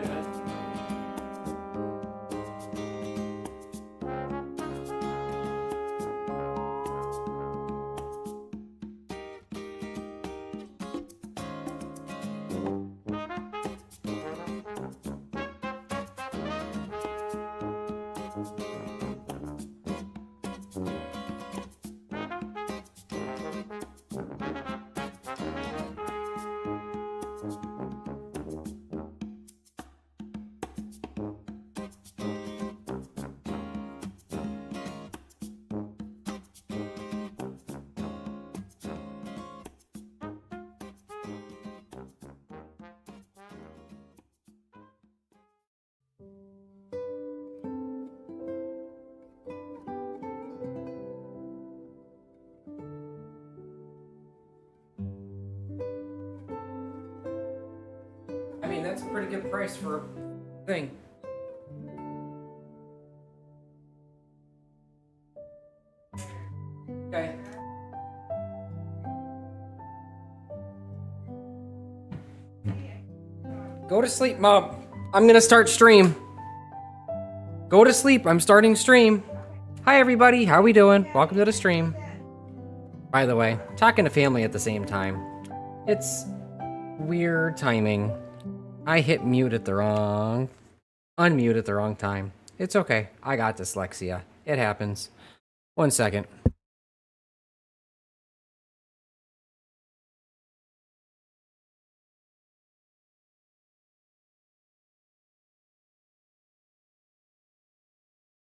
a minute. I mean, that's a pretty good price for a thing. Okay. Go to sleep, Mom. I'm gonna start stream. Go to sleep. I'm starting stream. Hi, everybody. How we doing? Welcome to the stream. By the way, talking to family at the same time. It's weird timing. I hit mute at the wrong... unmute at the wrong time. It's okay. I got dyslexia. It happens. 1 second.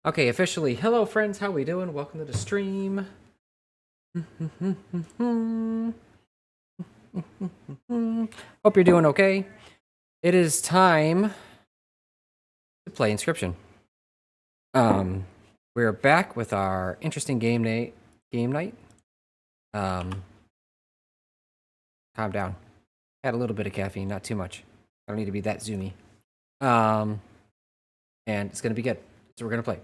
Okay, officially. Hello, friends. How we doing? Welcome to the stream. Hope you're doing okay. It is time to play Inscryption. We're back with our interesting game night. Calm down. Had a little bit of caffeine, not too much. I don't need to be that zoomy. And it's gonna be good. So we're gonna play.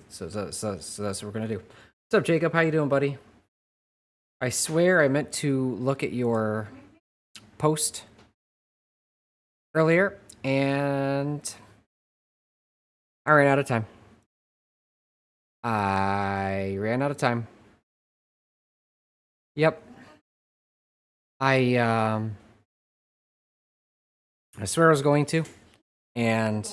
So that's what we're gonna do. What's up, Jacob? How you doing, buddy? I swear I meant to look at your post earlier, and I ran out of time. Yep. I swear I was going to, and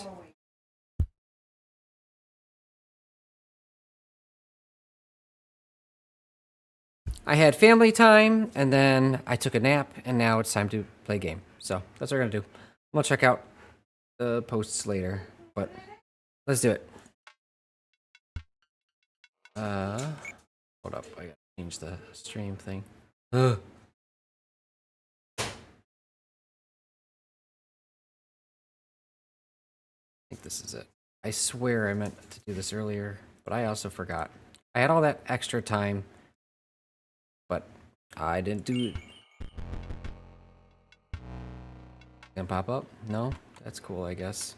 I had family time, and then I took a nap, and now it's time to play a game. So that's what we're gonna do. We'll check out the posts later, but let's do it. Hold up, I gotta change the stream thing. I think this is it. I swear I meant to do this earlier, but I also forgot. I had all that extra time, but I didn't do it. Gonna pop up? No? That's cool, I guess.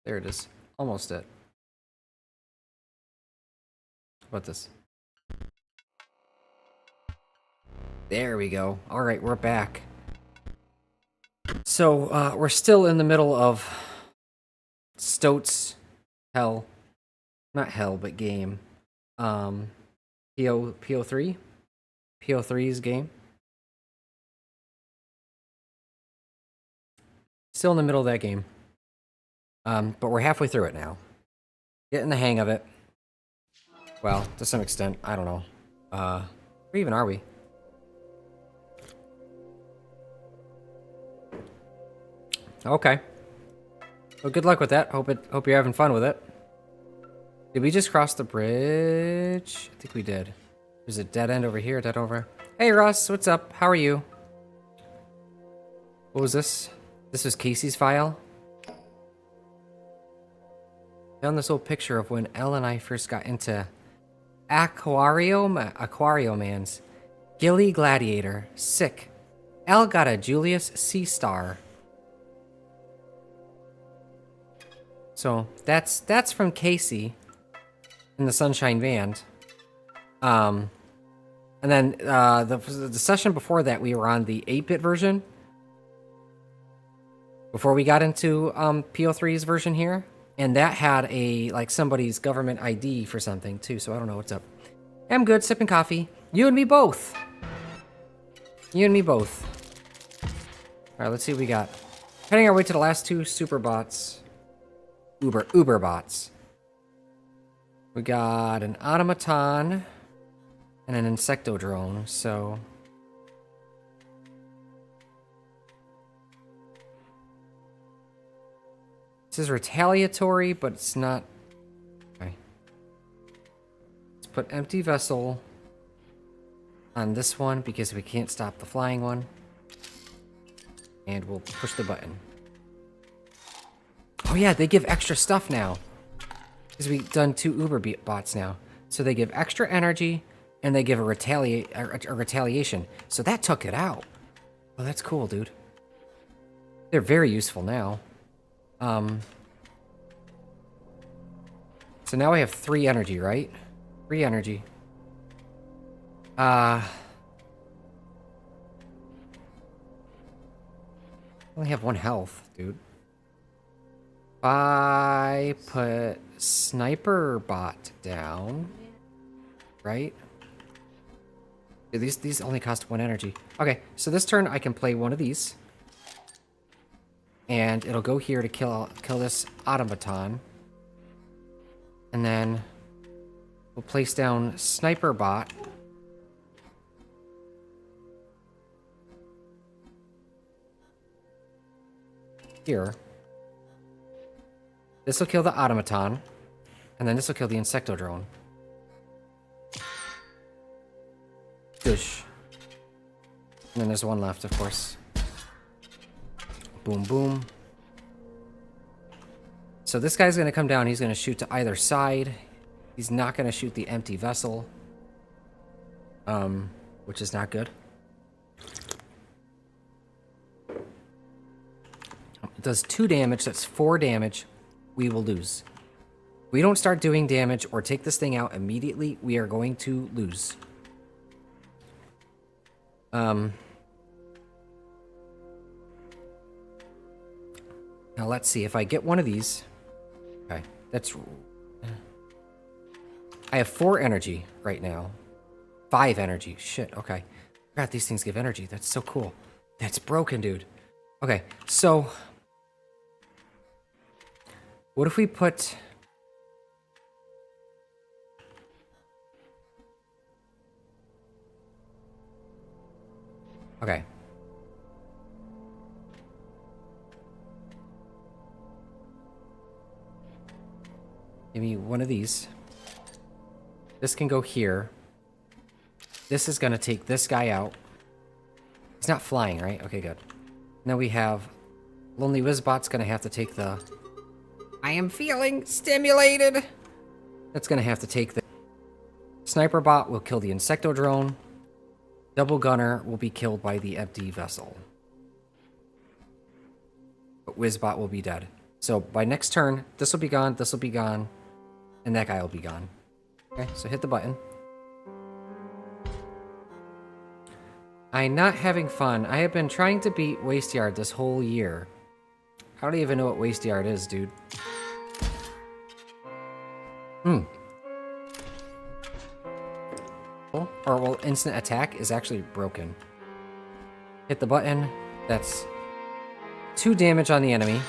There it is. Almost it. How about this? There we go. Alright, we're back. So, we're still in the middle of Stoat's hell. Not hell, but game. PO3? PO3's game. Still in the middle of that game. But we're halfway through it now. Getting the hang of it. Well, to some extent, I don't know. Where even are we? Okay. Well, good luck with that. Hope you're having fun with it. Did we just cross the bridge? I think we did. There's a dead end over here, dead over. Hey, Russ, what's up? How are you? What was this? This was Casey's file. Found this old picture of when Elle and I first got into Aquario Man's Gilly Gladiator. Sick. Elle got a Julius C star. So that's from Casey in the Sunshine Band. And then the session before that we were on the 8-bit version before we got into PO3's version here, and that had a like somebody's government ID for something too. So I don't know what's up. I'm good, sipping coffee. You and me both. You and me both. All right, let's see what we got. Heading our way to the last two super bots. Uber bots. We got an automaton and an insectodrone, so... This is retaliatory, but it's not... Okay. Let's put empty vessel on this one because we can't stop the flying one. And we'll push the button. Oh yeah, they give extra stuff now. Because we've done 2 Uber bots now. So they give extra energy, and they give a retaliation. So that took it out. Oh, that's cool, dude. They're very useful now. So now we have 3 energy, right? 3 energy. I only have 1 health, dude. I put sniper bot down, right? Yeah, these only cost 1 energy. Okay, so this turn I can play one of these, and it'll go here to kill this automaton, and then we'll place down sniper bot. Here. This will kill the automaton, and then this will kill the insectodrone. Goosh. And then there's 1 left, of course. Boom, boom. So this guy's going to come down. He's going to shoot to either side. He's not going to shoot the empty vessel, which is not good. It does 2 damage. That's 4 damage. We will lose. If we don't start doing damage or take this thing out immediately, we are going to lose. Now let's see if I get one of these. Okay, that's... I have 4 energy right now. 5 energy. Shit, okay. God, these things give energy. That's so cool. That's broken, dude. Okay, so... What if we put... Okay. Give me one of these. This can go here. This is going to take this guy out. He's not flying, right? Okay, good. Now we have... Lonely Wizbot's going to have to take the... I am feeling stimulated! That's going to have to take the... Sniper bot will kill the insectodrone. Double gunner will be killed by the empty vessel. But Wizbot will be dead. So by next turn, this will be gone, and that guy will be gone. Okay, so hit the button. I'm not having fun. I have been trying to beat Waste Yard this whole year. I don't even know what Waste Yard is, dude. Or, well, instant attack is actually broken. Hit the button. That's 2 damage on the enemy.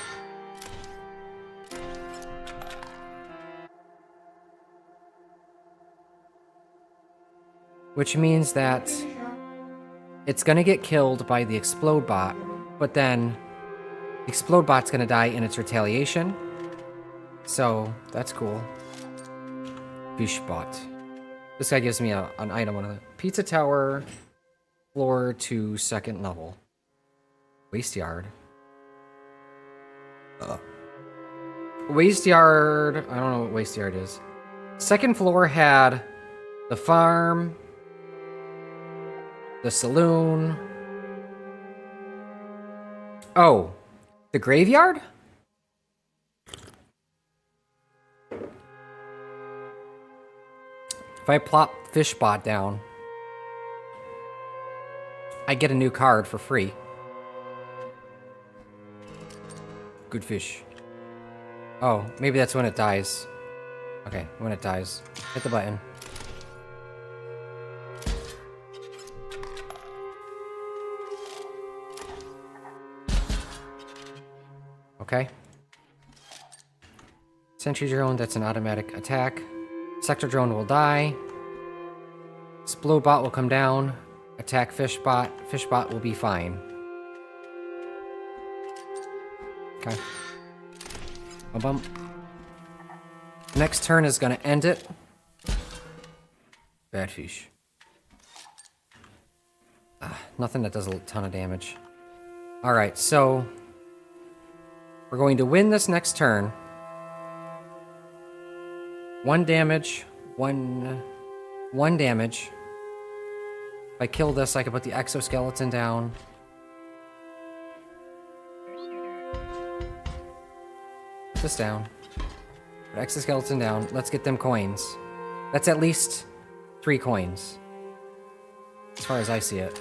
Which means that it's gonna get killed by the explode bot, but then the explode bot's gonna die in its retaliation. So that's cool. Fish bot. This guy gives me an item on the pizza tower, floor to 2nd level. Waste yard. Waste yard. I don't know what waste yard is. 2nd floor had the farm, the saloon. Oh, the graveyard? If I plop Fishbot down, I get a new card for free. Good fish. Oh, maybe that's when it dies. Okay, when it dies. Hit the button. Okay. Sentry drone, that's an automatic attack. Sector drone will die. Explode bot will come down. Attack fish bot. Fish bot will be fine. Okay. Bum bum. Next turn is gonna end it. Bad fish. Nothing that does a ton of damage. Alright, so we're going to win this next turn. 1 damage. One damage. If I kill this, I can put the exoskeleton down. Put this down. Put exoskeleton down. Let's get them coins. That's at least 3 coins. As far as I see it.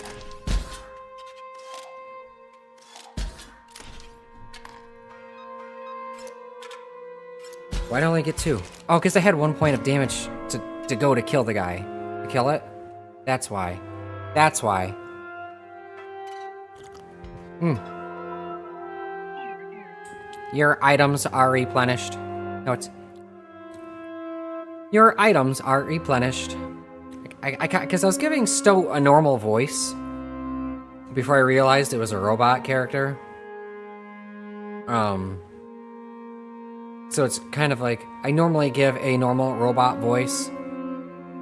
Why'd I only get 2? Oh, because I had 1 point of damage to go to kill the guy. To kill it? That's why. That's why. Your items are replenished. No, it's... Your items are replenished. Because I was giving Stowe a normal voice before I realized it was a robot character. So it's kind of like, I normally give a normal robot voice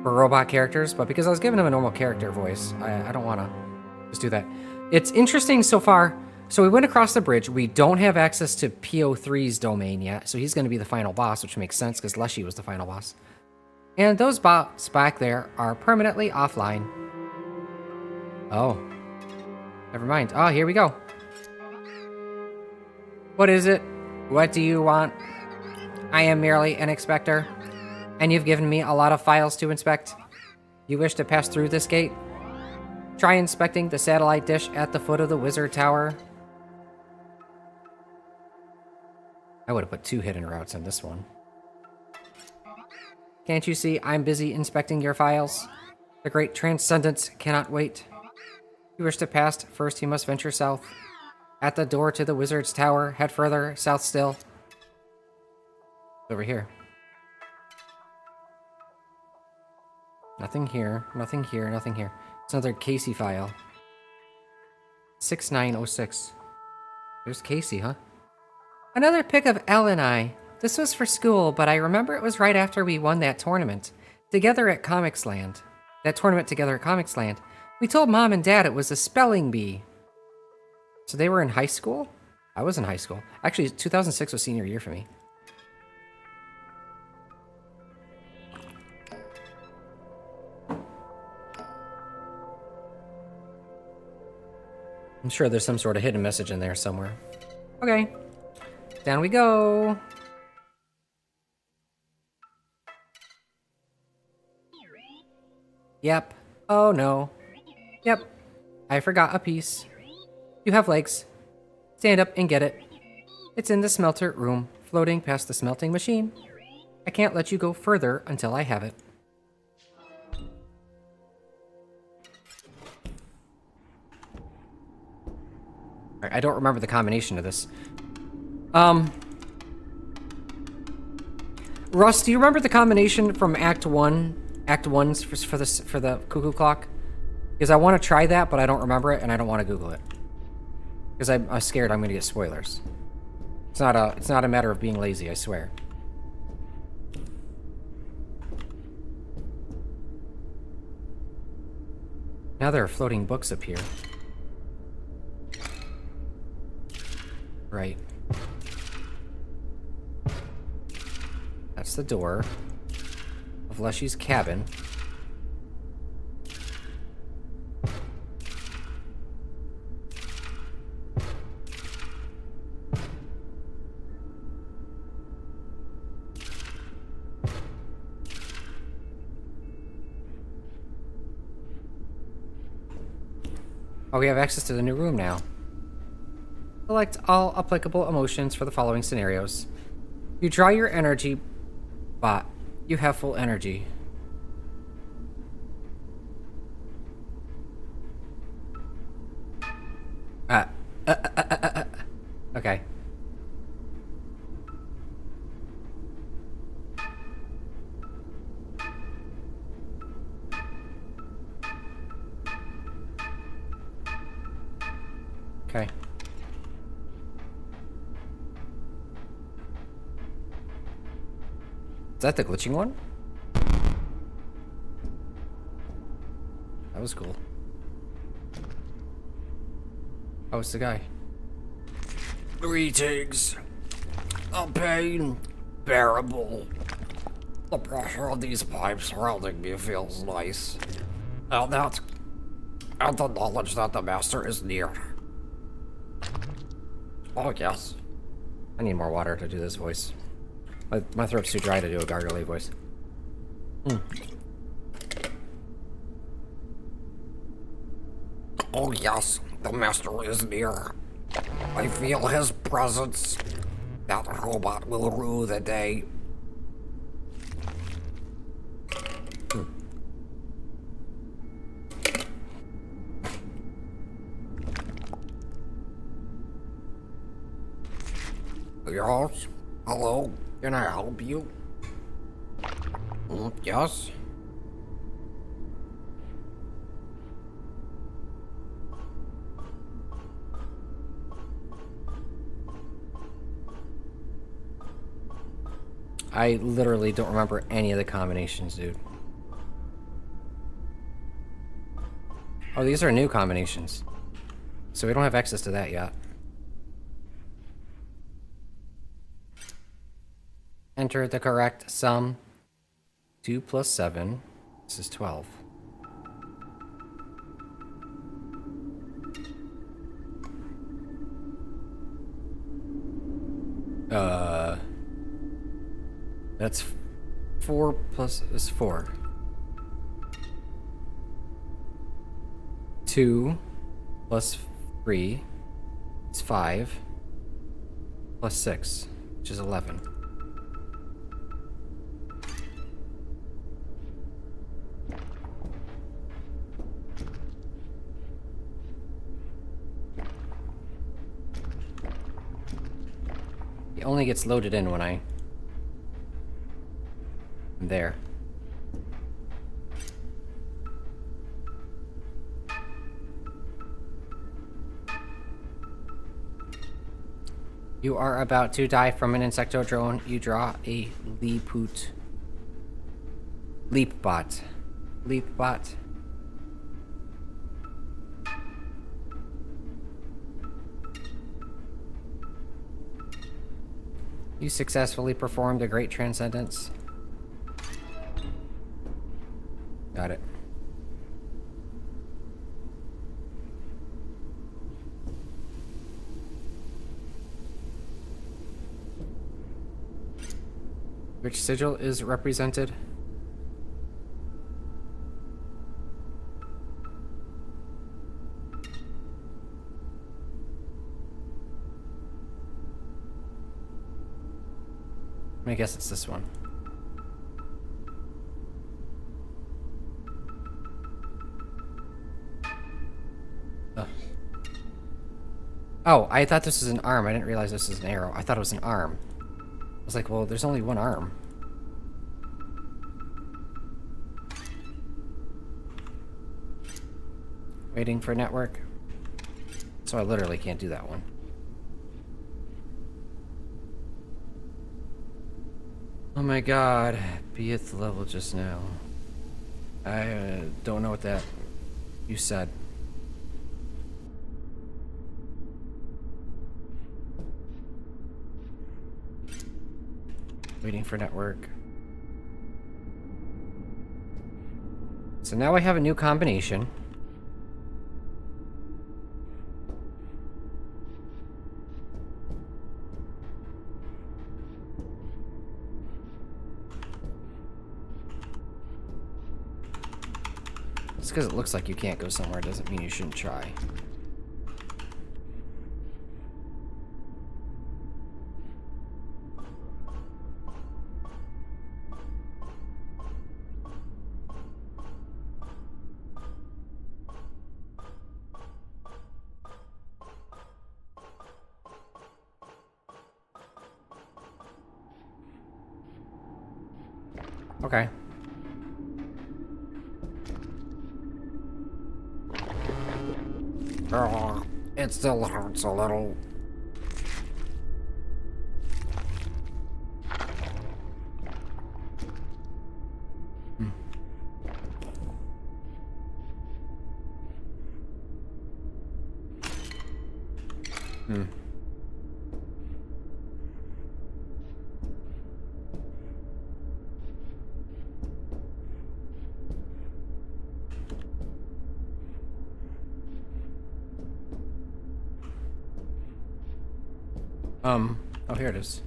for robot characters, but because I was giving him a normal character voice, I don't want to just do that. It's interesting so far. So we went across the bridge. We don't have access to PO3's domain yet, so he's going to be the final boss, which makes sense because Leshy was the final boss. And those bots back there are permanently offline. Oh. Never mind. Oh, here we go. What is it? What do you want? I am merely an inspector, and you've given me a lot of files to inspect. You wish to pass through this gate? Try inspecting the satellite dish at the foot of the wizard tower. I would have put 2 hidden routes in this one. Can't you see I'm busy inspecting your files? The great transcendence cannot wait. You wish to pass, first you must venture south. At the door to the wizard's tower, head further, south still. Over here. Nothing here, nothing here, nothing here. It's another Casey file. 6906. There's Casey, huh? Another pic of Elle and I. This was for school, but I remember it was right after we won that tournament. Together at Comics Land. That tournament together at Comics Land. We told Mom and Dad it was a spelling bee. So they were in high school? I was in high school. Actually, 2006 was senior year for me. I'm sure there's some sort of hidden message in there somewhere. Okay. Down we go. Yep. Oh no. Yep. I forgot a piece. You have legs. Stand up and get it. It's in the smelter room, floating past the smelting machine. I can't let you go further until I have it. I don't remember the combination of this. Russ, do you remember the combination from Act 1? Act 1's for the cuckoo clock? Because I want to try that, but I don't remember it, and I don't want to Google it. Because I'm scared I'm going to get spoilers. It's not a matter of being lazy, I swear. Now there are floating books up here. Right. That's the door of Leshy's cabin. Oh, we have access to the new room now. Select all applicable emotions for the following scenarios. You draw your energy bot. You have full energy. Okay. Okay. Is that the glitching one? That was cool. Oh, it's the guy. Greetings. The pain bearable. The pressure of these pipes surrounding me feels nice. And the knowledge that the master is near. Oh, yes. I need more water to do this voice. My throat's too dry to do a gargly voice. Oh, yes. The master is near. I feel his presence. That robot will rue the day. Yes? Hello? Can I help you? Yes? I literally don't remember any of the combinations, dude. Oh, these are new combinations. So we don't have access to that yet. Enter the correct sum. 2 plus 7. This is 12. That's 4 plus is 4. 2 plus 3 is 5 plus 6, which is 11. It only gets loaded in when I'm there. You are about to die from an insectodrone. You draw a leap bot. Leap bot. You successfully performed a great transcendence. Got it. Which sigil is represented? I guess it's this one. Oh, I thought this was an arm. I didn't realize this was an arrow. I thought it was an arm. I was like, well, there's only one arm. Waiting for network. So I literally can't do that one. Oh my god, be at the level just now. I don't know what that you said. Waiting for network. So now I have a new combination. Just because it looks like you can't go somewhere doesn't mean you shouldn't try. Okay. It still hurts a little. Oh, here it is.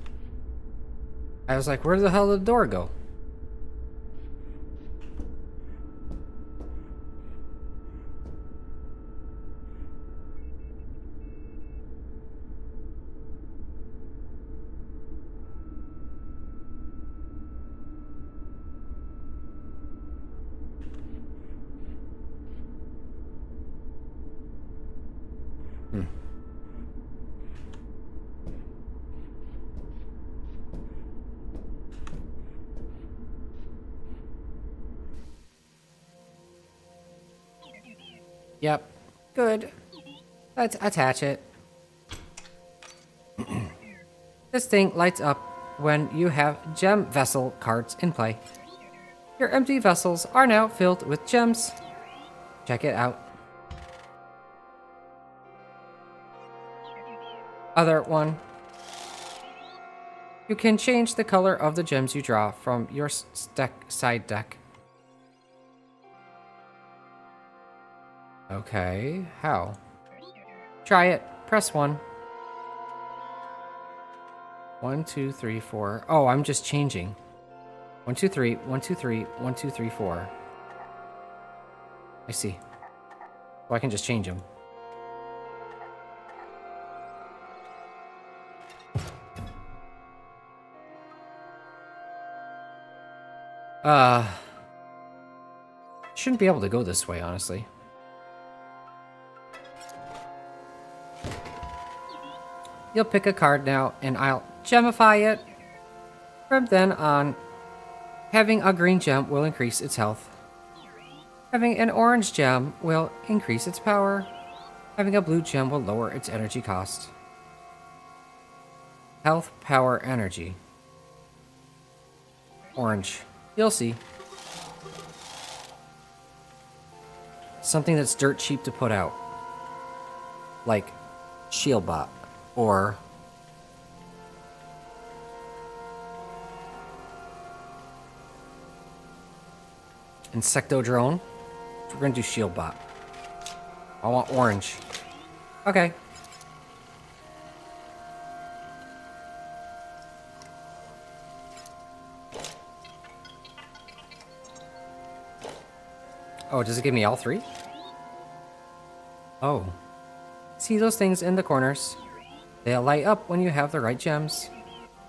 I was like, where the hell did the door go? Yep. Good. Let's attach it. This thing lights up when you have gem vessel cards in play. Your empty vessels are now filled with gems. Check it out. Other one. You can change the color of the gems you draw from your side deck. Okay, how? Try it. Press 1. 1, 2, 3, 4. Oh, I'm just changing. 1, 2, 3, 1, 2, 3, 1, 2, 3, 4. I see. Well, I can just change them. Shouldn't be able to go this way, honestly. You'll pick a card now, and I'll gemify it. From then on, having a green gem will increase its health. Having an orange gem will increase its power. Having a blue gem will lower its energy cost. Health, power, energy. Orange. You'll see. Something that's dirt cheap to put out. Like Shieldbot or Insectodrone. We're gonna do Shieldbot. I want orange. Okay. Oh, does it give me all 3? Oh. See those things in the corners? They'll light up when you have the right gems.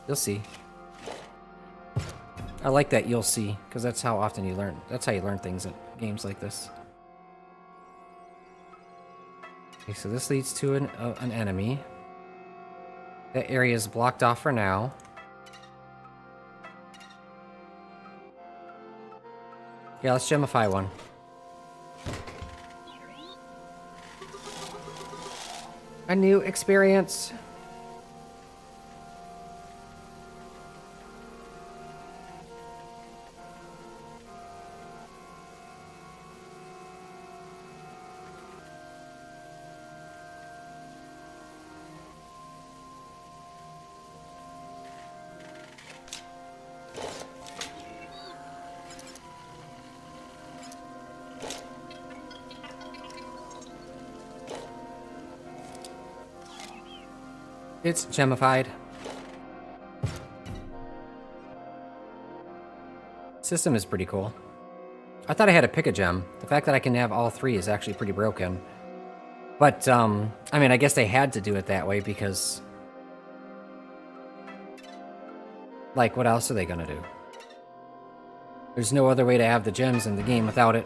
You'll see. I like that you'll see, because that's how often you learn. That's how you learn things in games like this. Okay, so this leads to an enemy. That area is blocked off for now. Yeah, let's gemify one. A new experience. It's gemified. System is pretty cool. I thought I had to pick a gem. The fact that I can have all 3 is actually pretty broken. But, I mean, I guess they had to do it that way because... like, what else are they gonna do? There's no other way to have the gems in the game without it.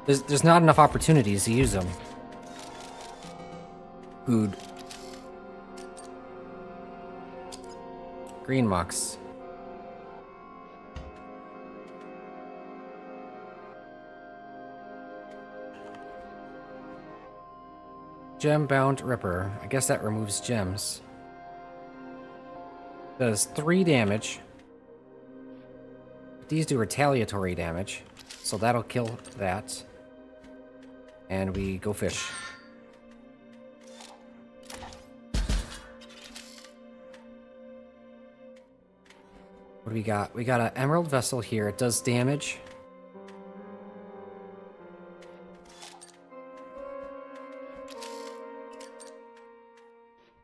There's not enough opportunities to use them. Food. Green mucks. Gem-bound Ripper. I guess that removes gems. Does 3 damage. These do retaliatory damage, so that'll kill that. And we go fish. What do we got? We got an emerald vessel here. It does damage.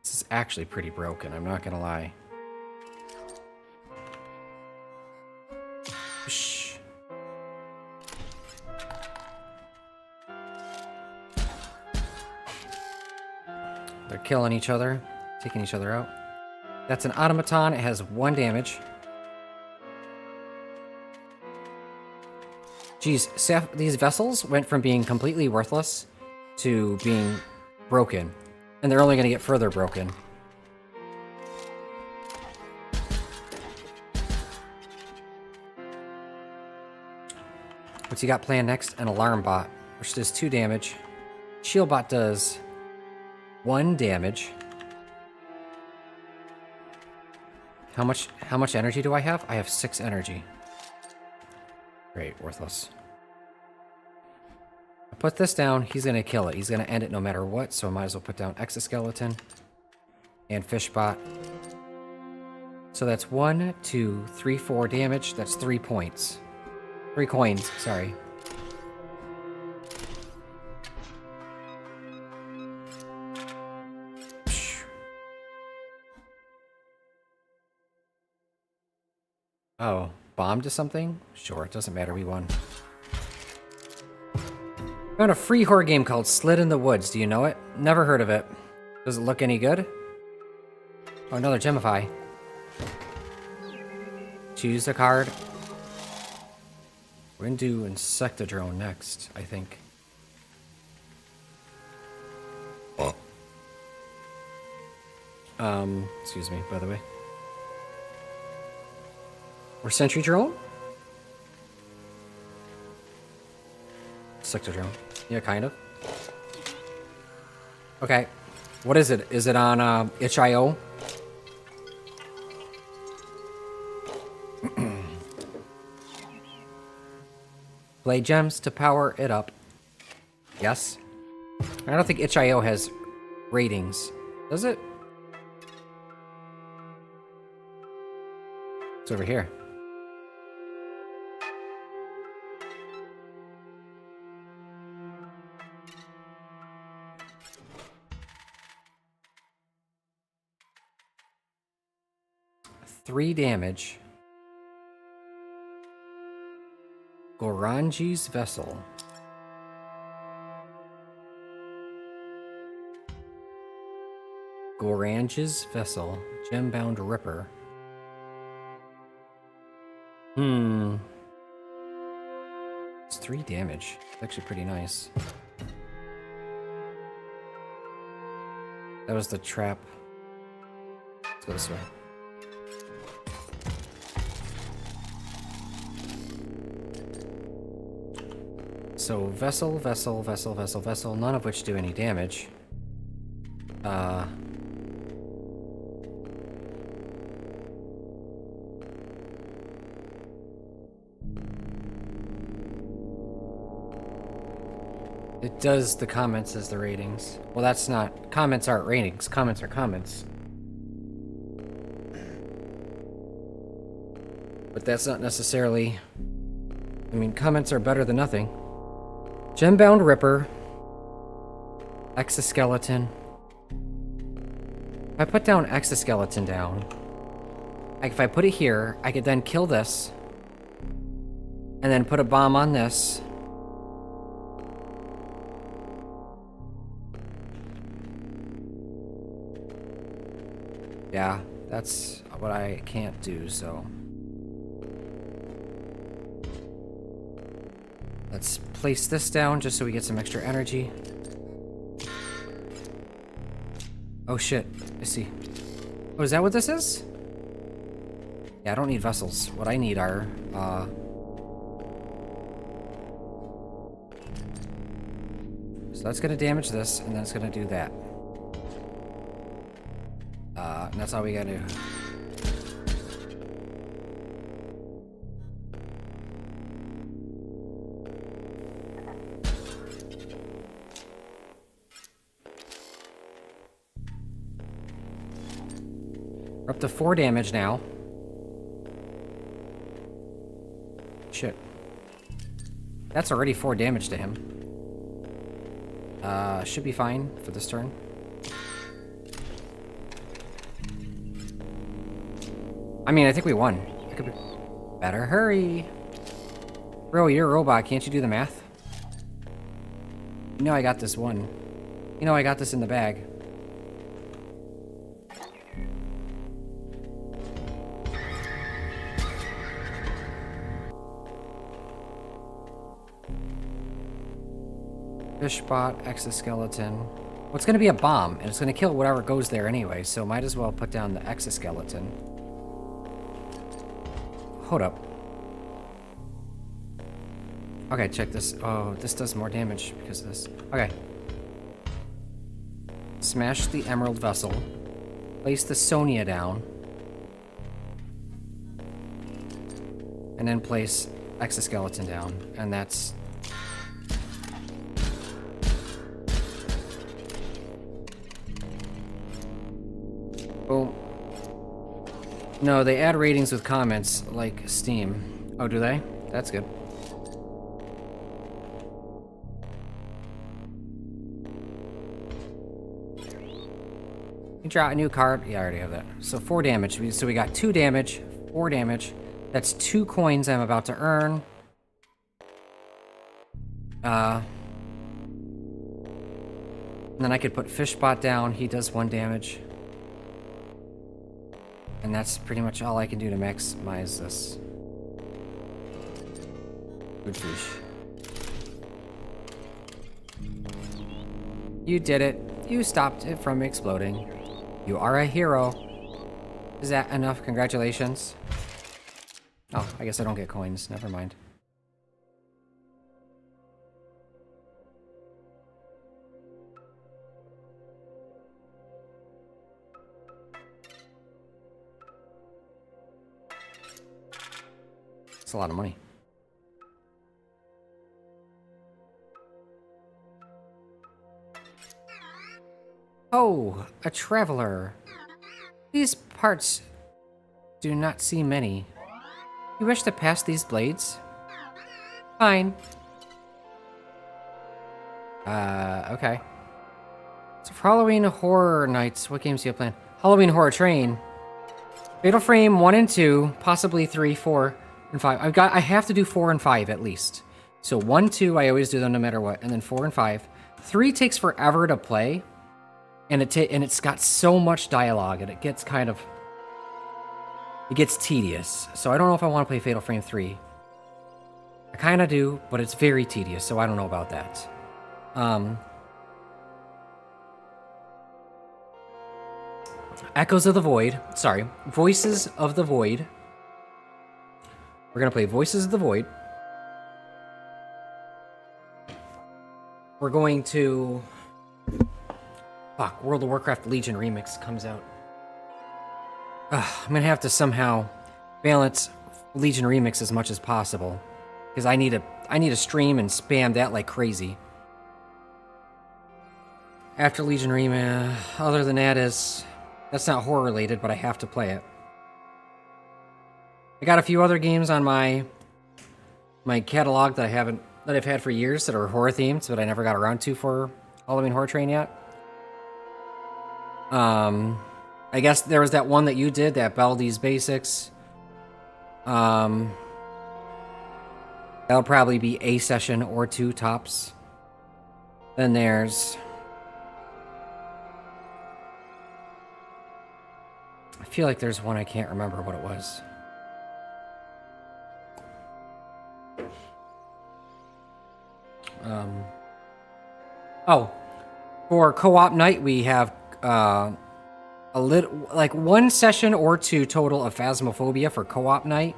This is actually pretty broken, I'm not gonna lie. Shh. They're killing each other, taking each other out. That's an automaton. It has 1 damage. Geez, these vessels went from being completely worthless to being broken. And they're only going to get further broken. What's he got planned next? An alarm bot, which does 2 damage. Shield bot does 1 damage. How much energy do I have? I have 6 energy. Great, worthless. I put this down, he's gonna kill it. He's gonna end it no matter what, so I might as well put down exoskeleton and fishbot. So that's 1, 2, 3, 4 damage. That's 3 points. 3 coins, sorry. Oh, bombed to something? Sure, it doesn't matter, we won. Found a free horror game called Slid in the Woods. Do you know it? Never heard of it. Does it look any good? Oh, another Gemify. Choose a card. We're gonna do Insectodrone next, I think. Excuse me, by the way. Or Sentry Drone? Insectodrone. Yeah, kind of. Okay. What is it? Is it on itch.io? Play gems to power it up. Yes. I don't think itch.io has ratings. Does it? It's over here. Three damage. Goranji's Vessel. Goranji's Vessel. Gem-bound Ripper. It's 3 damage. It's actually pretty nice. That was the trap. Let's go this way. So vessel, vessel, vessel, vessel, vessel, none of which do any damage. It does the comments as the ratings. Well, that's not... Comments aren't ratings. Comments are comments. But that's not necessarily... I mean, comments are better than nothing. Gem-bound Ripper. Exoskeleton. If I put down exoskeleton down... Like, if I put it here, I could then kill this. And then put a bomb on this. Yeah, that's what I can't do, so... Let's place this down just so we get some extra energy. Oh shit, I see. Oh, is that what this is? Yeah, I don't need vessels. What I need are, So that's gonna damage this, and then it's gonna do that. And that's all we gotta do. We're up to 4 damage now. Shit. That's already 4 damage to him. Should be fine for this turn. I mean, I think we won. It could be... Better hurry. Bro, you're a robot. Can't you do the math? You know I got this one. You know I got this in the bag. Fishbot, exoskeleton. Well, it's going to be a bomb, and it's going to kill whatever goes there anyway, so might as well put down the exoskeleton. Hold up. Okay, check this. Oh, this does more damage because of this. Okay. Smash the emerald vessel. Place the Sonia down. And then place exoskeleton down. And that's... Boom. No, they add ratings with comments like Steam. Oh, do they? That's good. You draw a new card. Yeah, I already have that. So 4 damage. So we got 2 damage, 4 damage. That's 2 coins I'm about to earn. And then I could put Fishbot down. He does 1 damage. And that's pretty much all I can do to maximize this. Good fish. You did it. You stopped it from exploding. You are a hero. Is that enough? Congratulations. Oh, I guess I don't get coins. Never mind. It's a lot of money. Oh, a traveler. These parts do not see many. You wish to pass these blades? Fine. Okay. So for Halloween Horror Nights, what games do you have planned? Halloween Horror Train. Fatal Frame 1 and 2, possibly 3, 4, and 5. I have to do 4 and 5 at least. So 1, 2, I always do them no matter what, and then 4 and 5. 3 takes forever to play, and it's got so much dialogue, and it gets kind of... It gets tedious. So I don't know if I want to play Fatal Frame 3. I kind of do, but it's very tedious, so I don't know about that. Echoes of the Void. Sorry. Voices of the Void. We're going to play Voices of the Void. We're going to... Fuck, World of Warcraft Legion Remix comes out. I'm going to have to somehow balance Legion Remix as much as possible. Because I need to stream and spam that like crazy. After Legion Remix, other than that is... That's not horror related, but I have to play it. I got a few other games on my catalog that I've had for years that are horror themed, but I never got around to for Halloween Horror Train yet. I guess there was that one that you did, that Baldi's Basics. That'll probably be a session or 2 tops. Then there's... I feel like there's one I can't remember what it was. Oh, for co-op night we have a little, like 1 session or 2 total of Phasmophobia for co-op night.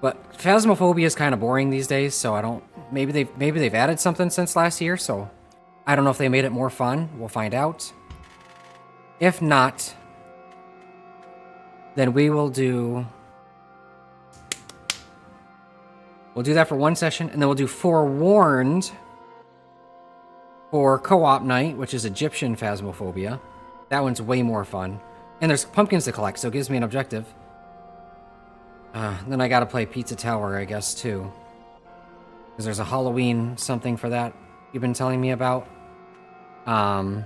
But Phasmophobia is kind of boring these days, so I don't maybe they've added something since last year, so I don't know if they made it more fun. We'll find out. If not, then we'll do that for one session, and then we'll do Forewarned for co-op night, which is Egyptian Phasmophobia. That one's way more fun. And there's pumpkins to collect, so it gives me an objective. Then I gotta play Pizza Tower, I guess, too. Because there's a Halloween something for that you've been telling me about. Yeah.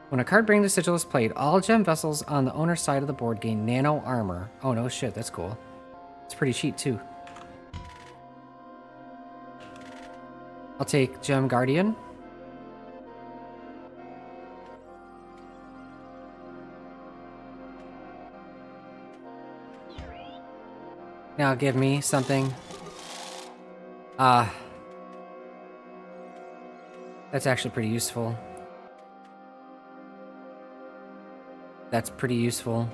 When a card bringing the sigil is played, all gem vessels on the owner's side of the board gain nano armor. Oh, no shit, that's cool. It's pretty cheap, too. I'll take Gem Guardian. Now give me something. That's actually pretty useful. That's pretty useful.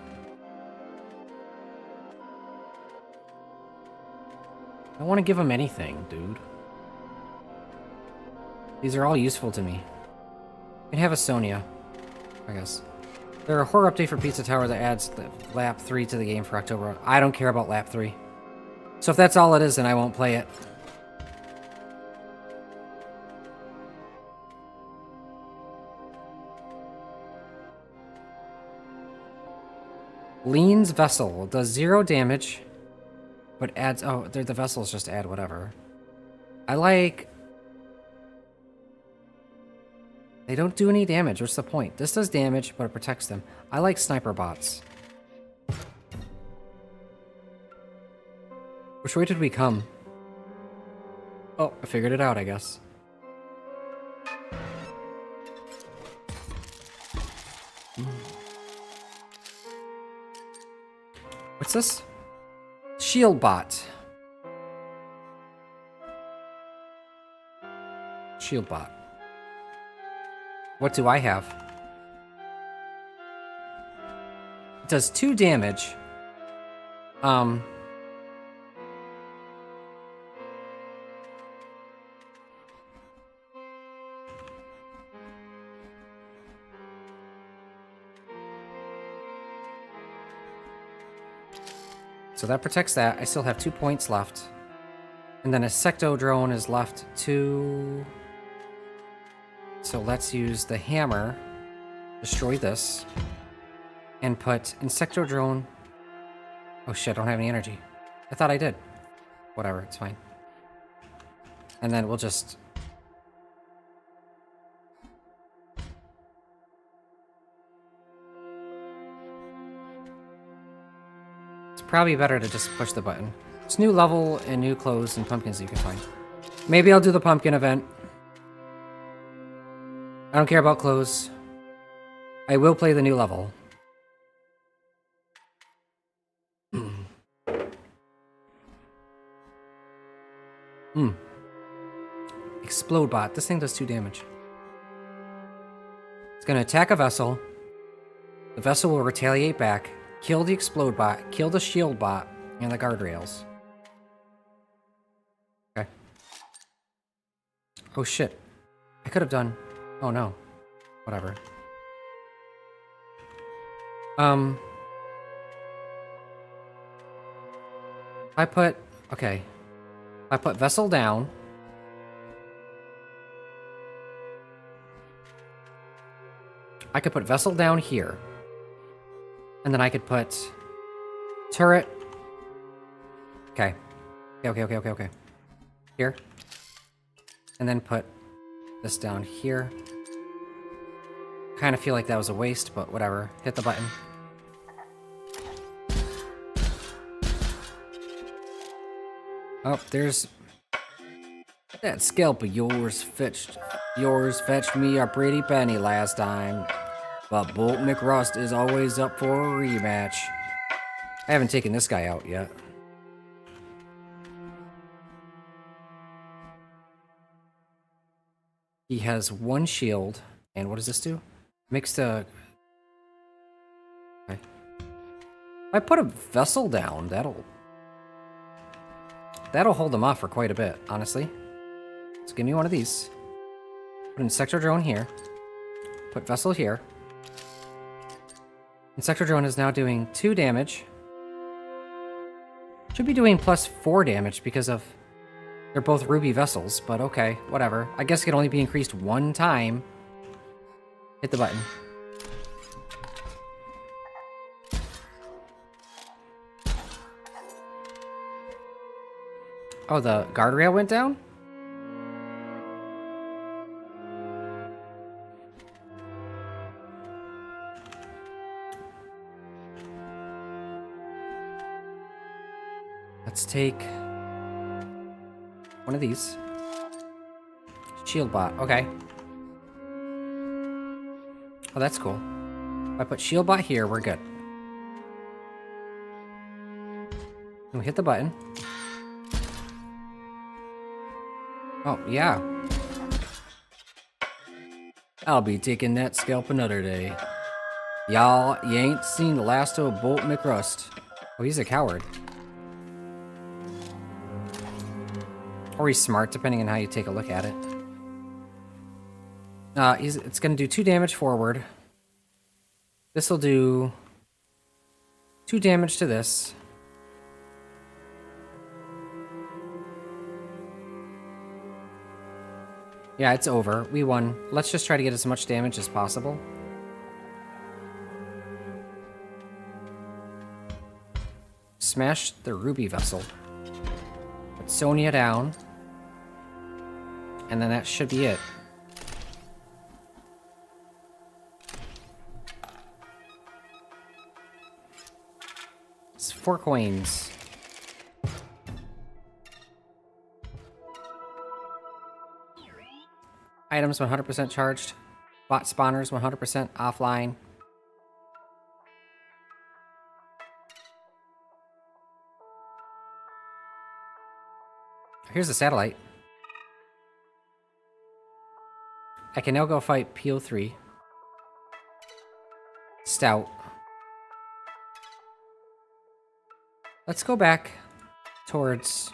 I don't want to give him anything, dude. These are all useful to me. You can have a Sonia, I guess. There's a horror update for Pizza Tower that adds the lap 3 to the game for October. I don't care about lap 3. So if that's all it is, then I won't play it. Lean's Vessel does 0 damage, but adds... Oh, the vessels just add whatever. I like... They don't do any damage. What's the point? This does damage, but it protects them. I like sniper bots. Which way did we come? Oh, I figured it out, I guess. What's this? Shield bot. Shield bot. What do I have? It does 2 damage. So that protects that. I still have 2 points left. And then a Secto drone is left 2... So let's use the hammer, destroy this, and put Insecto drone. Oh shit, I don't have any energy. I thought I did. Whatever, it's fine. And then we'll just... It's probably better to just push the button. It's new level and new clothes and pumpkins you can find. Maybe I'll do the pumpkin event. I don't care about clothes. I will play the new level. Explode bot. This thing does 2 damage. It's gonna attack a vessel. The vessel will retaliate back, kill the explode bot, kill the shield bot, and the guardrails. Okay. Oh shit. I could have done... Oh no. Whatever. I put... Okay. I put vessel down. I could put vessel down here. And then I could put... turret. Okay. Okay. Here. And then put this down here. Kind of feel like that was a waste, but whatever. Hit the button. Oh, there's... That scalp of yours fetched me a pretty penny last time. But Bolt McRust is always up for a rematch. I haven't taken this guy out yet. He has 1 shield. And what does this do? Mixed a... Okay. If I put a vessel down, that'll that'll hold them off for quite a bit, honestly. So give me one of these. Put Insector Drone here. Put Vessel here. Insector Drone is now doing 2 damage. Should be doing plus 4 damage because of... They're both ruby vessels, but okay, whatever. I guess it can only be increased 1 time. Hit the button. Oh, the guardrail went down? Let's take one of these. Shield bot, okay. Oh, that's cool. If I put shield bot here, we're good. And we hit the button. Oh, yeah. I'll be taking that scalp another day. Y'all, you ain't seen the last of Bolt McRust. Oh, he's a coward. Or he's smart, depending on how you take a look at it. It's going to do 2 damage forward. This will do 2 damage to this. Yeah, it's over. We won. Let's just try to get as much damage as possible. Smash the ruby vessel. Put Sonya down. And then that should be it. It's 4 coins. Items 100% charged. Bot spawners 100% offline. Here's the satellite. I can now go fight PO3. Stout. Let's go back towards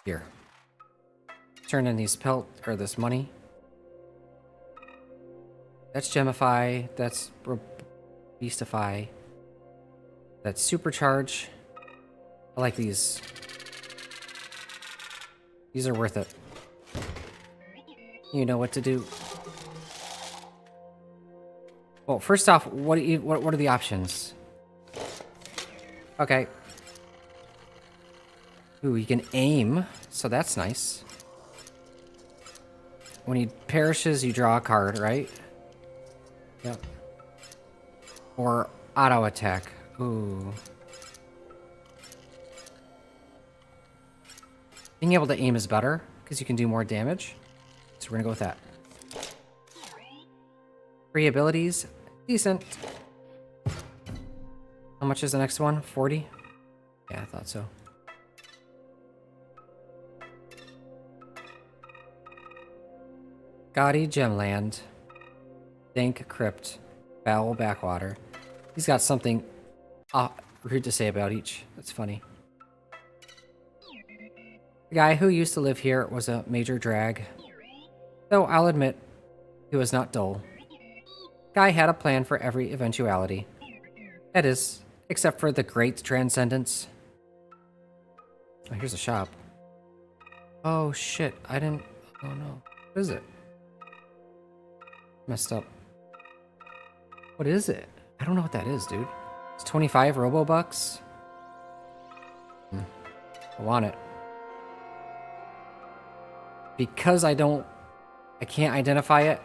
here. Turn in these this money. That's Gemify. That's Beastify. That's Supercharge. I like these. These are worth it. You know what to do. Well, first off, what are the options? Okay. Ooh, you can aim, so that's nice. When he perishes, you draw a card, right? Yep. Or auto attack. Ooh. Being able to aim is better, because you can do more damage. So we're gonna go with that. Free abilities, decent. How much is the next one? 40? Yeah, I thought so. Gaudy Gemland. Dank Crypt. Foul Backwater. He's got something rude to say about each. That's funny. The guy who used to live here was a major drag. Though I'll admit, he was not dull. Guy had a plan for every eventuality. That is, except for the great transcendence. Oh, here's a shop. Oh shit, I didn't... Oh no. What is it? Messed up. What is it? I don't know what that is, dude. It's 25 Robobucks. I want it. Because I can't identify it,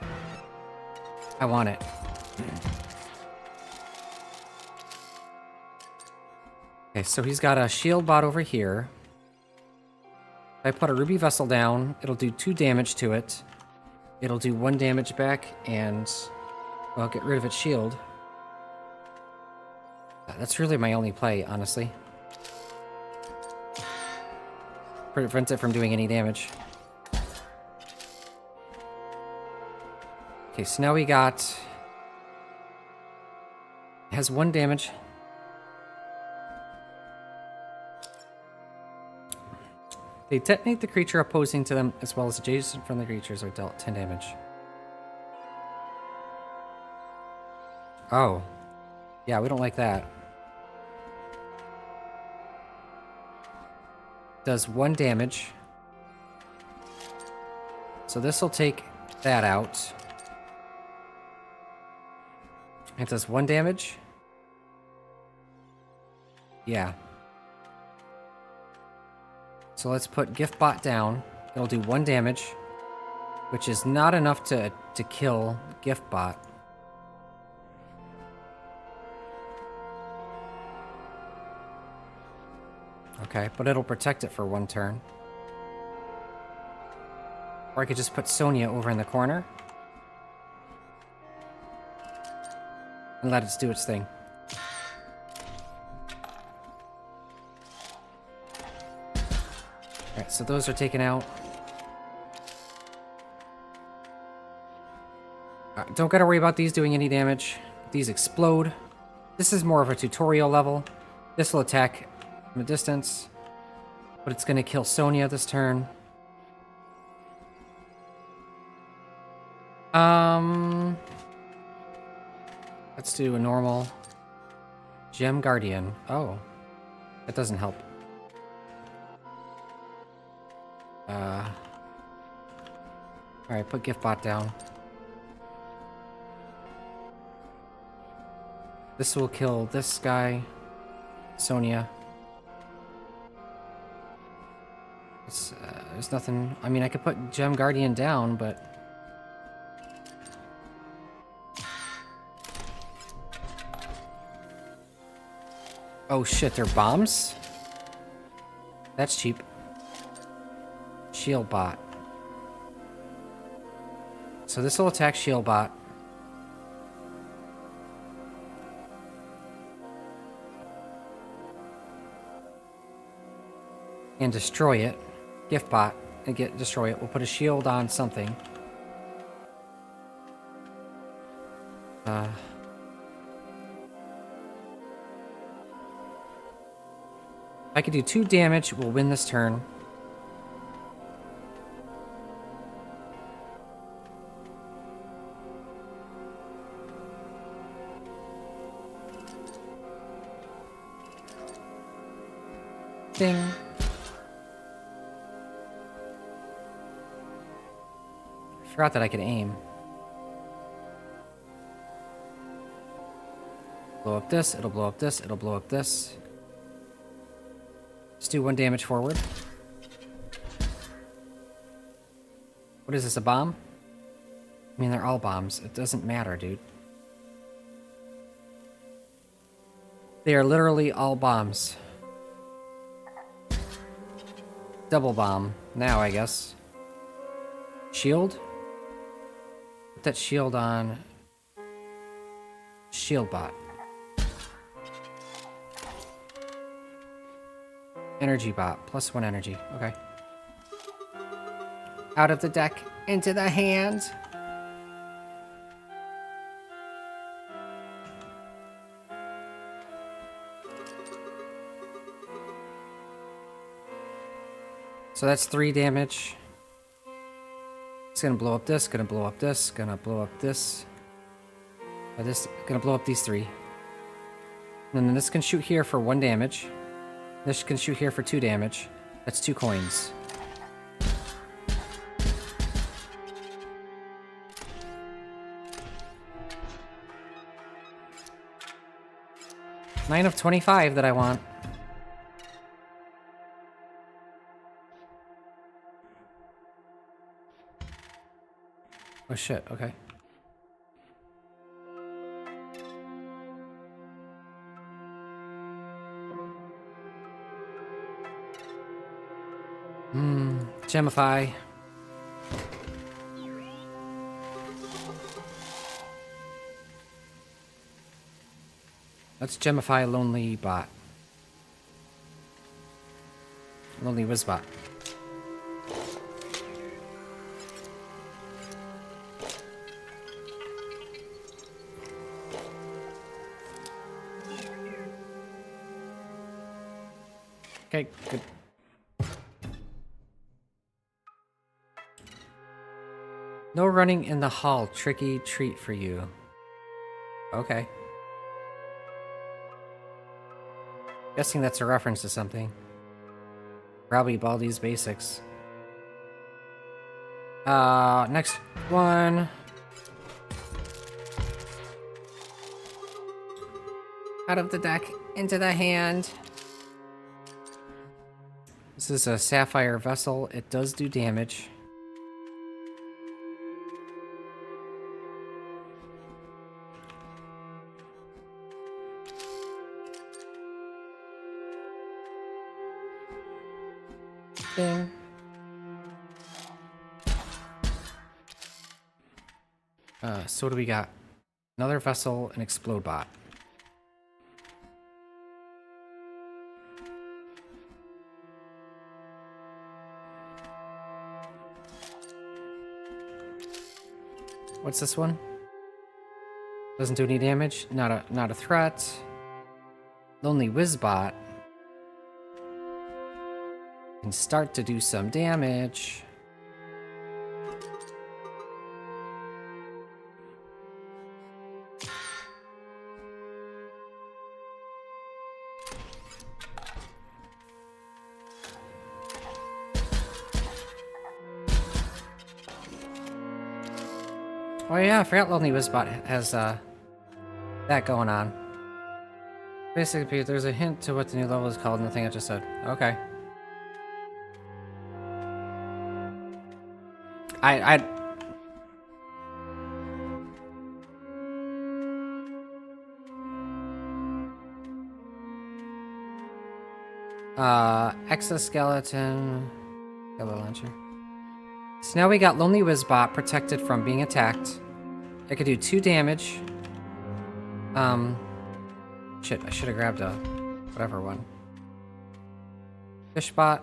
I want it. Okay, so he's got a shield bot over here. If I put a ruby vessel down, it'll do 2 damage to it. It'll do 1 damage back and, well, get rid of its shield. That's really my only play, honestly. Prevents it from doing any damage. Okay, so now we got... It has 1 damage. They detonate the creature opposing to them as well as adjacent friendly creatures are dealt 10 damage. Oh. Yeah, we don't like that. Does 1 damage. So this will take that out. It does 1 damage. Yeah. So let's put Giftbot down. It'll do 1 damage, which is not enough to kill Giftbot. Okay, but it'll protect it for 1 turn. Or I could just put Sonia over in the corner. And let it do its thing. Alright, so those are taken out. Don't gotta worry about these doing any damage. These explode. This is more of a tutorial level. This will attack from a distance. But it's gonna kill Sonia this turn. Let's do a normal Gem Guardian. Oh, that doesn't help. Alright, put Giftbot down. This will kill this guy, Sonia. There's nothing. I mean, I could put Gem Guardian down, but. Oh shit, they're bombs? That's cheap. Shield Bot. So this will attack Shield Bot. And destroy it. Gift Bot. And destroy it. We'll put a shield on something. I could do 2 damage, we'll win this turn. Ding. Forgot that I could aim. Blow up this, it'll blow up this, it'll blow up this. Just do 1 damage forward. What is this, a bomb? I mean, they're all bombs. It doesn't matter, dude. They are literally all bombs. Double bomb. Now, I guess. Shield? Put that shield on. Shield Bot. Energy Bot. +1 energy. Okay. Out of the deck. Into the hand. So that's 3 damage. It's gonna blow up this, gonna blow up this, gonna blow up this. This gonna blow up these 3. And then this can shoot here for 1 damage. This can shoot here for 2 damage. That's 2 coins. Nine of 25 that I want. Oh shit, okay. Gemify. Let's Gemify Lonely Bot. Lonely Wizbot. Okay, good. No running in the hall. Tricky treat for you. Okay. Guessing that's a reference to something. Probably Baldi's Basics. Next one. Out of the deck, into the hand. This is a sapphire vessel. It does do damage. Ding. So what do we got? Another vessel, an explode bot. What's this one? Doesn't do any damage. Not a threat. Lonely Wizbot can start to do some damage. Oh yeah, I forgot Lonely Wizbot has that going on. Basically, there's a hint to what the new level is called in the thing I just said. Okay. Exoskeleton. Yellow launcher. So now we got Lonely Wizbot protected from being attacked. It could do 2 damage. Shit, I should have grabbed a whatever one. Fishbot.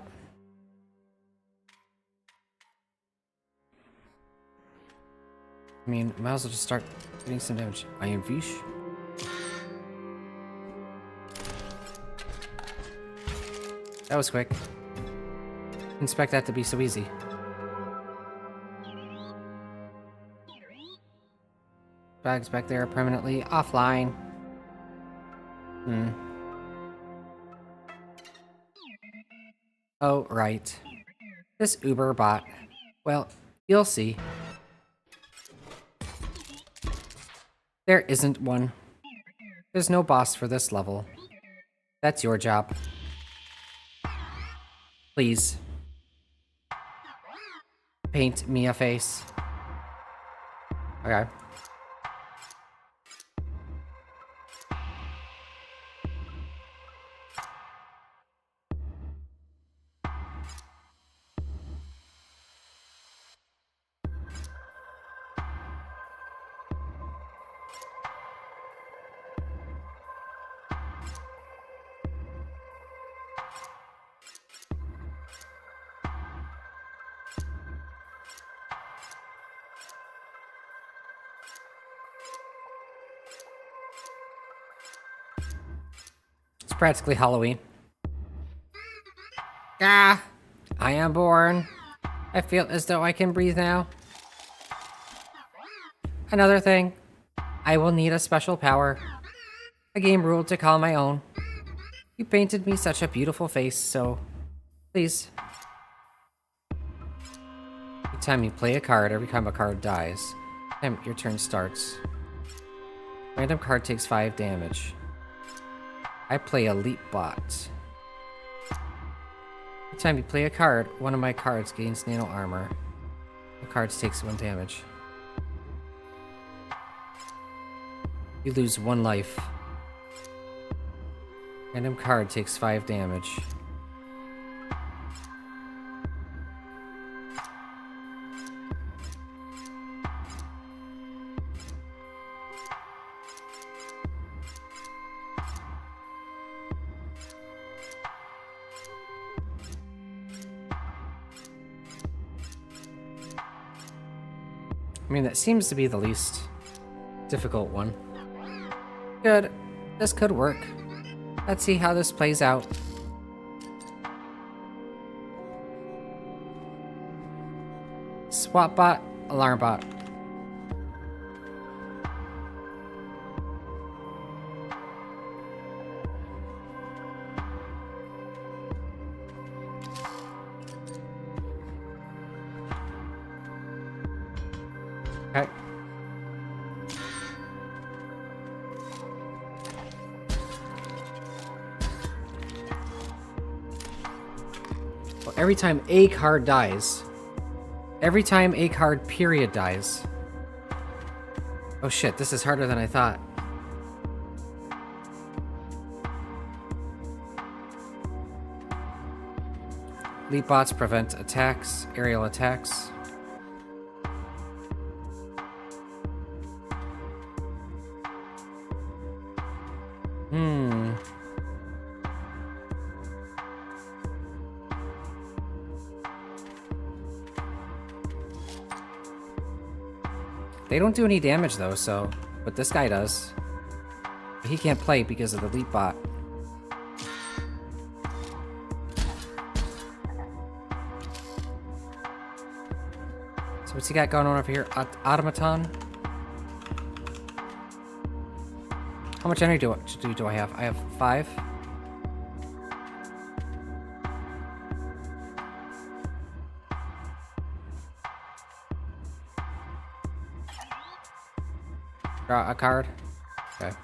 I mean, might as well just start getting some damage. I am fish. That was quick. Didn't expect that to be so easy. Bags back there permanently offline. Oh, right. This Uber bot. Well, you'll see. There isn't one. There's no boss for this level. That's your job. Please. Paint me a face. Okay. Practically Halloween. Ah, I am born. I feel as though I can breathe now. Another thing, I will need a special power. A game rule to call my own. You painted me such a beautiful face, so please. Every time you play a card, every time a card dies, your turn starts. Random card takes 5 damage. I play Elite Bot. Every time you play a card, one of my cards gains nano armor. The cards takes 1 damage. You lose 1 life. Random card takes 5 damage. I mean, that seems to be the least difficult one. Good. This could work. Let's see how this plays out. SWAT bot alarm bot. Okay. Well, every time a card dies. Every time a card period dies. Oh shit, this is harder than I thought. Leap bots prevent attacks, aerial attacks. They don't do any damage though, so... But this guy does. He can't play because of the leap bot. So what's he got going on over here? Automaton? How much energy do I have? I have 5. Draw a card. Okay.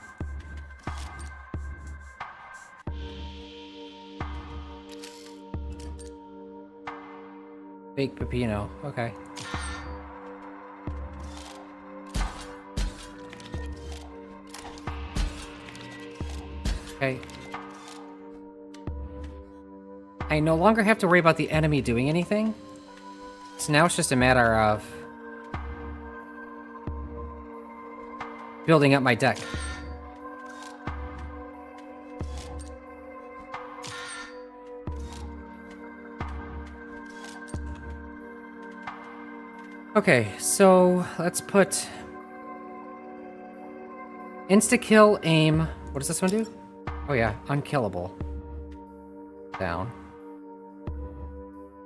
Fake Pepino. Okay. Okay. I no longer have to worry about the enemy doing anything. So now it's just a matter of building up my deck. Okay, so let's put insta-kill, aim. What does this one do? Oh yeah, unkillable. Down.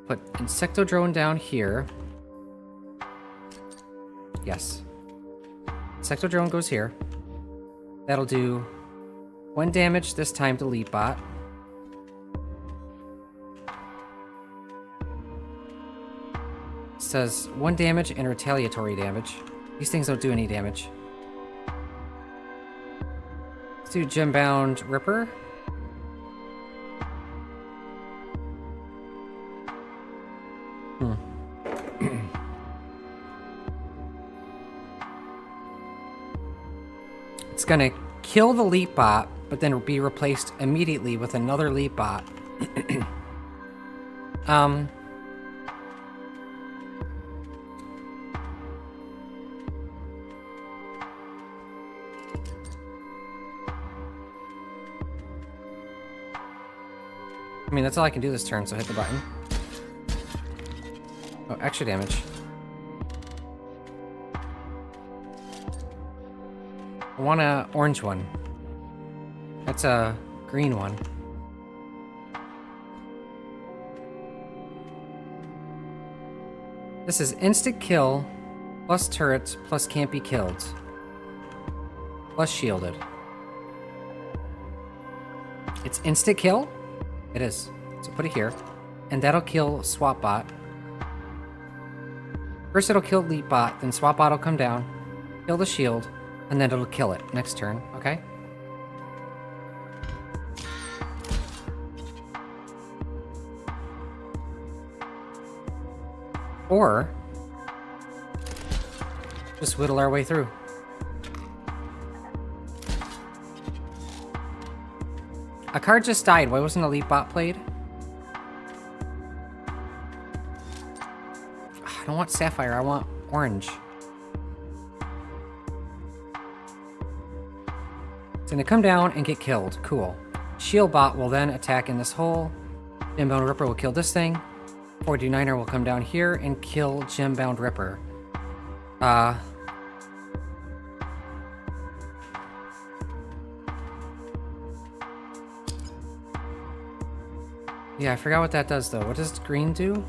Put Insectodrone down here. Yes. Insectodrone goes here. That'll do 1 damage this time to Leap Bot. It says 1 damage and retaliatory damage. These things don't do any damage. Let's do Gembound Ripper. It's gonna kill the Leap Bot, but then be replaced immediately with another Leap Bot. I mean, that's all I can do this turn, so hit the button. Oh, extra damage. I want an orange one. That's a green one. This is instant kill, plus turrets, plus can't be killed, plus shielded. It's instant kill? It is. So put it here. And that'll kill Swap Bot. First it'll kill Leap Bot, then Swap Bot will come down, kill the shield, and then it'll kill it next turn, okay? Or just whittle our way through. A card just died. Why wasn't a Leap Bot played? I don't want Sapphire. I want orange. It's gonna come down and get killed. Cool. Shield Bot will then attack in this hole. Gembound Ripper will kill this thing. 49er will come down here and kill Gembound Ripper. Yeah, I forgot what that does though. What does green do?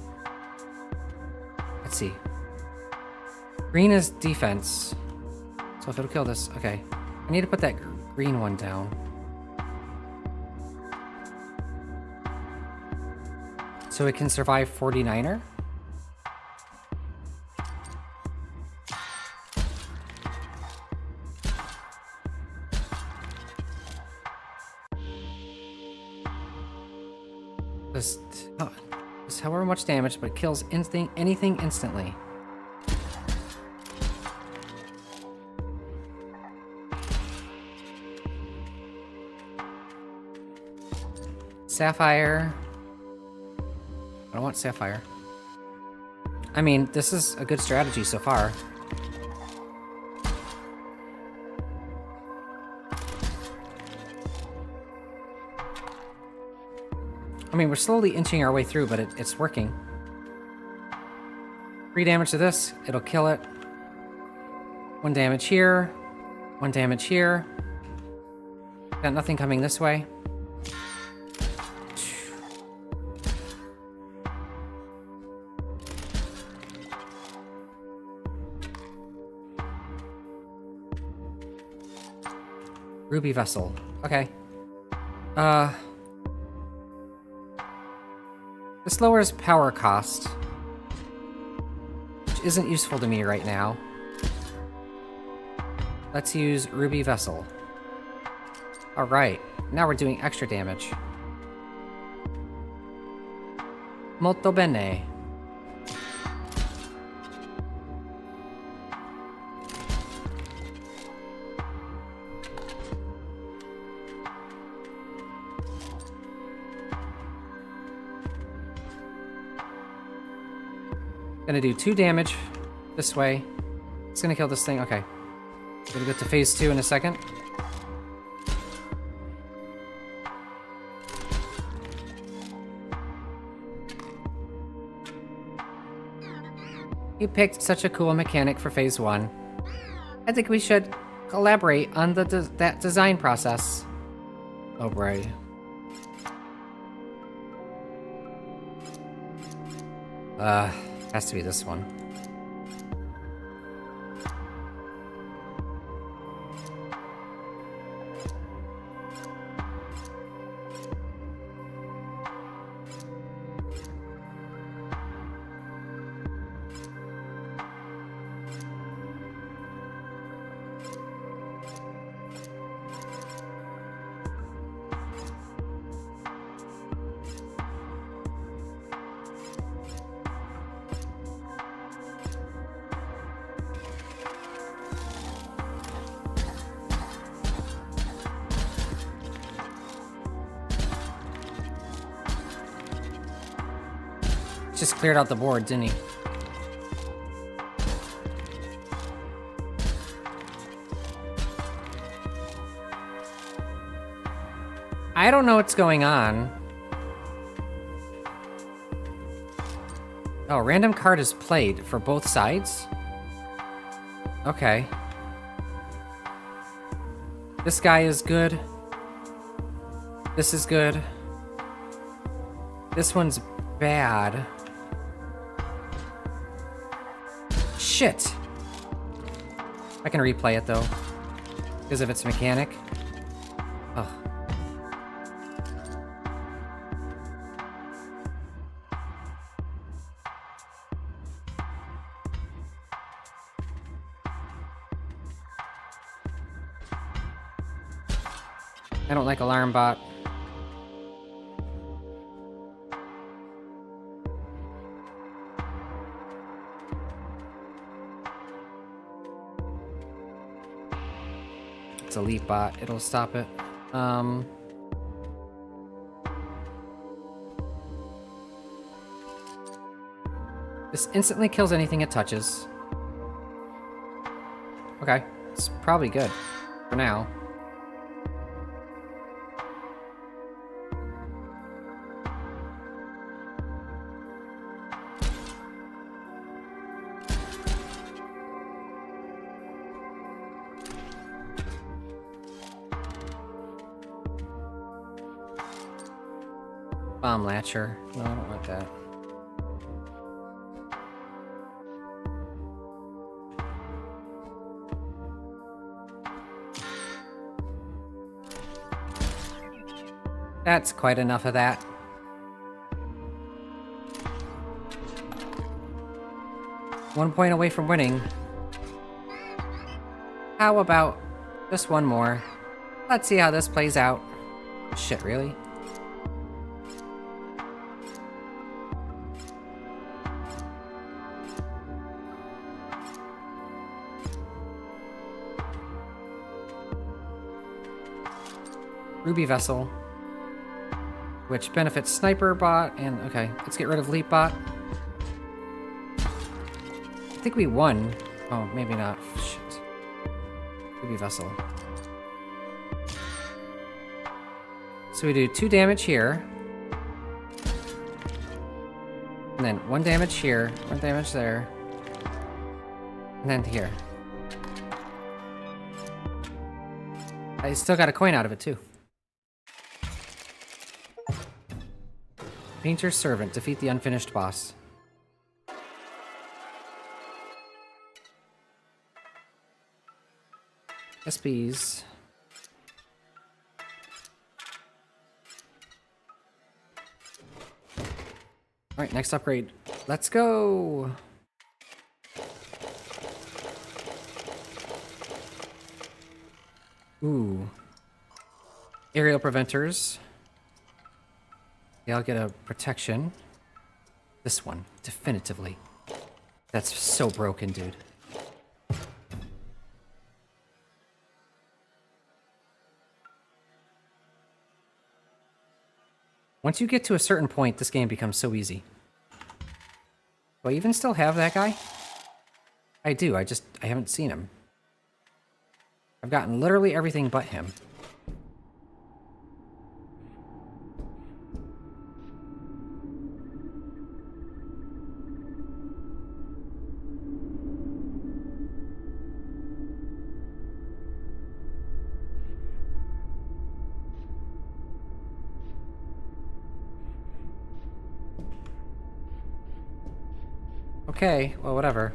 Let's see. Green is defense. So if it'll kill this, okay. I need to put that green one down. So it can survive 49er? Does however much damage, but it kills anything instantly. Sapphire. I don't want Sapphire. I mean, this is a good strategy so far. I mean, we're slowly inching our way through, but it's working. 3 damage to this, it'll kill it. 1 damage here. 1 damage here. Got nothing coming this way. Ruby Vessel. Okay. This lowers power cost, which isn't useful to me right now. Let's use Ruby Vessel. Alright, now we're doing extra damage. Molto bene. Gonna do 2 damage this way. It's gonna kill this thing. Okay. Gonna go to phase 2 in a second. You picked such a cool mechanic for phase 1. I think we should collaborate on that design process. Oh, boy. Has to be this one. Just cleared out the board, didn't he? I don't know what's going on. Oh, random card is played for both sides? Okay. This guy is good. This is good. This one's bad. Shit! I can replay it though, because of its mechanic. Ugh. I don't like Alarm Bot. It's a Leap Bot. It'll stop it. This instantly kills anything it touches. Okay. It's probably good. For now. Bomb Latcher. No, I don't want that. That's quite enough of that. One point away from winning. How about just one more? Let's see how this plays out. Shit, really? Ruby Vessel, which benefits Sniper Bot, and okay, let's get rid of Leap Bot. I think we won. Oh, maybe not. Shit. Ruby Vessel. So we do 2 damage here. And then 1 damage here, 1 damage there. And then here. I still got a coin out of it, too. Painter's Servant. Defeat the unfinished boss. SPs. Alright, next upgrade. Let's go! Ooh. Aerial Preventers. They all get a protection. This one, definitively. That's so broken, dude. Once you get to a certain point, this game becomes so easy. Do I even still have that guy? I do, I haven't seen him. I've gotten literally everything but him. Okay, well, whatever.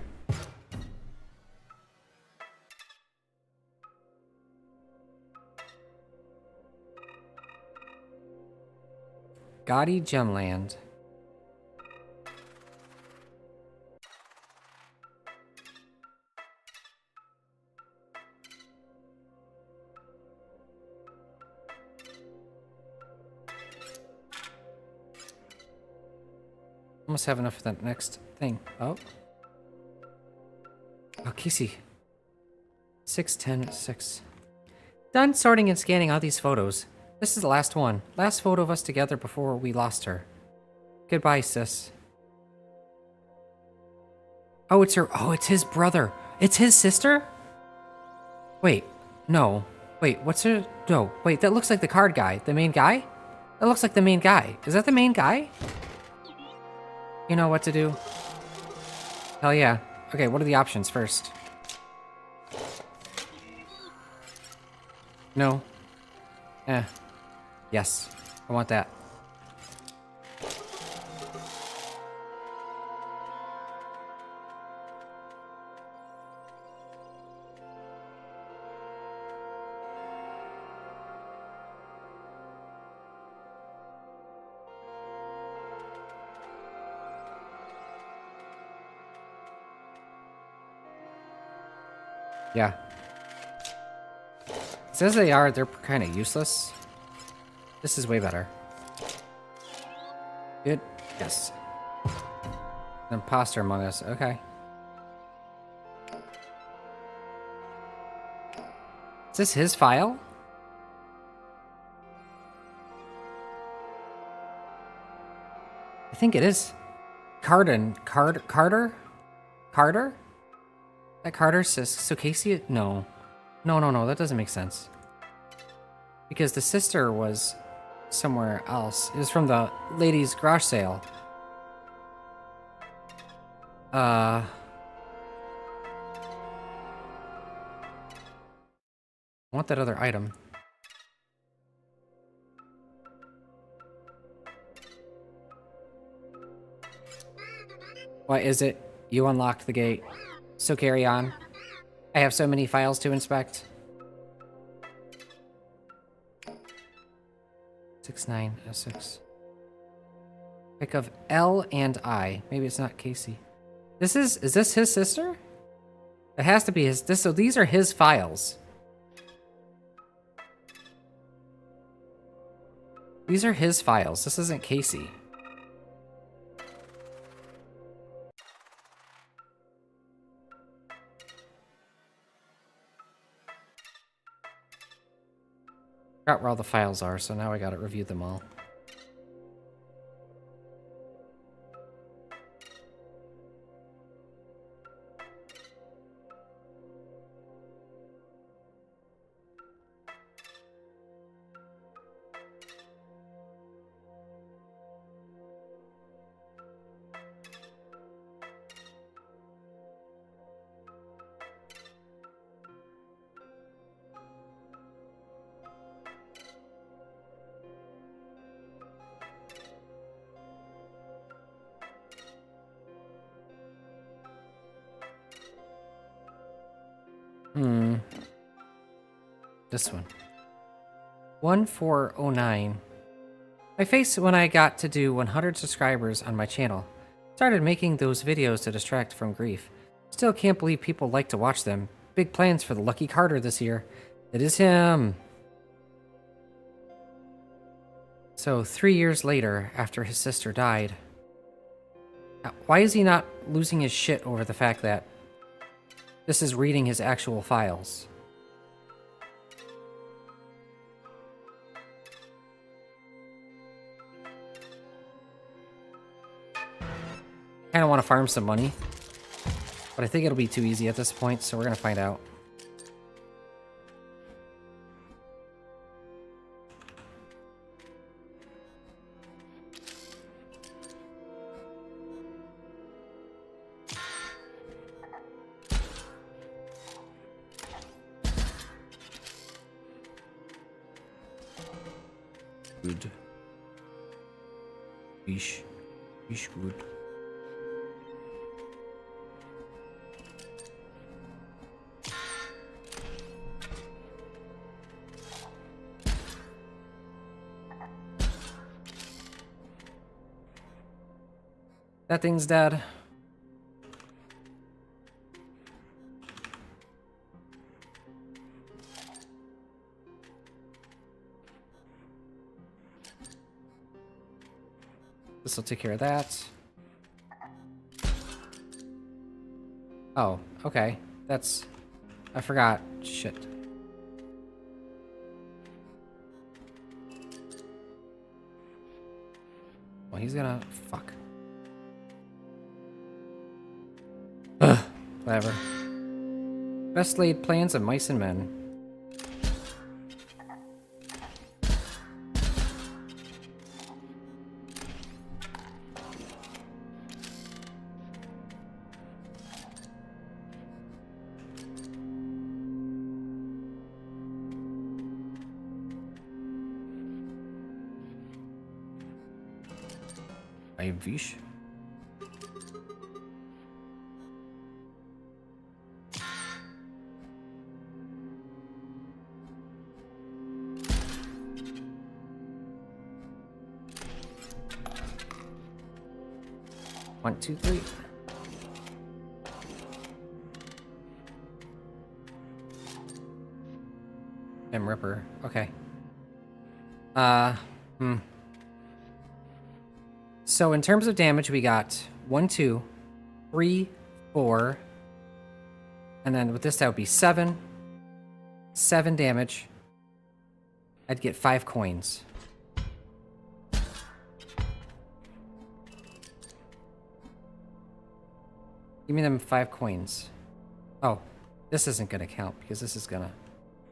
Gaudy Gemland. Almost have enough for that next thing. Oh. Oh, Casey. 6, 10, 6. Done sorting and scanning all these photos. This is the last one. Last photo of us together before we lost her. Goodbye, sis. Oh, it's her. Oh, it's his brother. It's his sister? Wait. No. Wait, what's her? No. Wait, that looks like the card guy. The main guy? That looks like the main guy. Is that the main guy? You know what to do. Hell yeah. Okay, what are the options first? No. Eh. Yes. I want that. Yeah. As they are, they're kind of useless. This is way better. Good. Yes. An imposter among us. Okay. Is this his file? I think it is. Carter? That Carter says, so Casey, no. No, that doesn't make sense. Because the sister was somewhere else. It was from the ladies' garage sale. I want that other item. What is it? You unlocked the gate. So carry on. I have so many files to inspect. 6, 69, S6. Pick of L and I. Maybe it's not Casey. Is this his sister? It has to be his, so these are his files. These are his files. This isn't Casey. Forgot where all the files are, so now I gotta review them all. This one. 1409. My face when I got to do 100 subscribers on my channel. Started making those videos to distract from grief. Still can't believe people like to watch them. Big plans for the Lucky Carter this year. It is him. So 3 years later, after his sister died. Why is he not losing his shit over the fact that this is reading his actual files? I kind of want to farm some money, but I think it'll be too easy at this point, so we're going to find out. Good. Fish. Fish good. That thing's dead. This will take care of that. Oh, okay. That's... I forgot. Shit. Well, he's gonna... Fuck. Ugh. Whatever. Best laid plans of mice and men. I wish. One, two, three. M Ripper. Okay. So in terms of damage, we got 1, 2, 3, 4, and then with this that would be 7 damage. I'd get 5 coins. Give me them 5 coins. Oh, this isn't gonna count because this is gonna...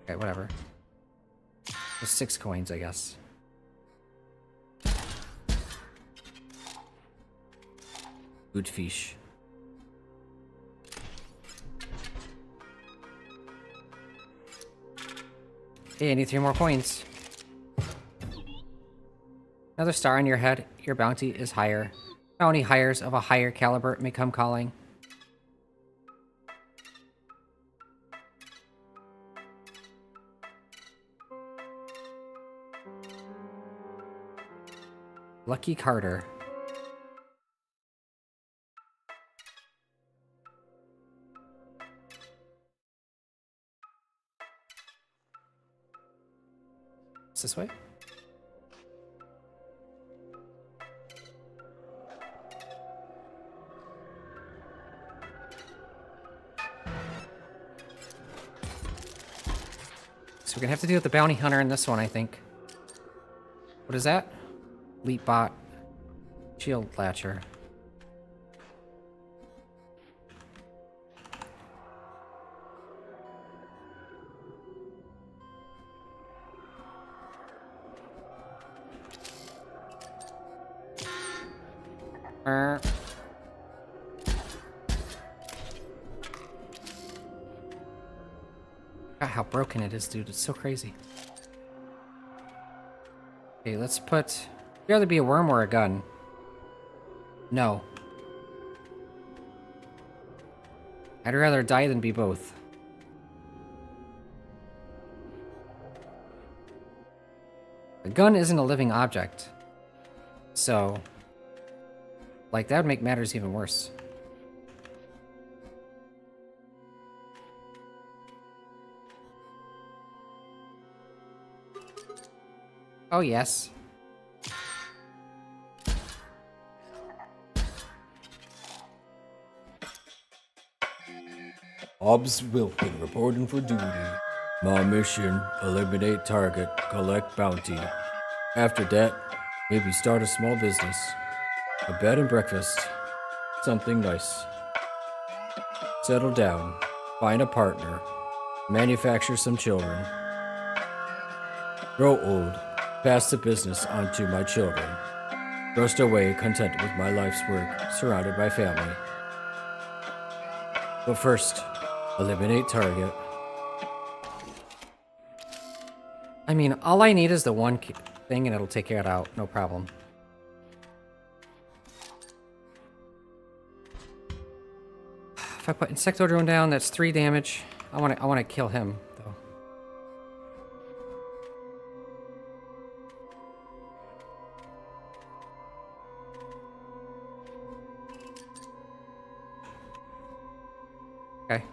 Okay, whatever. There's 6 coins, I guess. Good fish. Hey, I need 3 more coins. Another star on your head. Your bounty is higher. Bounty hires of a higher caliber may come calling. Lucky Carter. It's this way? So we're gonna have to deal with the bounty hunter in this one, I think. What is that? Leap bot. Shield latcher. God, how broken it is, dude. It's so crazy. Okay, let's put... Would you rather be a worm or a gun? No. I'd rather die than be both. A gun isn't a living object. So... like, that would make matters even worse. Oh, yes. Hobbs Wilkin reporting for duty. My mission, eliminate target, collect bounty. After that, maybe start a small business. A bed and breakfast. Something nice. Settle down. Find a partner. Manufacture some children. Grow old. Pass the business on to my children. Rest away content with my life's work, surrounded by family. But first, eliminate target. I mean, all I need is the one thing and it'll take it out. No problem. If I put Insecto Drone down, that's 3 damage. I wanna kill him, though. Okay.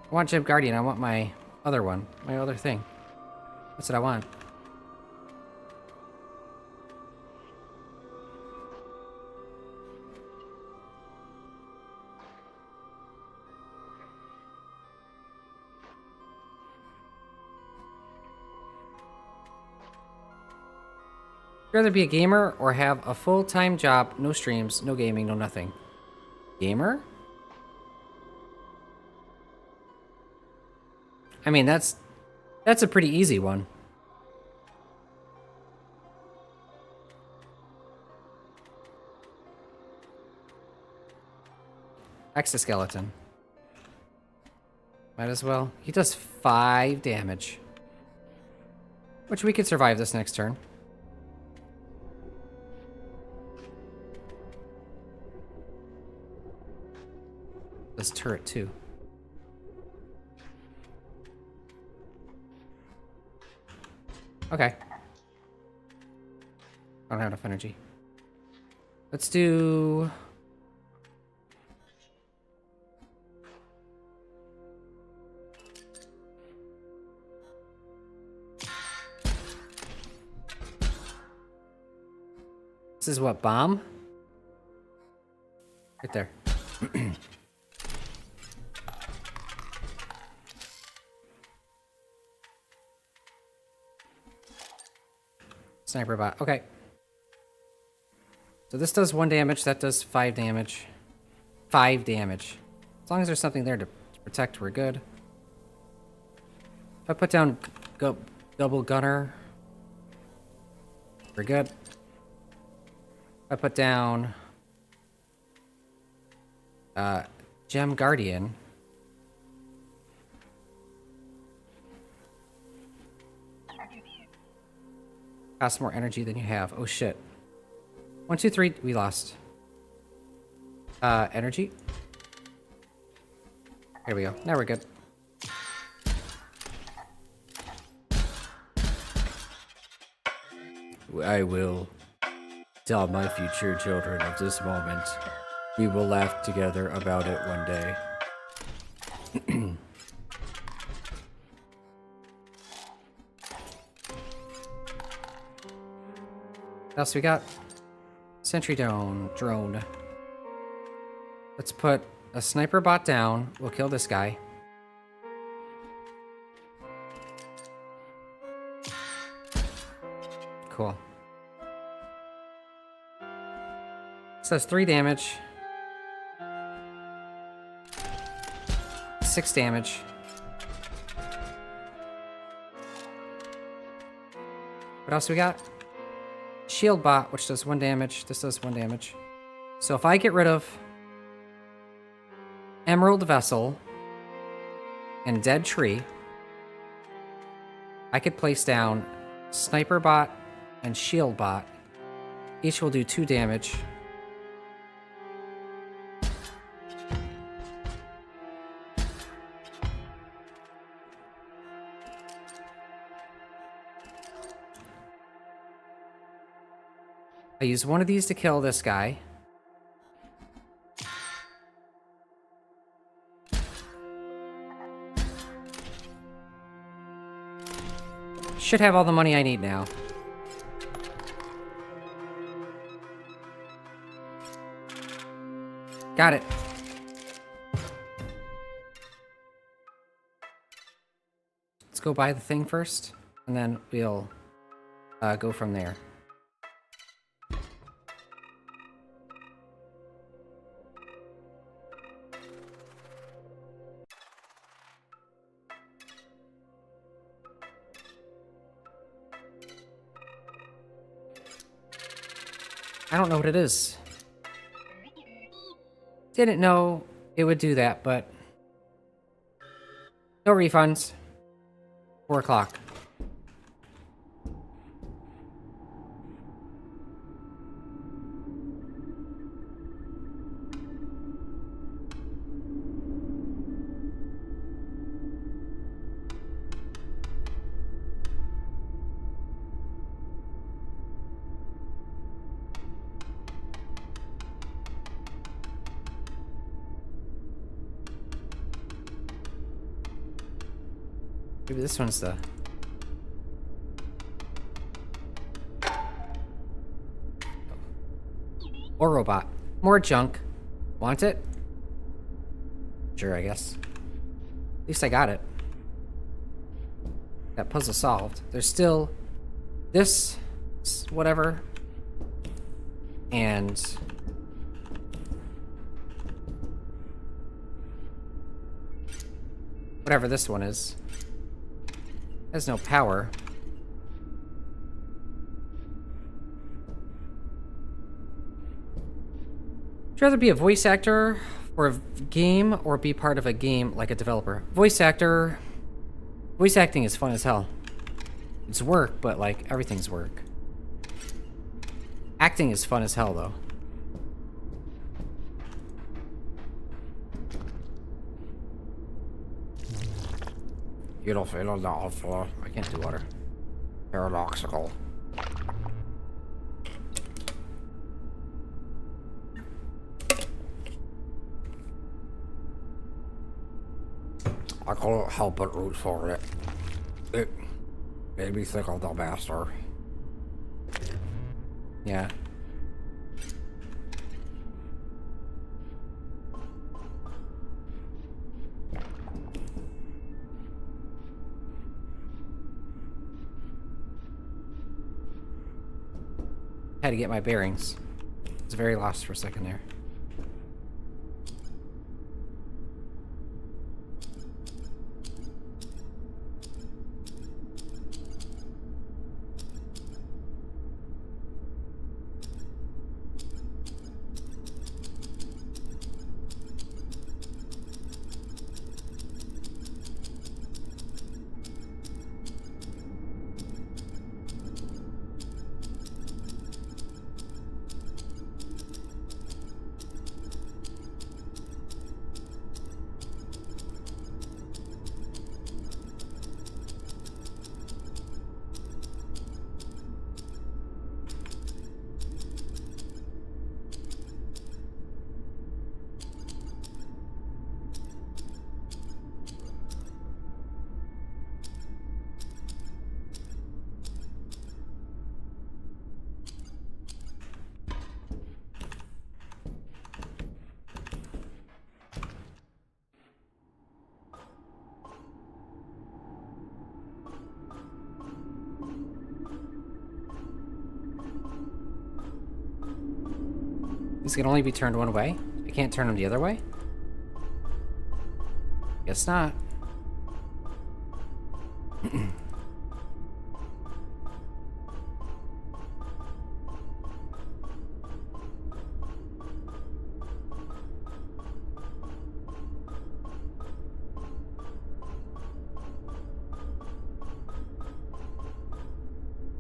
I want Gem Guardian. I want my other one. My other thing. That's what I want. Would you rather be a gamer or have a full-time job, no streams, no gaming, no nothing? Gamer? I mean, that's a pretty easy one. Exoskeleton. Might as well. He does 5 damage. Which we could survive this next turn. This turret, too. Okay. I don't have enough energy. Let's do... This is what, bomb? Right there. Sniper bot. Okay. So this does 1 damage, that does 5 damage. 5 damage. As long as there's something there to protect, we're good. If I put down double gunner, we're good. If I put down Gem Guardian, costs more energy than you have. Oh shit. 1, 2, 3. We lost. Energy. Here we go. Now we're good. I will tell my future children of this moment. We will laugh together about it one day. What else we got? Sentry drone. Let's put a sniper bot down. We'll kill this guy. Cool. This does 3 damage. 6 damage. What else we got? Shield bot, which does 1 damage. This does 1 damage. So if I get rid of Emerald Vessel and Dead Tree, I could place down Sniper bot and Shield bot. Each will do 2 damage. I use one of these to kill this guy. Should have all the money I need now. Got it. Let's go buy the thing first, and then we'll go from there. I don't know what it is. Didn't know it would do that, but no refunds. 4 o'clock. Maybe this one's the... Or robot. More junk. Want it? Sure, I guess. At least I got it. That puzzle solved. There's still this, whatever, and whatever this one is. Has no power. Would you rather be a voice actor for a game or be part of a game like a developer? Voice actor. Voice acting is fun as hell. It's work, but like everything's work. Acting is fun as hell though. You don't feel awful. I can't do water. Paradoxical. I couldn't help but root for it. It made me think of the master. Yeah. Had to get my bearings. I was very lost for a second there. This can only be turned one way? I can't turn them the other way? Guess not.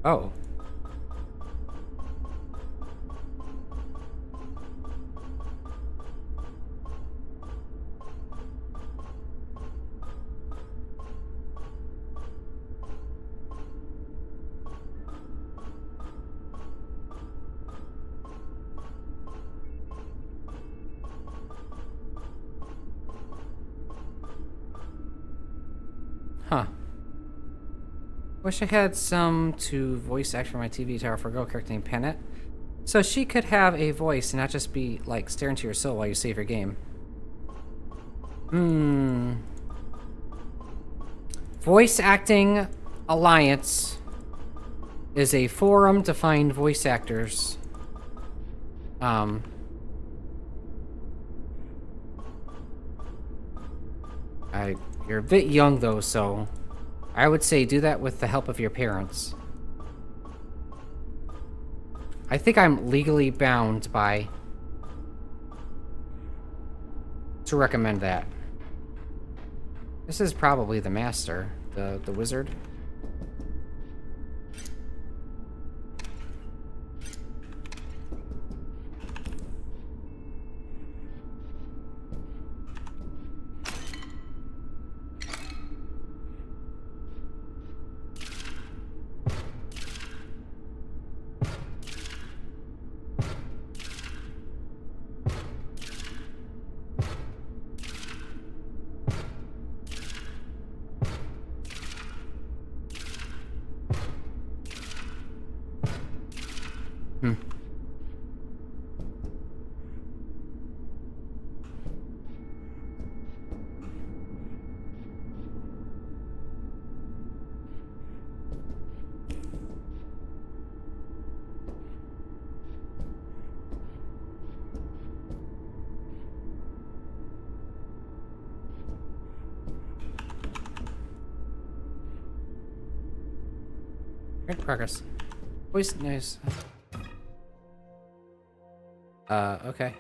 Oh. Huh. Wish I had some to voice act for my TV tower for a girl character named Pennant. So she could have a voice and not just be, like, staring to your soul while you save your game. Voice Acting Alliance is a forum to find voice actors. You're a bit young, though, so I would say do that with the help of your parents. I think I'm legally bound by to recommend that. This is probably the master, the wizard. Great progress. Voice nice. Okay.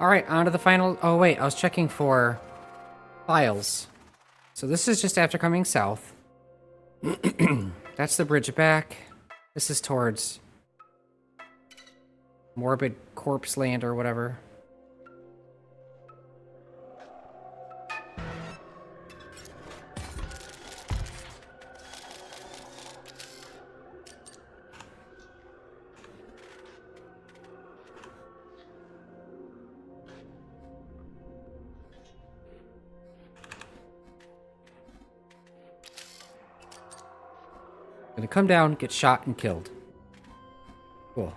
Alright, on to the final... Oh, wait, I was checking for files. So this is just after coming south. That's the bridge back. This is towards Morbid Corpse Land or whatever. Gonna come down, get shot, and killed. Cool.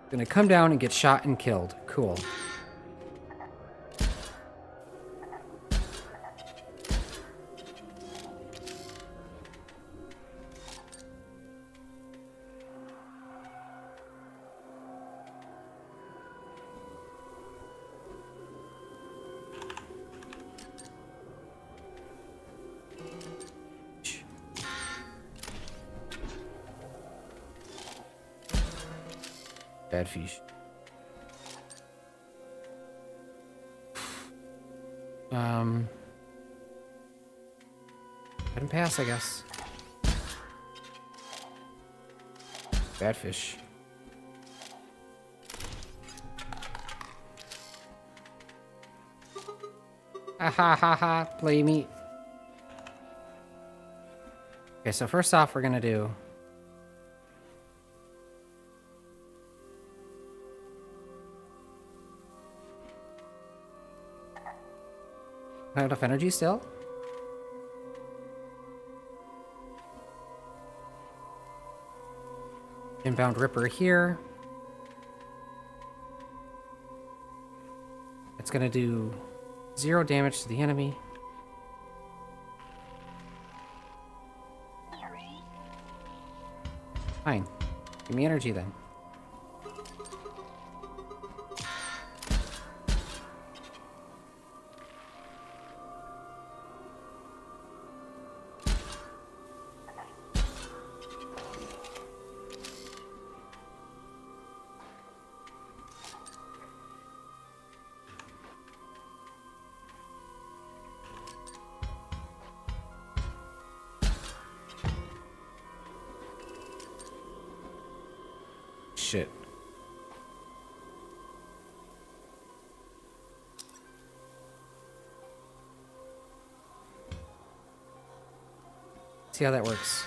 Gonna come down and get shot and killed. Cool. Bad fish. Let him pass, I guess. Bad fish. Ha ha ha ha, play me. Okay, so first off, we're gonna do... Not enough energy still? Inbound Ripper here. Let's It's gonna do 0 damage to the enemy. Fine. Give me energy then. Shit. See how that works.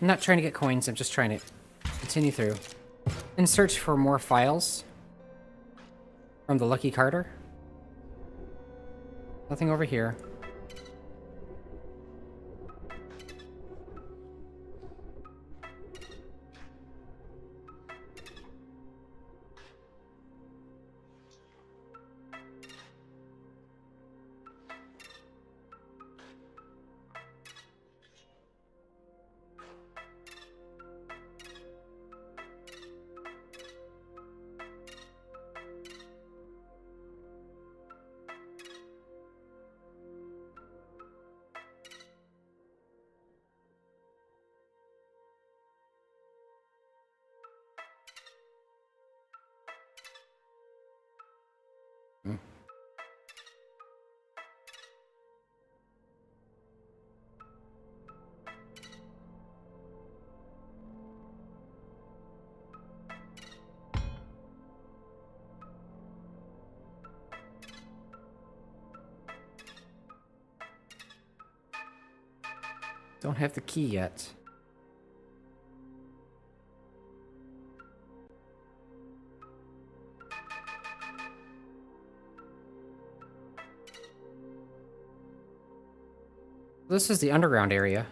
I'm not trying to get coins, I'm just trying to continue through. And search for more files from the Lucky Carter. Nothing over here. Don't have the key yet. This is the underground area.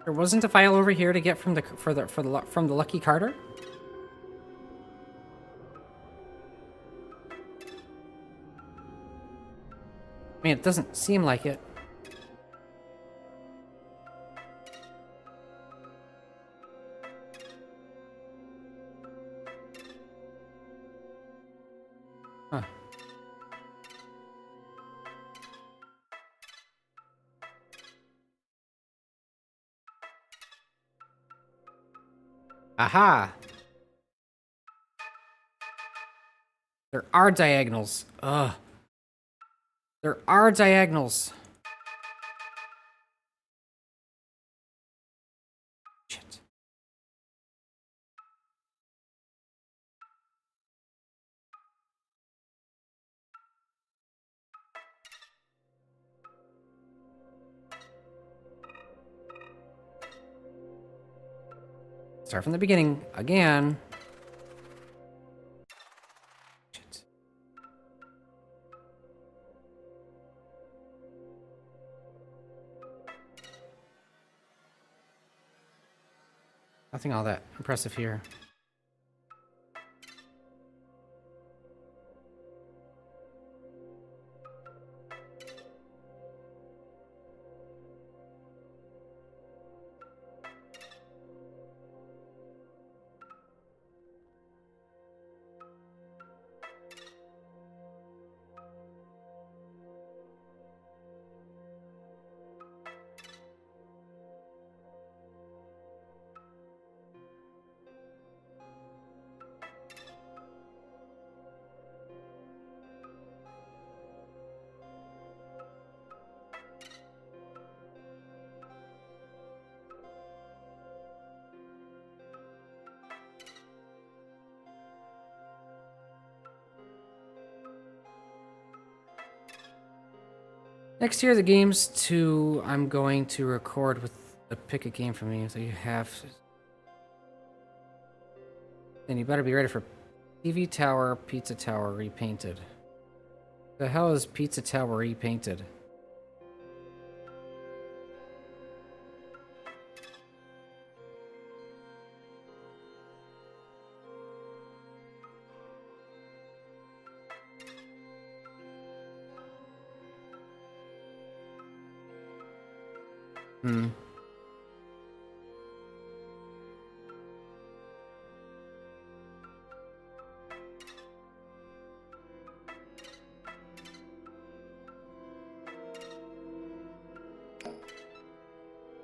There wasn't a file over here to get from the Lucky Carter? I mean, it doesn't seem like it. Huh. Aha! There are diagonals. Ugh. There are diagonals. Shit. Start from the beginning again. Shit. Nothing all that impressive here. Next year, the games too. I'm going to record with pick a game for me. So you have. Then you better be ready for TV Tower, Pizza Tower repainted. The hell is Pizza Tower repainted? Hmm.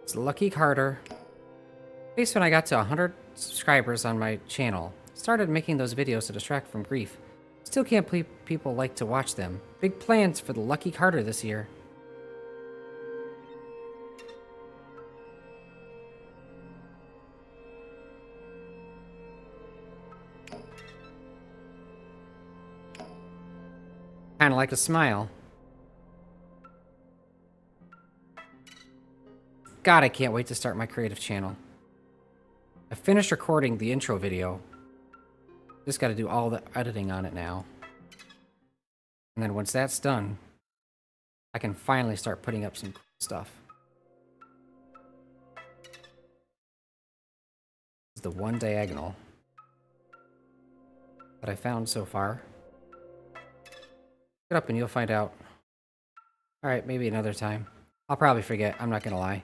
It's Lucky Carter. Based when I got to 100 subscribers on my channel, started making those videos to distract from grief. Still can't believe people like to watch them. Big plans for the Lucky Carter this year. Kinda like a smile. God, I can't wait to start my creative channel. I finished recording the intro video. Just gotta do all the editing on it now. And then once that's done, I can finally start putting up some cool stuff. This is the one diagonal that I found so far. Get up and you'll find out. Alright, maybe another time. I'll probably forget, I'm not gonna lie.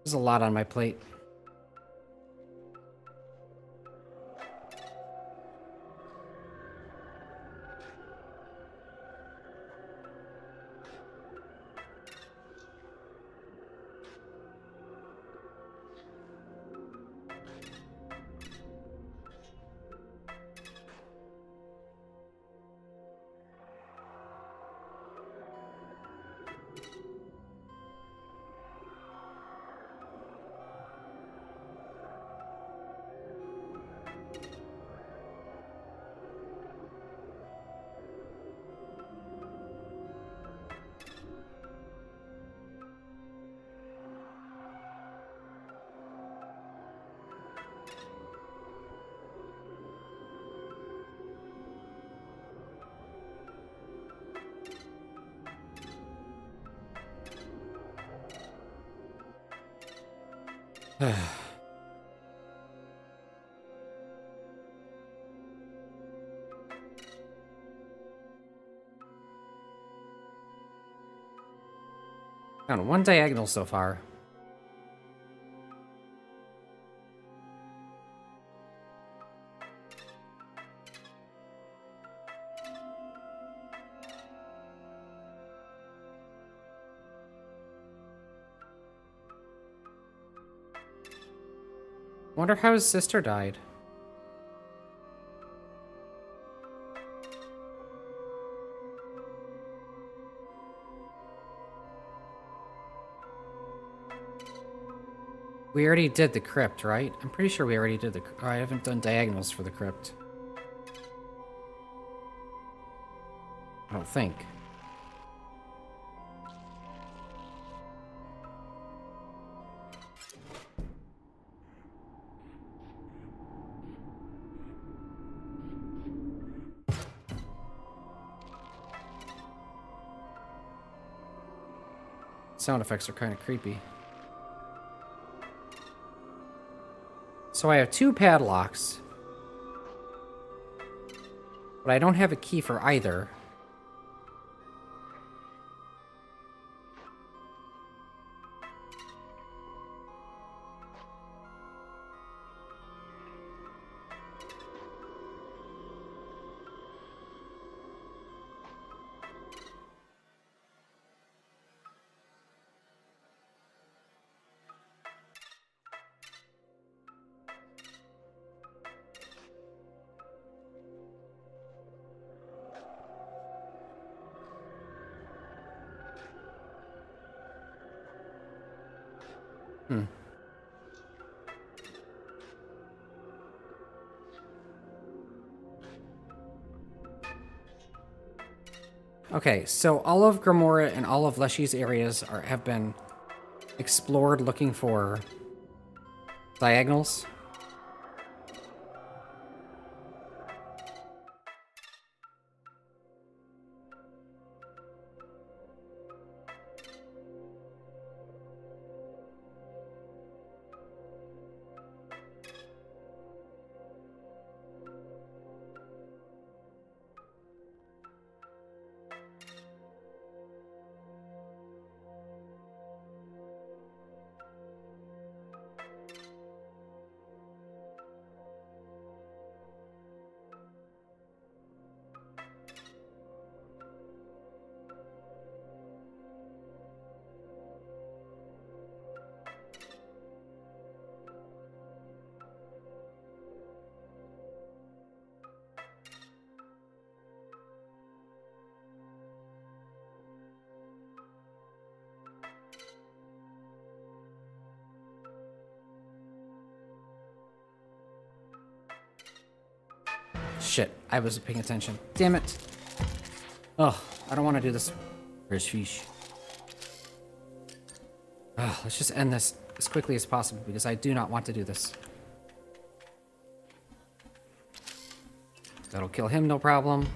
There's a lot on my plate. Found one diagonal so far. Wonder how his sister died. We already did the crypt, right? I'm pretty sure we already did the... Oh, I haven't done diagonals for the crypt. I don't think. Sound effects are kind of creepy. So I have two padlocks. But I don't have a key for either. Okay, so all of Grimora and all of Leshy's areas have been explored looking for diagonals. Shit, I wasn't paying attention. Damn it. Oh, I don't want to do this. Fresh fish. Let's just end this as quickly as possible because I do not want to do this. That'll kill him, no problem.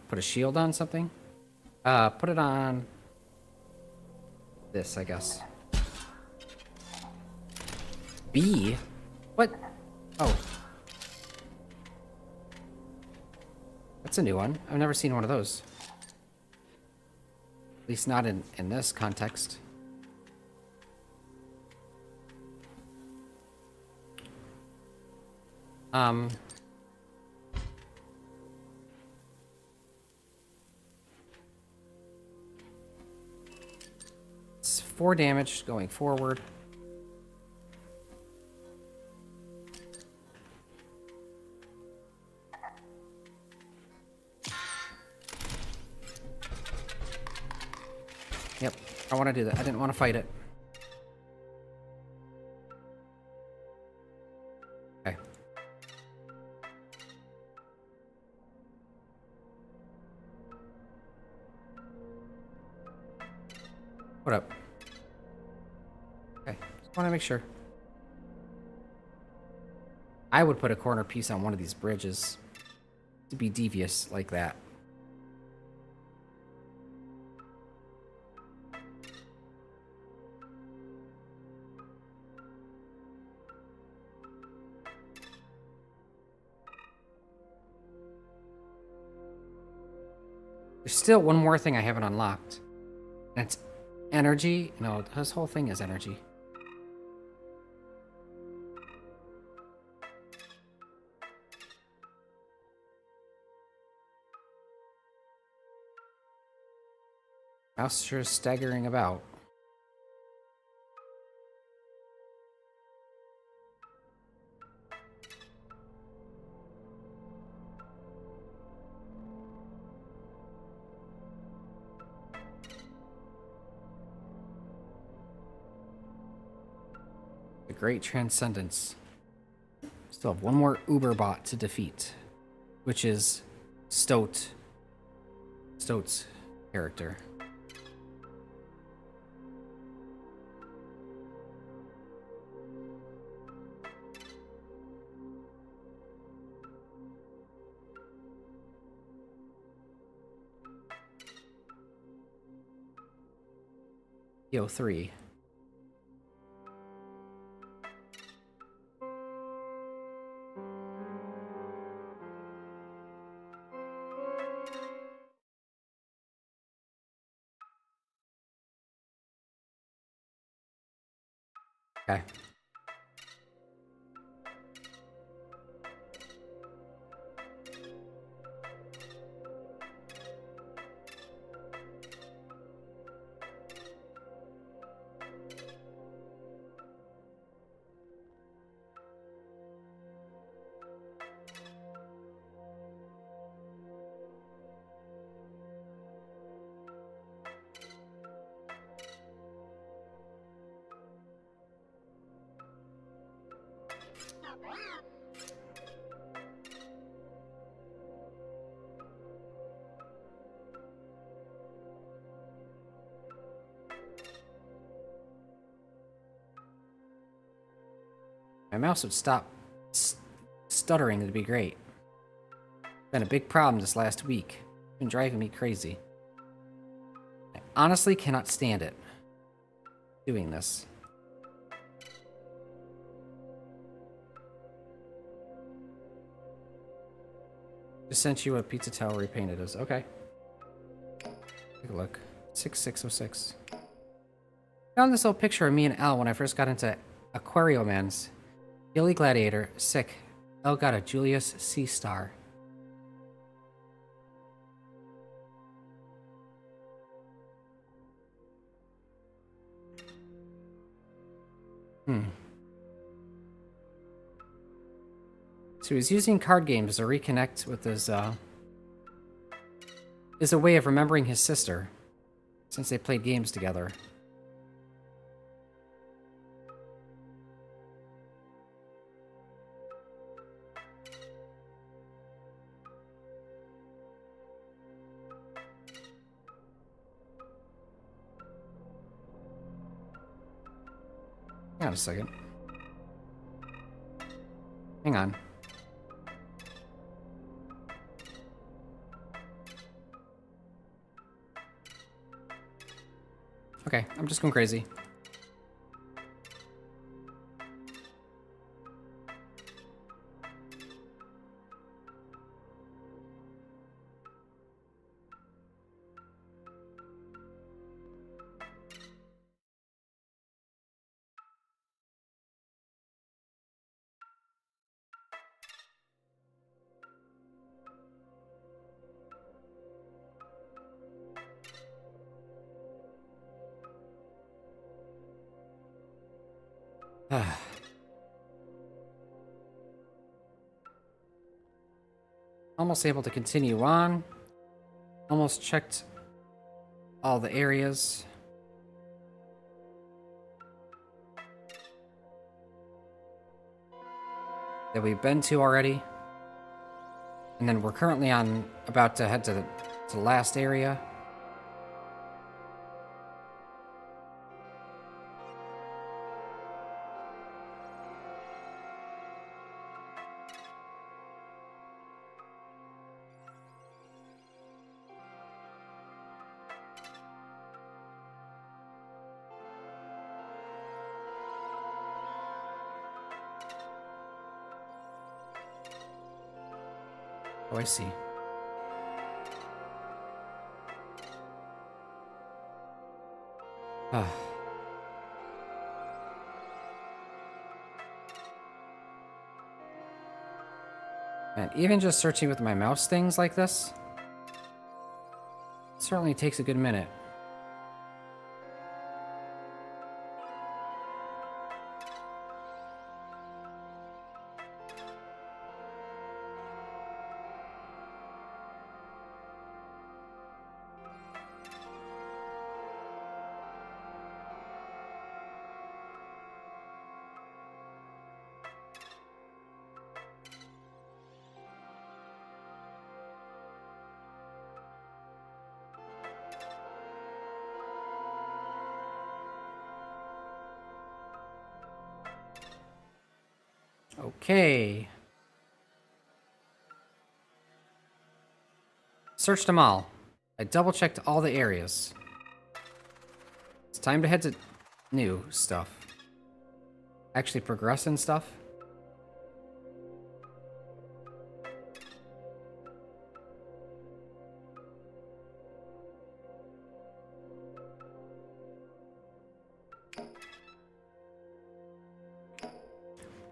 Put a shield on something? Put it on this, I guess. B? What? Oh. That's a new one. I've never seen one of those. At least not in this context. It's 4 damage going forward. Yep, I want to do that. I didn't want to fight it. Okay. What up? Okay, just want to make sure. I would put a corner piece on one of these bridges to be devious like that. There's still one more thing I haven't unlocked. And it's energy. No, this whole thing is energy. Mouse sure is staggering about. The Great Transcendence. Still have one more Uber bot to defeat, which is Stoat's character. Yo, 3. Okay. My mouse would stop stuttering, it'd be great. Been a big problem this last week. Been driving me crazy. I honestly cannot stand it. Doing this. Just sent you a pizza tower repainted as. Okay. Take a look. 6606. Found this old picture of me and Elle when I first got into Aquariomans. Gilly Gladiator, sick. Elle got a Julius C. star. So he was using card games to reconnect with his, is a way of remembering his sister, since they played games together. Hang on a second. Hang on. Okay, I'm just going crazy. Almost able to continue on. Almost checked all the areas. That we've been to already. And then we're currently about to head to the last area. Oh, I see. Ah. And even just searching with my mouse things like this certainly takes a good minute. Okay. Searched them all. I double-checked all the areas. It's time to head to new stuff. Actually progress and stuff.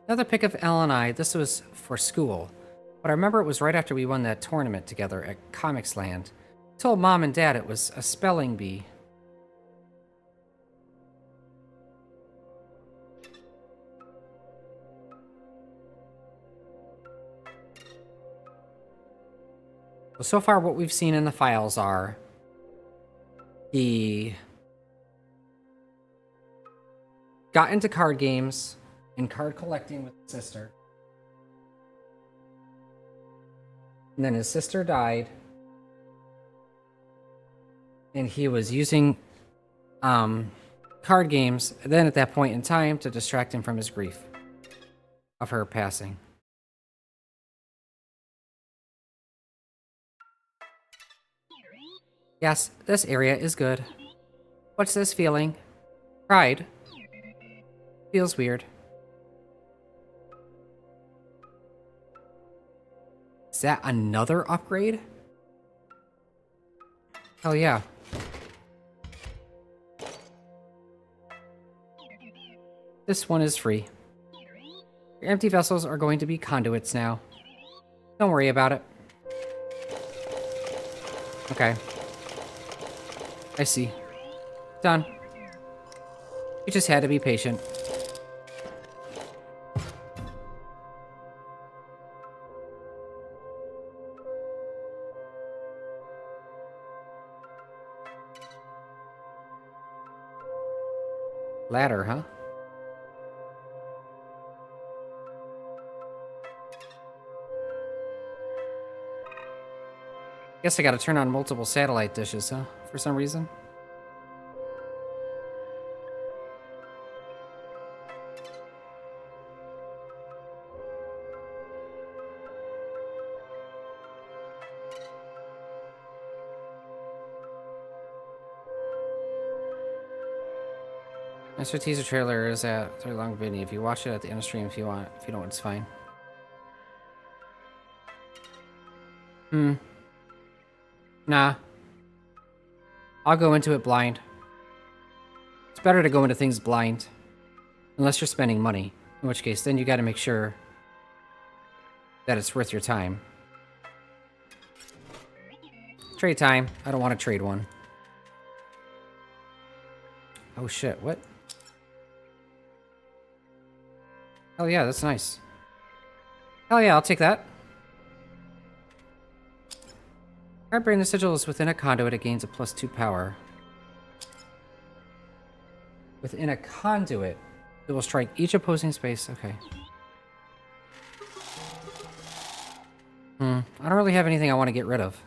Another pic of Elle and I. This was for school. But I remember it was right after we won that tournament together at Comics Land. I told Mom and Dad it was a spelling bee. So far what we've seen in the files are he got into card games and card collecting with his sister. And then his sister died. And he was using card games then at that point in time to distract him from his grief of her passing. Yes, this area is good. What's this feeling? Pride. Feels weird. Is that another upgrade? Hell yeah. This one is free. Your empty vessels are going to be conduits now. Don't worry about it. Okay. I see. Done. You just had to be patient. Ladder, huh? Guess I gotta turn on multiple satellite dishes, huh? For some reason. Master teaser trailer is at 3 long video. If you watch it at the end of stream if you want. If you don't, it's fine. Nah. I'll go into it blind. It's better to go into things blind. Unless you're spending money. In which case, then you gotta make sure that it's worth your time. Trade time. I don't want to trade one. Oh shit, what? Hell yeah, that's nice. Hell yeah, I'll take that. Alright, bring the sigil is within a conduit, it gains a +2 power. Within a conduit, it will strike each opposing space. Okay. I don't really have anything I want to get rid of.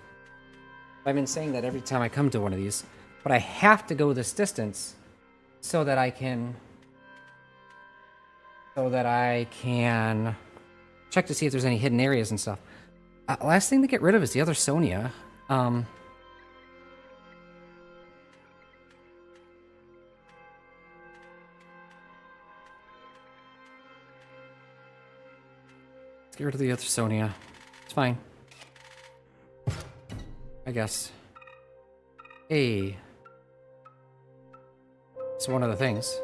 I've been saying that every time I come to one of these. But I have to go this distance so that I can... check to see if there's any hidden areas and stuff. Last thing to get rid of is the other Sonia. Let's get rid of the other Sonia. It's fine. I guess. Hey. It's one of the things.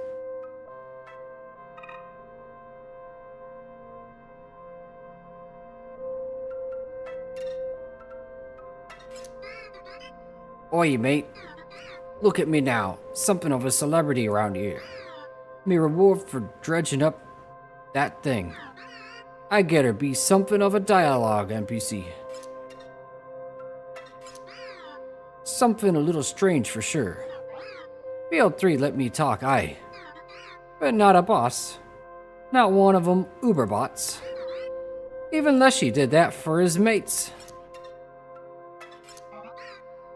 Oi, mate. Look at me now. Something of a celebrity around here. Me reward for dredging up that thing. I get her be something of a dialogue NPC. Something a little strange for sure. Field 3 let me talk, aye. But not a boss. Not one of them Uberbots. Even Leshy did that for his mates.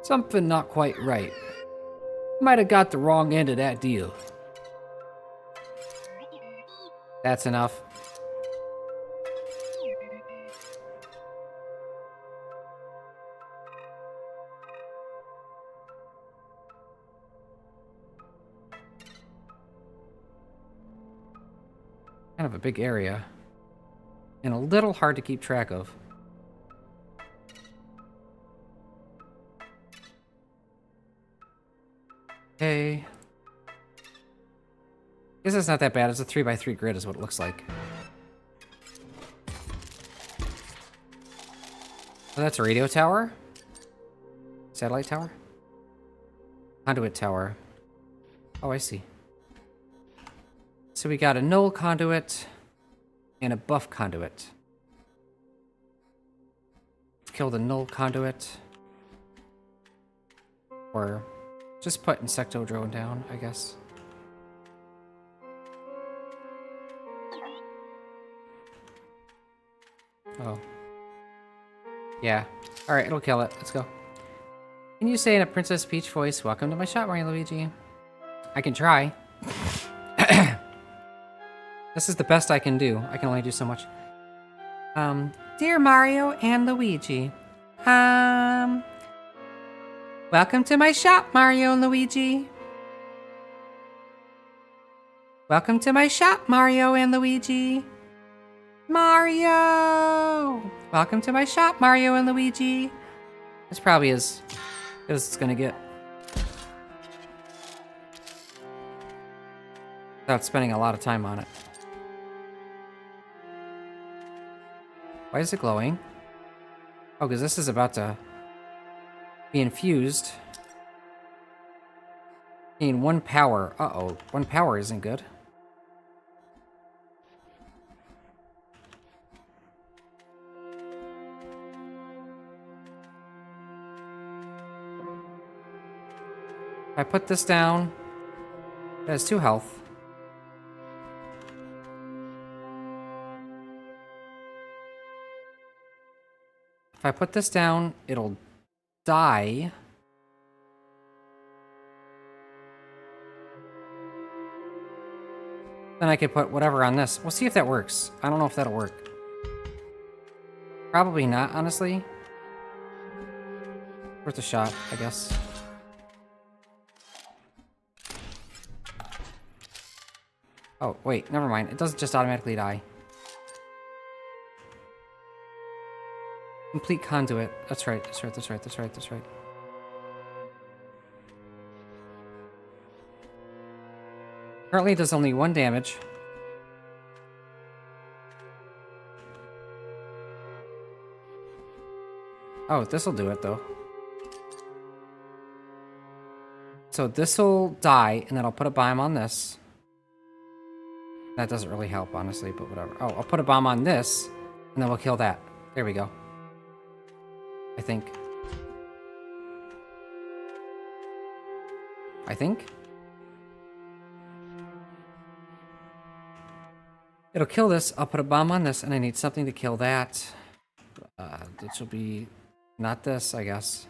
Something not quite right. Might have got the wrong end of that deal. That's enough. Kind of a big area. And a little hard to keep track of. Okay. Guess it's not that bad. It's a 3x3 grid is what it looks like. Oh, that's a radio tower? Satellite tower? Conduit tower. Oh, I see. So we got a null conduit and a buff conduit. Kill the null conduit. Or just put Insecto drone down, I guess. Oh. Yeah. Alright, it'll kill it. Let's go. Can you say in a Princess Peach voice, welcome to my shop, Mario Luigi? I can try. This is the best I can do. I can only do so much. Dear Mario and Luigi. Welcome to my shop, Mario and Luigi. Welcome to my shop, Mario and Luigi. Mario! Welcome to my shop, Mario and Luigi. That's probably as good as it's gonna get. Without spending a lot of time on it. Why is it glowing? Oh, because this is about to be infused. Gain 1 power. Uh-oh. 1 power isn't good. If I put this down, it has 2 health. If I put this down, it'll die. Then I could put whatever on this. We'll see if that works. I don't know if that'll work. Probably not, honestly. Worth a shot, I guess. Oh, wait, never mind. It doesn't just automatically die. Complete conduit. That's right, that's right, that's right, that's right, that's right. Currently it does only 1 damage. Oh, this'll do it though. So this'll die, and then I'll put a bomb on this. That doesn't really help, honestly, but whatever. Oh, I'll put a bomb on this, and then we'll kill that. There we go. I think. It'll kill this. I'll put a bomb on this, and I need something to kill that. Which will be not this, I guess.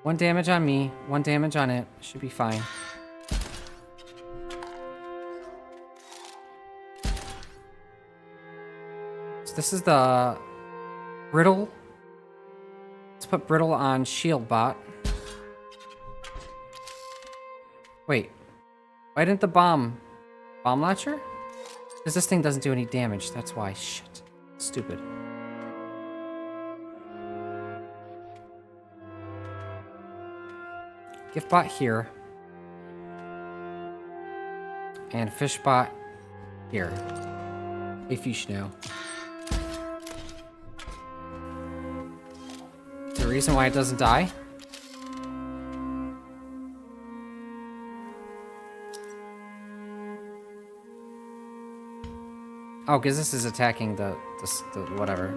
One damage on me, 1 damage on it. Should be fine. So this is the brittle. Let's put brittle on shield bot. Wait. Why didn't the bomb launcher? Because this thing doesn't do any damage. That's why. Shit. Stupid. Gift bot here. And fish bot here. A fish now. Is there a reason why it doesn't die? Oh, because this is attacking the whatever.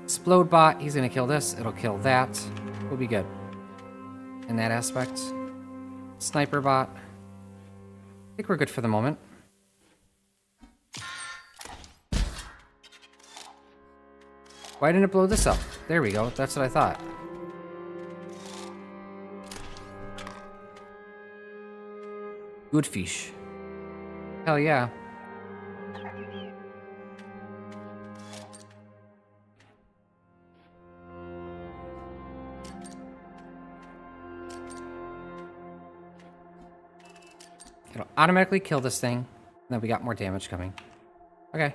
Explode bot, he's gonna kill this. It'll kill that. We'll be good. In that aspect. Sniper bot. I think we're good for the moment. Why didn't it blow this up? There we go. That's what I thought. Good fish. Hell yeah. It'll automatically kill this thing. And then we got more damage coming. Okay.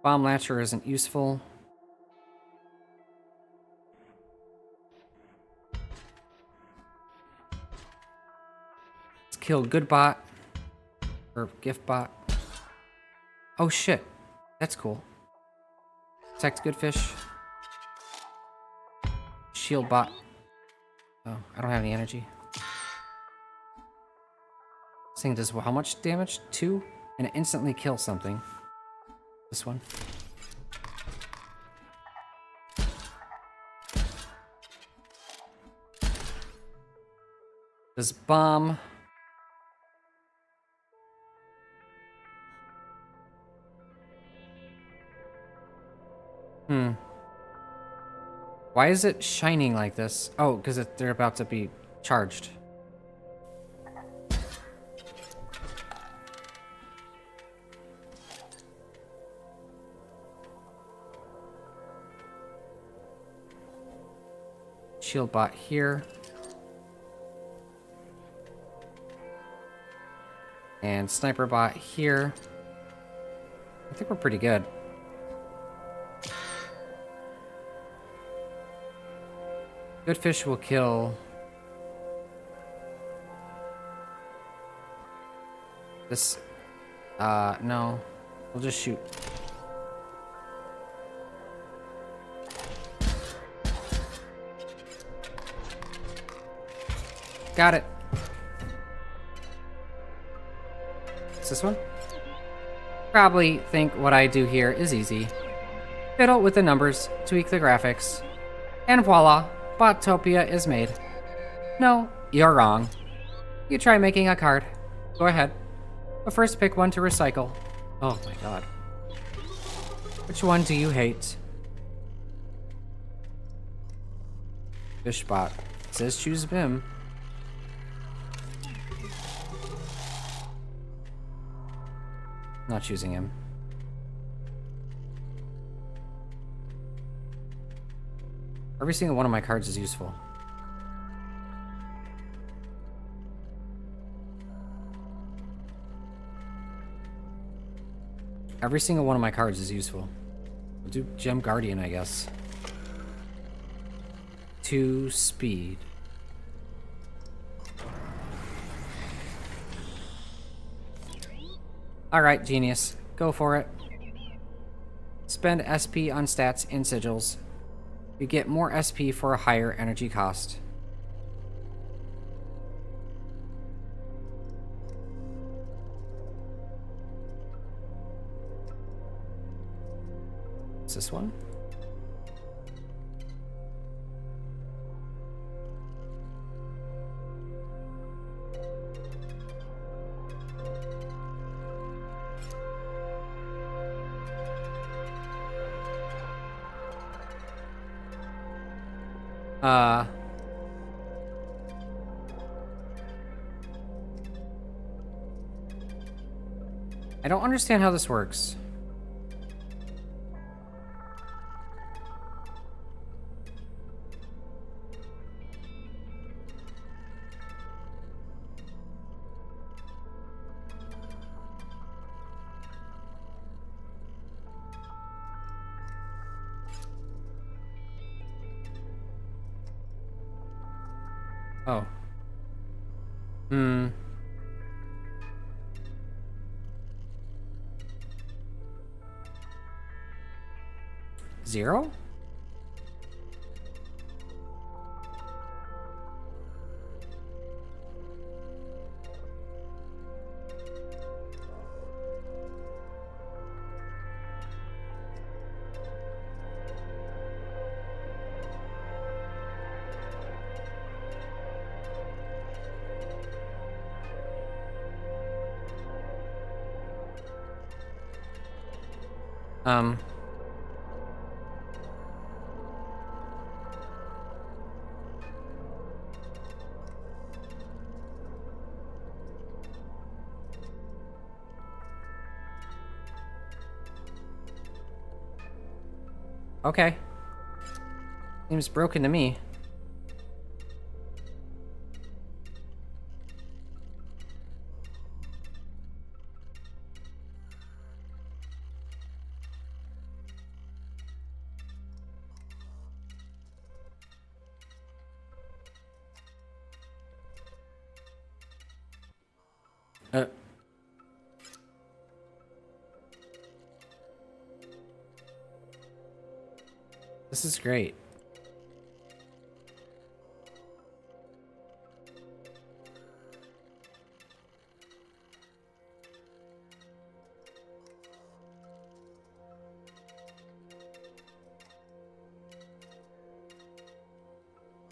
Bomb launcher isn't useful. Let's kill good bot. Or gift bot. Oh shit. That's cool. Protect good fish. Shield bot. Oh, I don't have any energy. This thing does how much damage? 2? And it instantly kills something. This one. This bomb. Why is it shining like this? Oh, because they're about to be charged. Shield bot here. And sniper bot here. I think we're pretty good. Good fish will kill. This, no. We'll just shoot. Got it. What's this one? Probably think what I do here is easy. Fiddle with the numbers, tweak the graphics, and voila, Botopia is made. No, you're wrong. You try making a card. Go ahead. But first pick one to recycle. Oh my god. Which one do you hate? Fishbot. It says choose Vim. Not choosing him. Every single one of my cards is useful. Every single one of my cards is useful. We'll do Gem Guardian, I guess. 2 speed. Alright, genius. Go for it. Spend SP on stats and sigils. You get more SP for a higher energy cost. What's this one? I don't understand how this works. Oh. Zero? Okay. Seems broken to me. This is great.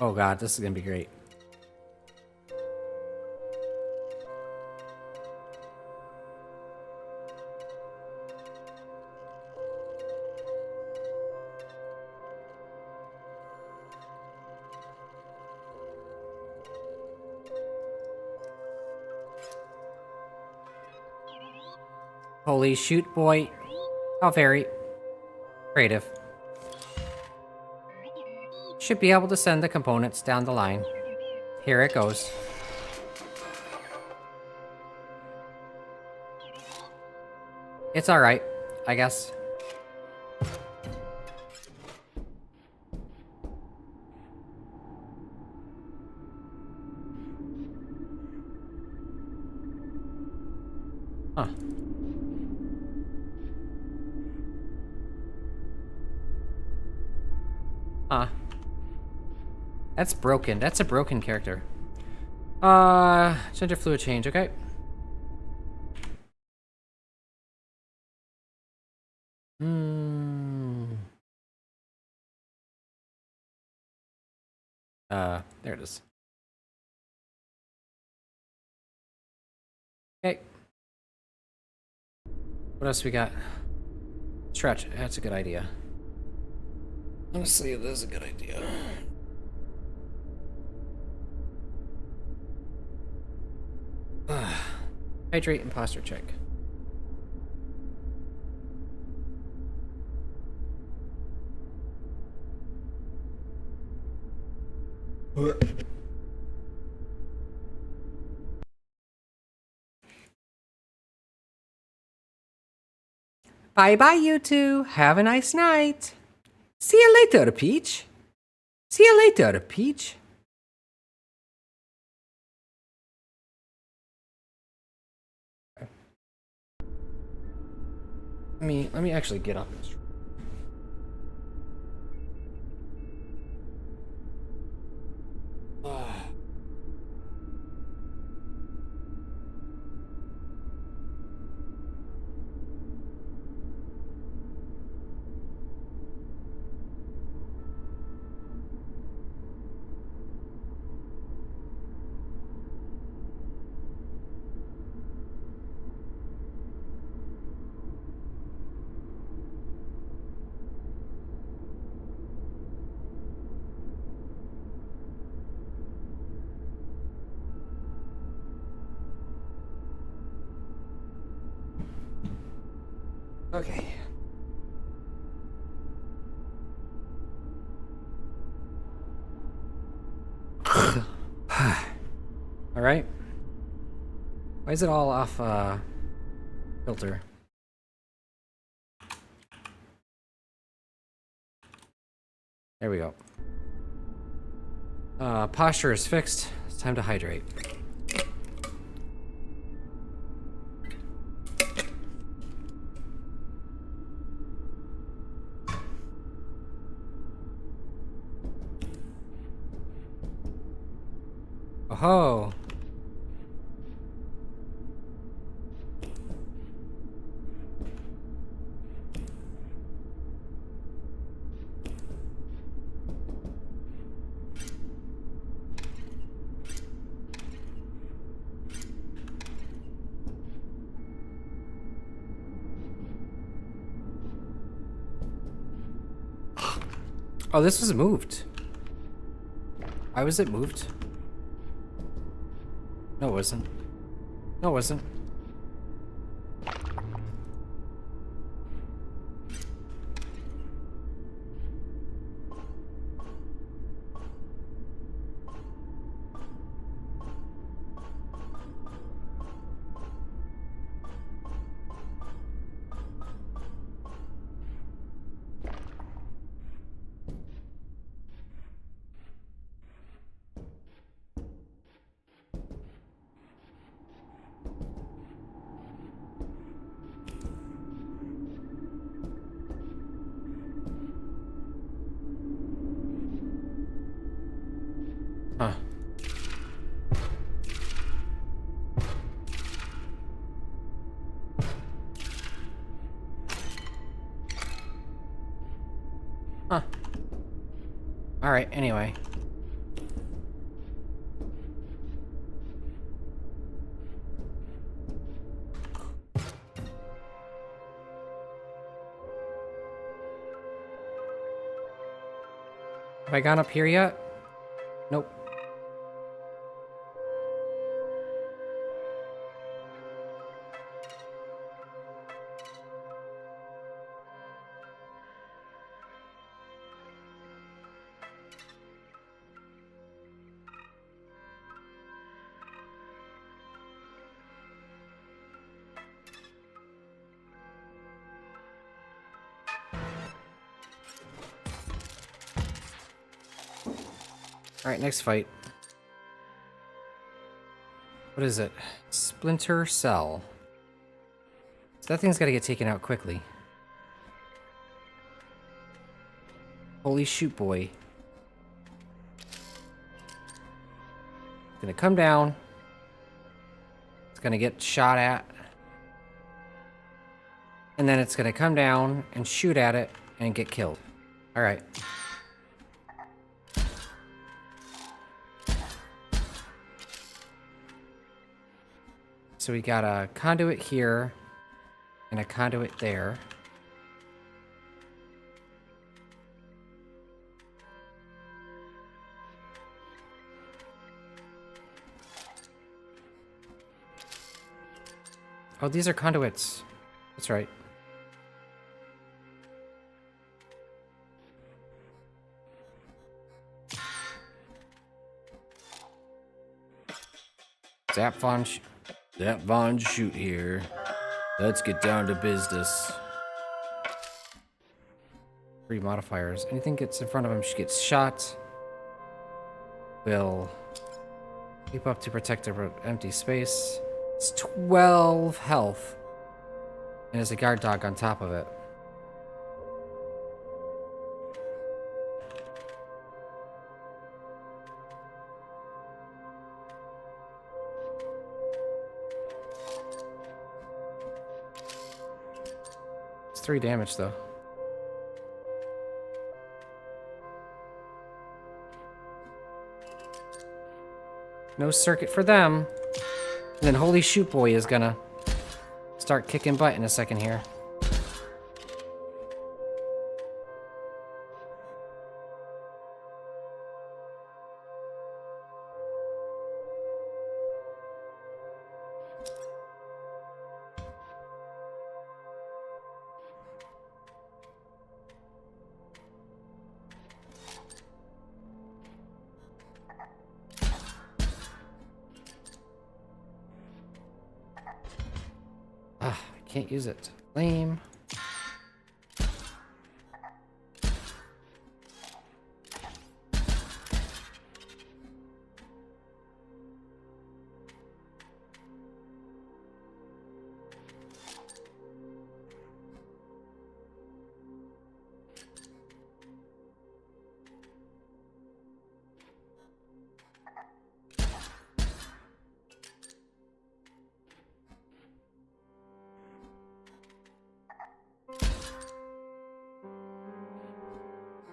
Oh god, this is gonna be great. Holy shoot, boy. How very creative. Should be able to send the components down the line. Here it goes. It's alright, I guess. Huh. Huh. That's broken. That's a broken character. Gender fluid change, okay. There it is. Okay. What else we got? Stretch. That's a good idea. Honestly, it is a good idea. Hydrate and posture check. Bye-bye, you two. Have a nice night. See you later, Peach. See you later, Peach. Let me actually get up this. Okay. All right. Why is it all off filter? There we go. Posture is fixed. It's time to hydrate. Oh. Oh, this was moved. Why was it moved? No, it wasn't. No, it wasn't. Huh. Huh. Alright, anyway. Have I gone up here yet? Nope. Alright, next fight. What is it? Splinter Cell. So that thing's gotta get taken out quickly. Holy shoot, boy. It's gonna come down. It's gonna get shot at. And then it's gonna come down and shoot at it and get killed. Alright. So we got a conduit here and a conduit there. Oh, these are conduits. That's right. Zap Von. That Von shoot here. Let's get down to business. 3 modifiers. Anything gets in front of him, she gets shot. Will keep up to protect the empty space. It's 12 health. And there's a guard dog on top of it. It's 3 damage though. No circuit for them. And then Holy Shoot Boy is gonna start kicking butt in a second here. Ah, I can't use it. Lame.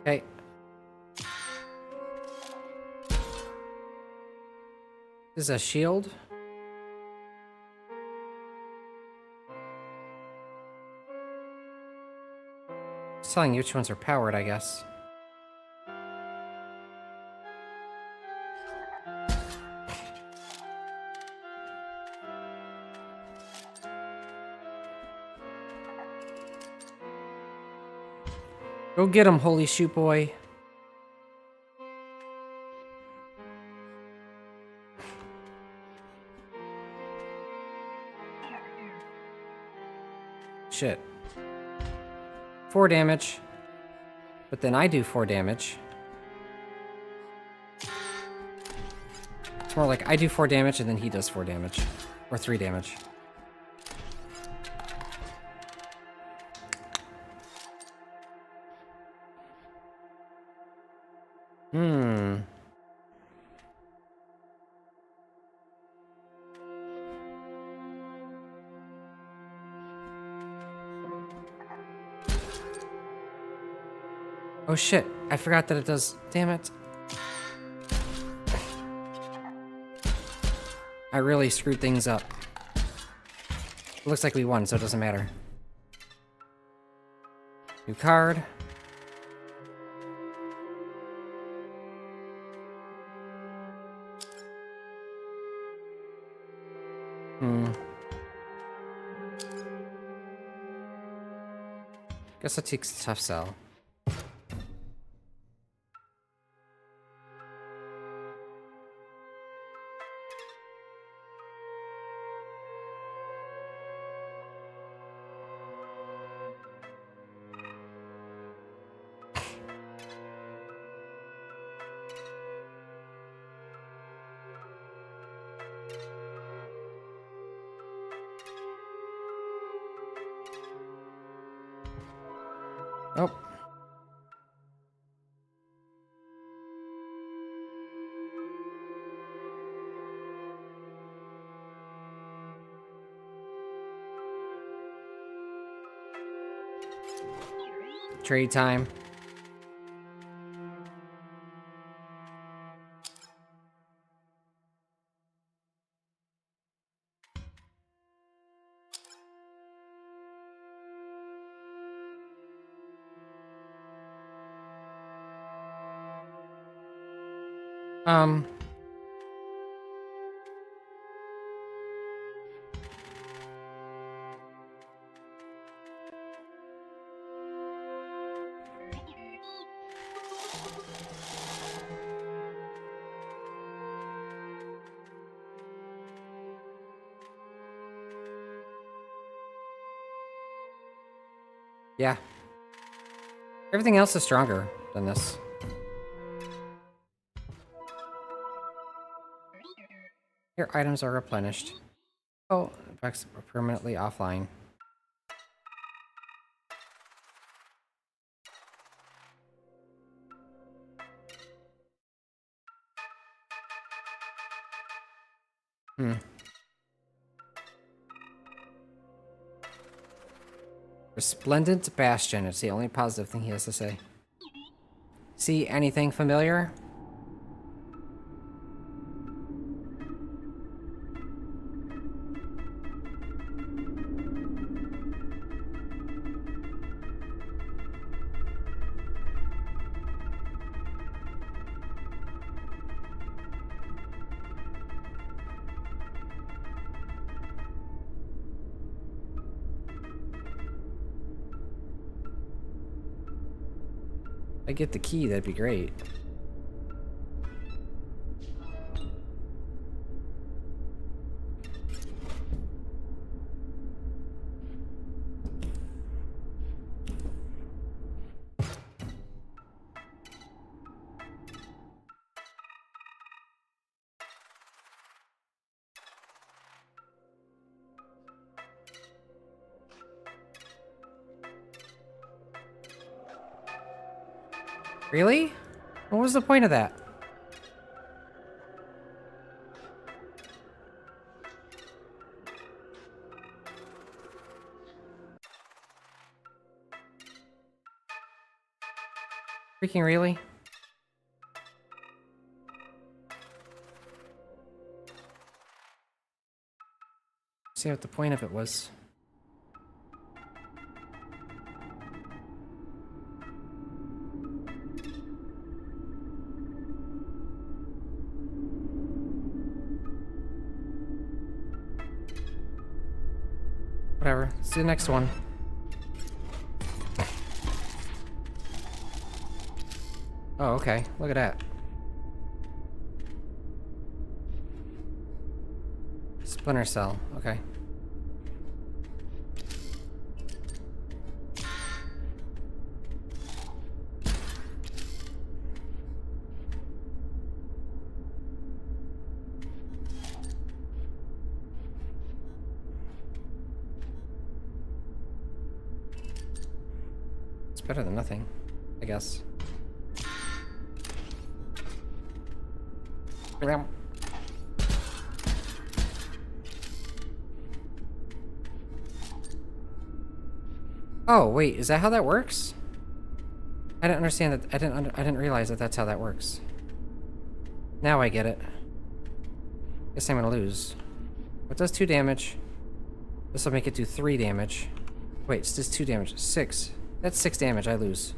Okay. This is a shield. It's telling you which ones are powered, I guess. Go get him, Holy Shoot Boy. Shit. 4 damage. But then I do 4 damage. It's more like I do 4 damage and then he does 4 damage. Or 3 damage. Oh shit, I forgot that it does. Damn it. I really screwed things up. It looks like we won, so it doesn't matter. New card. Guess that takes tough sell. Oh. Trade time. Um. Yeah. Everything else is stronger than this. Your items are replenished. Oh, effects are permanently offline. Hmm. Resplendent Bastion. It's the only positive thing he has to say. See anything familiar? If I get the key, that'd be great. Really? What was the point of that? Freaking really? See what the point of it was. Whatever. Let's do the next one. Oh, okay. Look at that. Splinter cell. Okay. It's better than nothing, I guess. Oh, wait, is that how that works? I didn't understand that. I didn't realize that that's how that works. Now I get it. Guess I'm gonna lose. It does 2 damage. This will make it do 3 damage. Wait, it's just 2 damage. 6. That's 6 damage. I lose.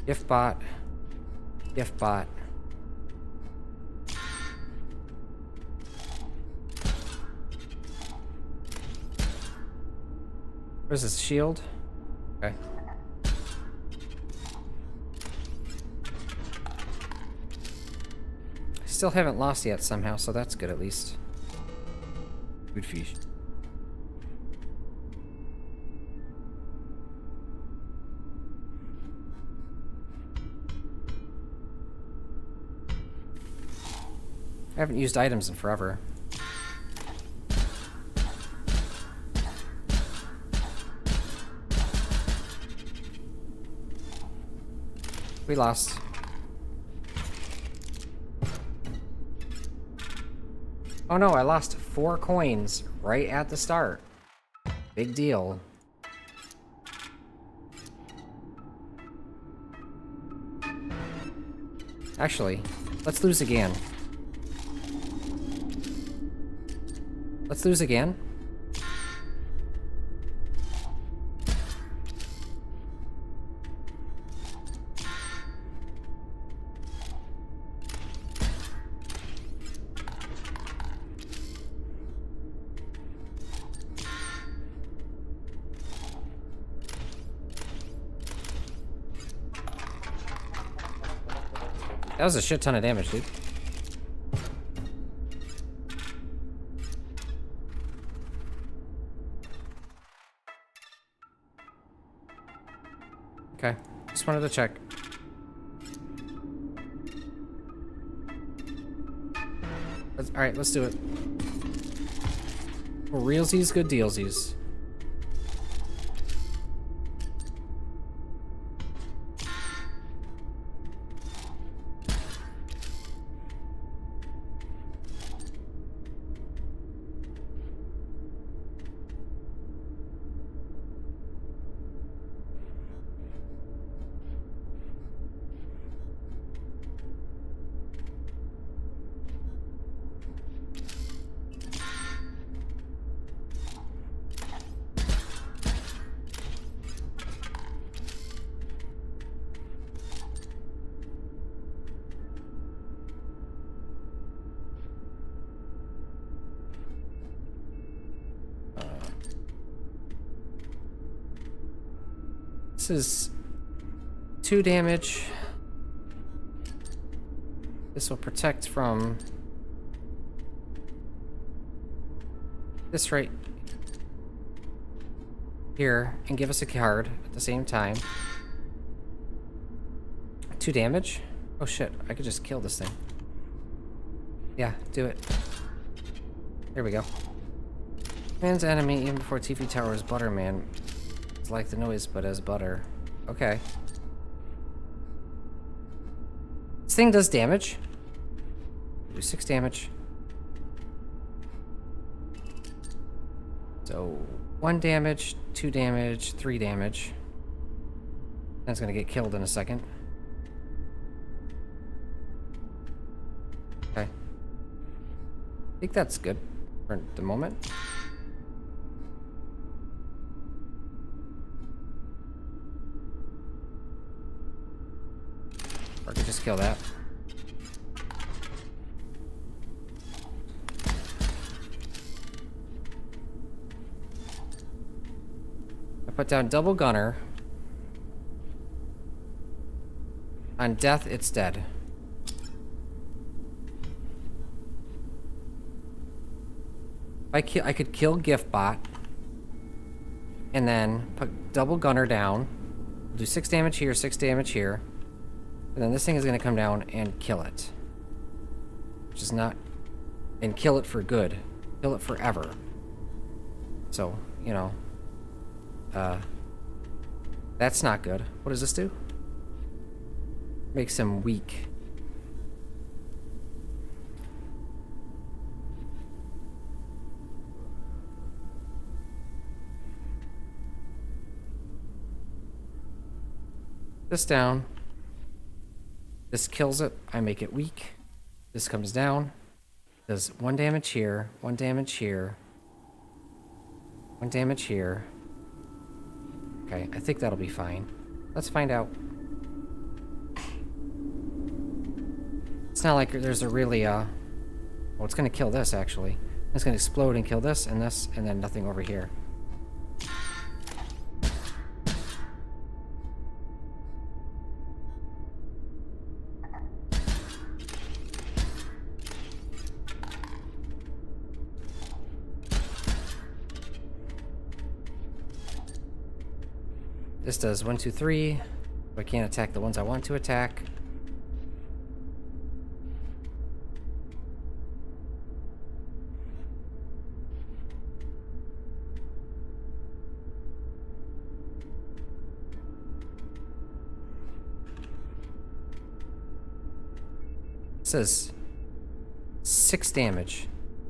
Gift bot. Gift bot. Where's this shield? Okay. Still haven't lost yet somehow, so that's good at least. Good fish. I haven't used items in forever. We lost. Oh no, I lost 4 coins right at the start. Big deal. Actually, let's lose again. Let's lose again. That was a shit ton of damage, dude. Okay, just wanted to check. Alright, let's do it. For realsies, good dealsies. This is 2 damage. This will protect from this right here and give us a card at the same time. 2 damage? Oh shit, I could just kill this thing. Yeah, do it. Here we go. Man's enemy even before TV Tower is Butterman. It's like the noise, but as butter. Okay. This thing does damage. Do 6 damage. So 1 damage, 2 damage, 3 damage. That's gonna get killed in a second. Okay. I think that's good for the moment. Or I could just kill that. I put down double gunner. On death, it's dead. I could kill gift bot. And then put double gunner down. Do 6 damage here, 6 damage here. And then this thing is going to come down and kill it. Which is not... And kill it for good. Kill it forever. So, you know. That's not good. What does this do? Makes him weak. This down. This kills it. I make it weak. This comes down. Does 1 damage here, 1 damage here, 1 damage here. Okay, I think that'll be fine. Let's find out. It's not like there's a really, well, it's gonna kill this, actually. It's gonna explode and kill this, and then nothing over here. This does 1, 2, 3. I can't attack the ones I want to attack. says 6 damage.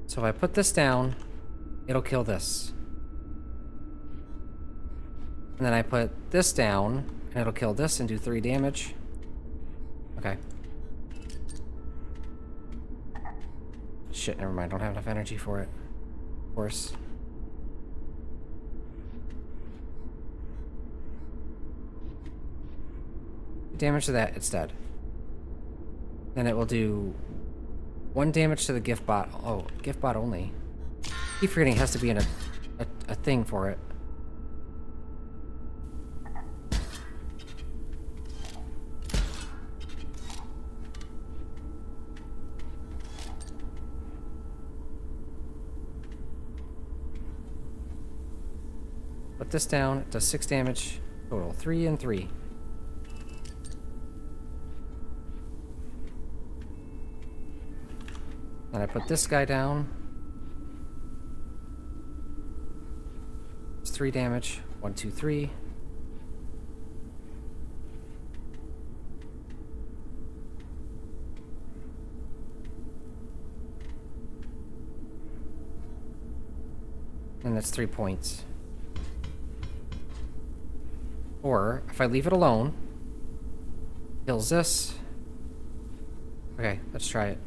So if I put this down, it'll kill this. And then I put this down, and it'll kill this and do 3 damage. Okay. Shit, never mind. I don't have enough energy for it. Of course. Damage to that, it's dead. Then it will do 1 damage to the gift bot. Oh, gift bot only. I keep forgetting it has to be in a thing for it. Put this down, it does 6 damage total. 3 and 3. Then I put this guy down. It's 3 damage. 1, 2, 3. And that's 3 points. Or, if I leave it alone, kills this. Okay, let's try it.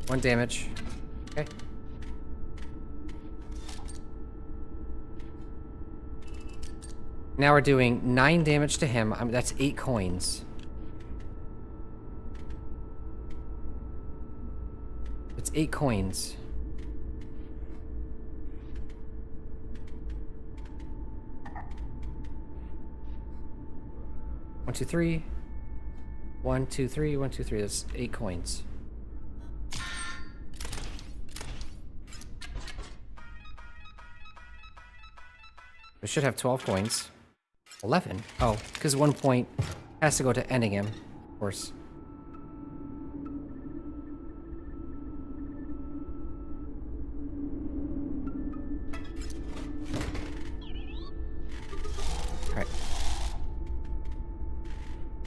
One damage. Okay. Now we're doing 9 damage to him. That's 8 coins. It's 8 coins. One, two, three. 1, 2, 3. 1, 2, 3. That's 8 coins. We should have 12 coins. 11. Oh, because 1 point has to go to ending him, of course. Alright.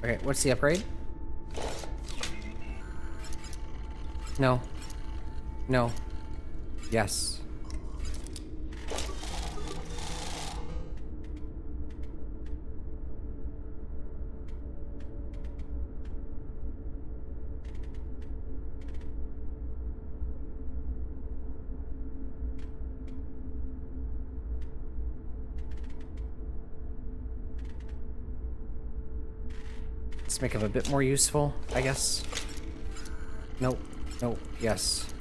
Okay, what's the upgrade? No. No. Yes. Let's make him a bit more useful, I guess. Nope. Nope. Yes.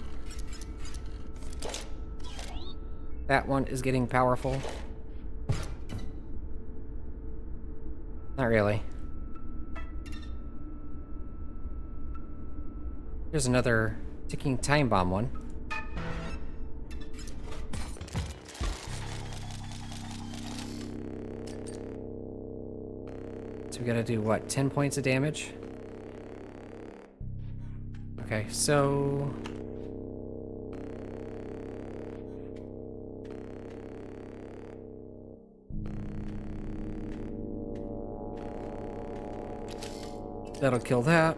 That one is getting powerful. Not really. Here's another ticking time bomb one. So we gotta do what, 10 points of damage? Okay, so that'll kill that.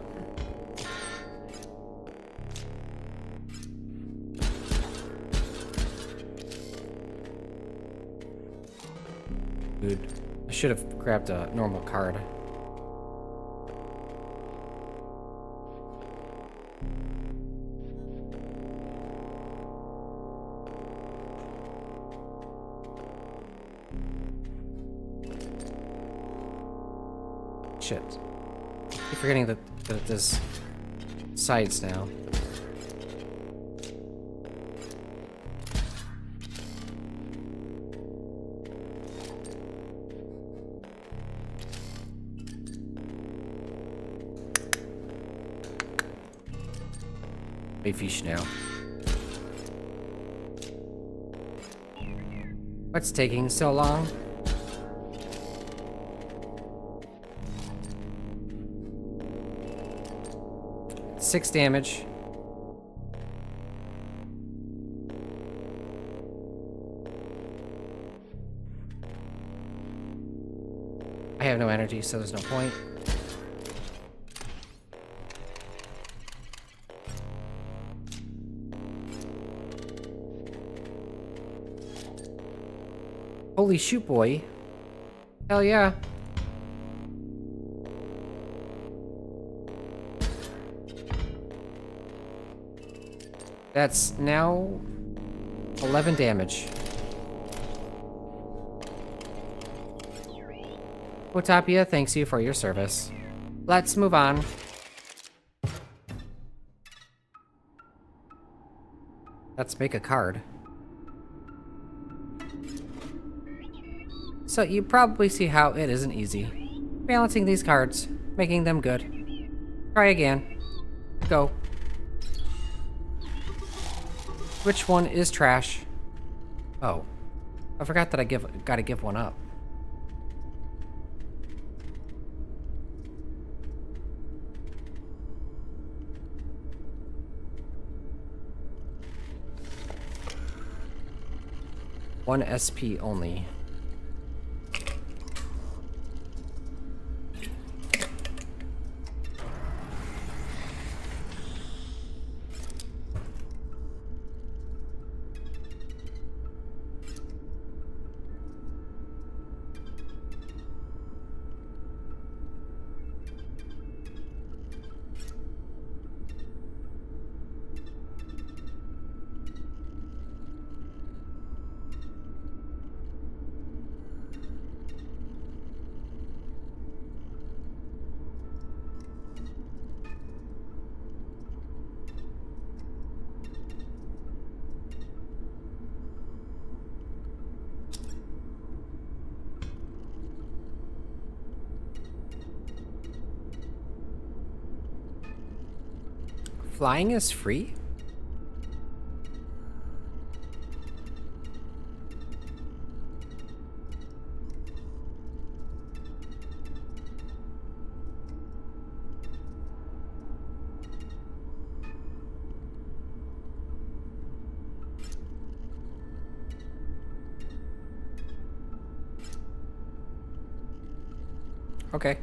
Dude, I should have grabbed a normal card. Shit. I keep forgetting that there's sides now. Fish now. What's taking so long? Six damage. I I have no energy, so there's no point. Holy shoot, boy. Hell yeah. That's now 11 damage. Otapia thanks you for your service. Let's move on. Let's make a card. So you probably see how it isn't easy. Balancing these cards, making them good. Try again. Go. Which one is trash? Oh. I forgot that gotta give one up. One SP only. Flying is free? Okay.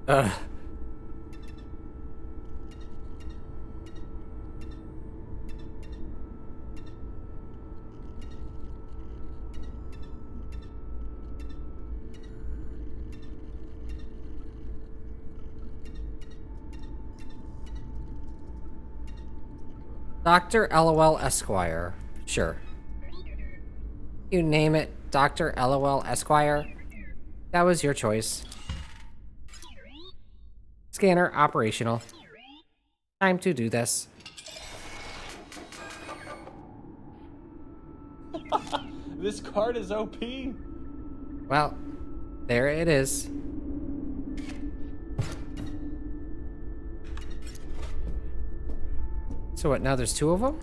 Ugh. Dr. LOL Esquire. Sure. You name it, Dr. LOL Esquire. That was your choice. Scanner operational. Time to do this. This card is OP. Well, there it is. So what, now there's two of them?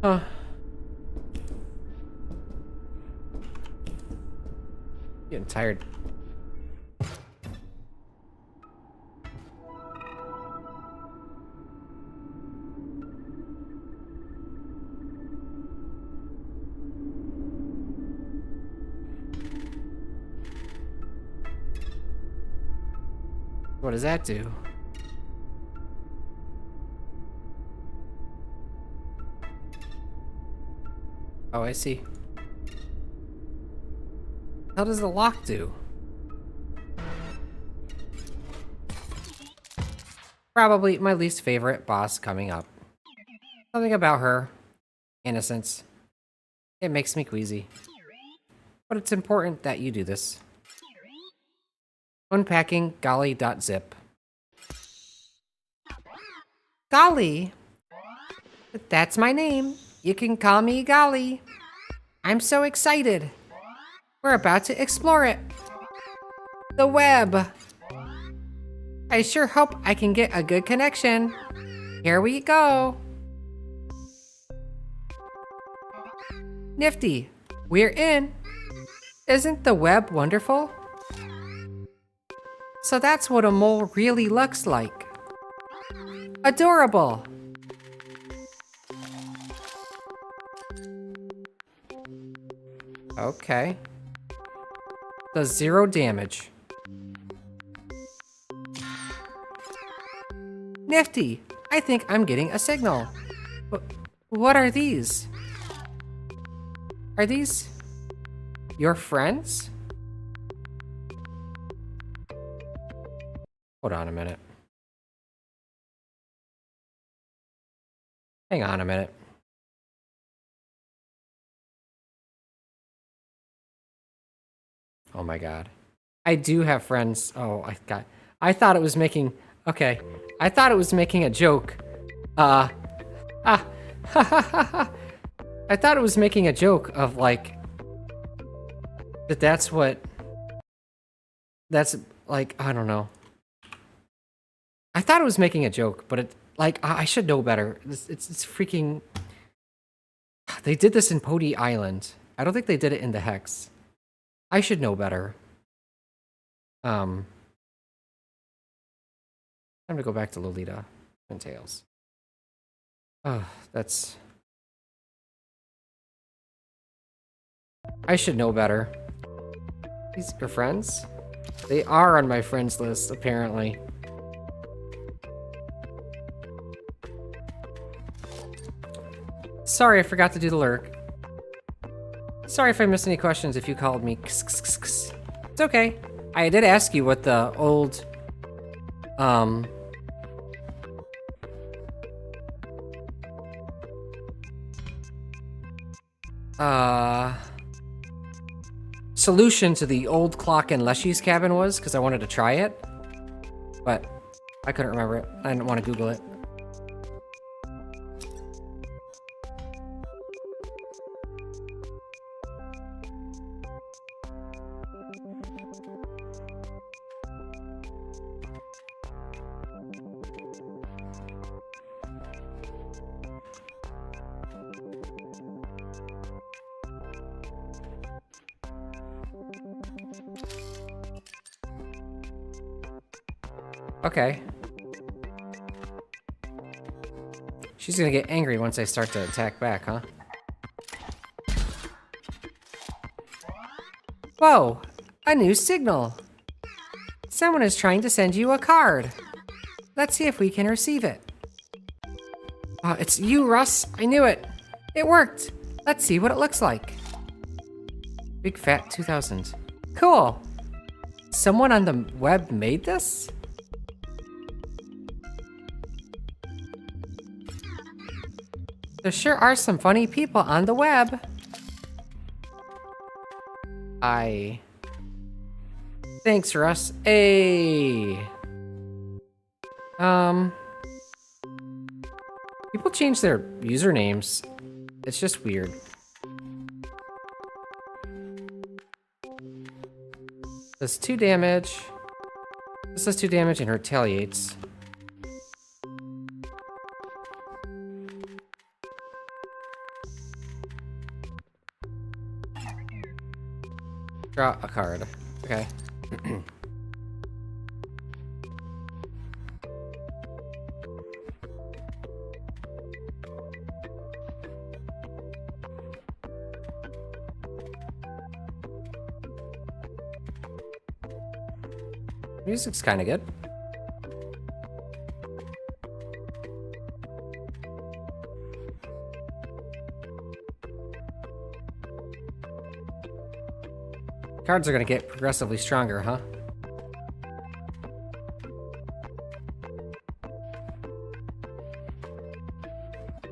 Huh. Getting tired. What does that do? Oh, I see. How does the lock do? Probably my least favorite boss coming up. Something about her. Innocence. It makes me queasy. But it's important that you do this. Unpacking golly.zip. Golly? That's my name. You can call me Golly. I'm so excited. We're about to explore it. The web. I sure hope I can get a good connection. Here we go. Nifty. We're in. Isn't the web wonderful? So that's what a mole really looks like. Adorable. Okay. Does 0 damage. Nifty. I think I'm getting a signal. What are these? Are these your friends? Hold on a minute. Hang on a minute. Oh my god. I do have friends. Oh, I thought it was making... Okay. I thought it was making a joke. I thought it was making a joke of, like... That's what... That's, like, I don't know. I thought it was making a joke, but it... Like, I should know better. It's freaking... They did this in Pody Island. I don't think they did it in the Hex. I should know better. Time to go back to Lolita and Tails. Oh, that's... I should know better. These are your friends? They are on my friends list, apparently. Sorry, I forgot to do the lurk. Sorry if I missed any questions if you called me. It's okay. I did ask you what the old... solution to the old clock in Leshy's cabin was, because I wanted to try it. But I couldn't remember it. I didn't want to Google it. Okay. She's gonna get angry once I start to attack back, huh? Whoa! A new signal! Someone is trying to send you a card. Let's see if we can receive it. It's you, Russ. I knew it. It worked. Let's see what it looks like. Big Fat 2000. Cool. Someone on the web made this? There sure are some funny people on the web. Thanks, Russ. Hey. People change their usernames. It's just weird. Does 2 damage. This does 2 damage and retaliates. Draw a card. Okay. Music's kind of good. Cards are gonna get progressively stronger, huh?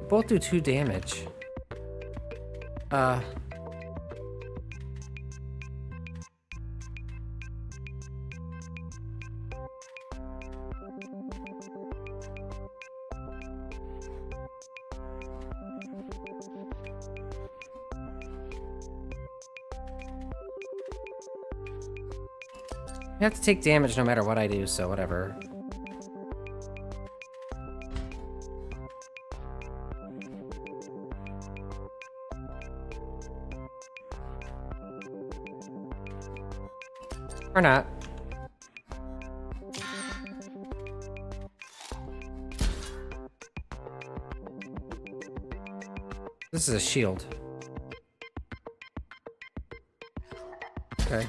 Both do 2 damage. I have to take damage no matter what I do, so whatever. Or not. This is a shield. Okay.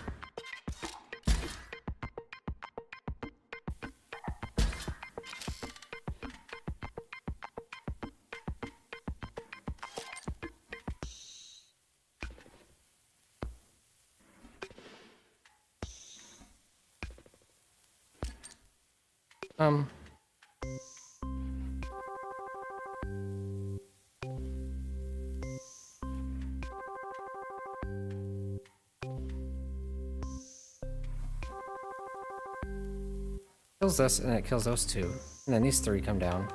Kills this, and it kills those 2. And then these 3 come down.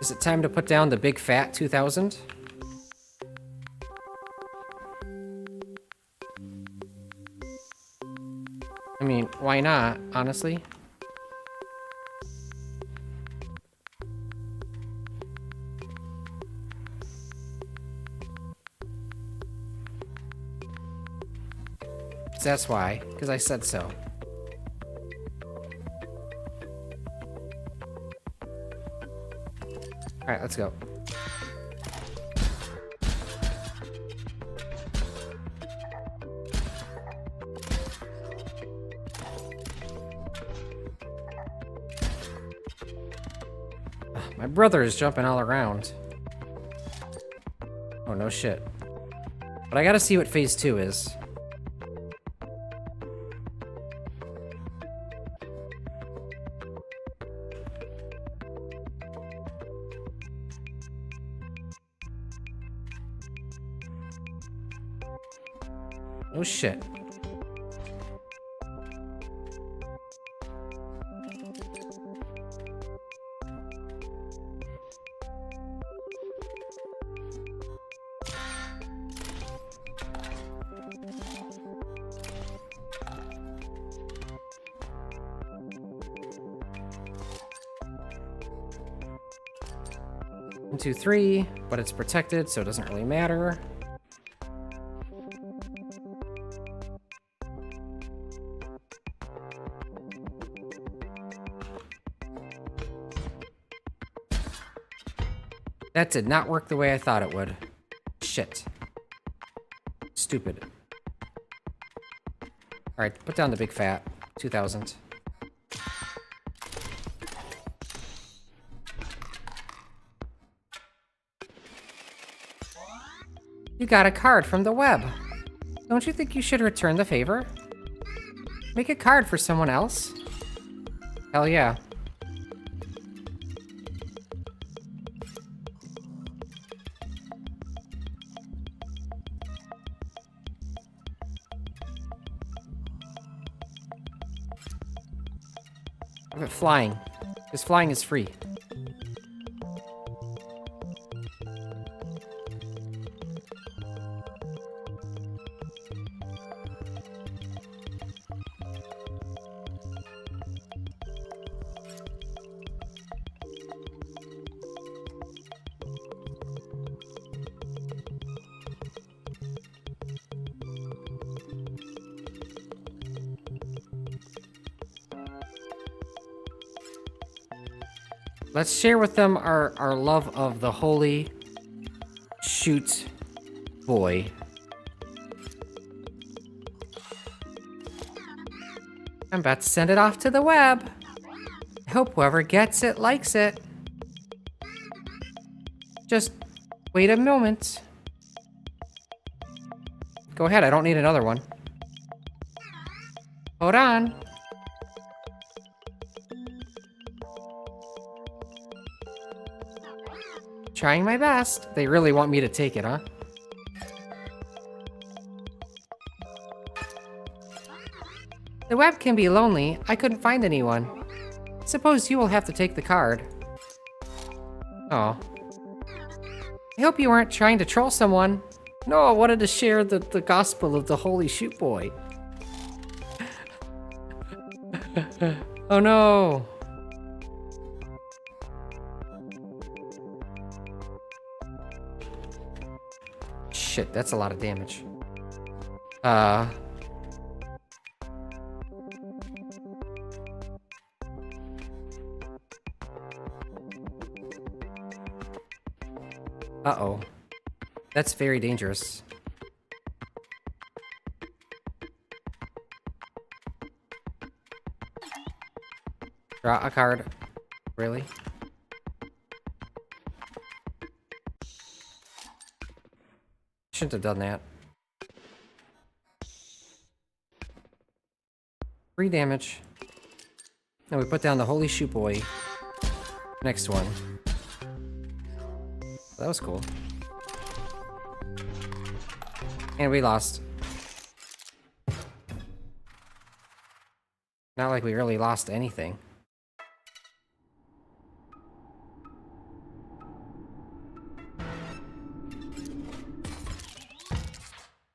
Is it time to put down the big fat 2000? I mean, why not, honestly? That's why, because I said so. Alright, let's go. My brother is jumping all around. Oh, no shit. But I gotta see what phase 2 is. Oh shit. One, two, three, but it's protected, so it doesn't really matter. That did not work the way I thought it would. Shit. Stupid. Alright, put down the big fat. 2000. You got a card from the web. Don't you think you should return the favor? Make a card for someone else? Hell yeah. But flying. Because flying is free. Let's share with them our love of the holy shoot boy. I'm about to send it off to the web. I hope whoever gets it likes it. Just wait a moment. Go ahead, I don't need another one. Hold on. Trying my best. They really want me to take it, huh? The web can be lonely. I couldn't find anyone. Suppose you will have to take the card. Oh. I hope you aren't trying to troll someone. No, I wanted to share the gospel of the Holy Shoot Boy. Oh no. Shit, that's a lot of damage. Uh-oh. That's very dangerous. Draw a card. Really? Shouldn't have done that. 3 damage. Now we put down the Holy Shoot Boy. Next one. That was cool. And we lost. Not like we really lost anything.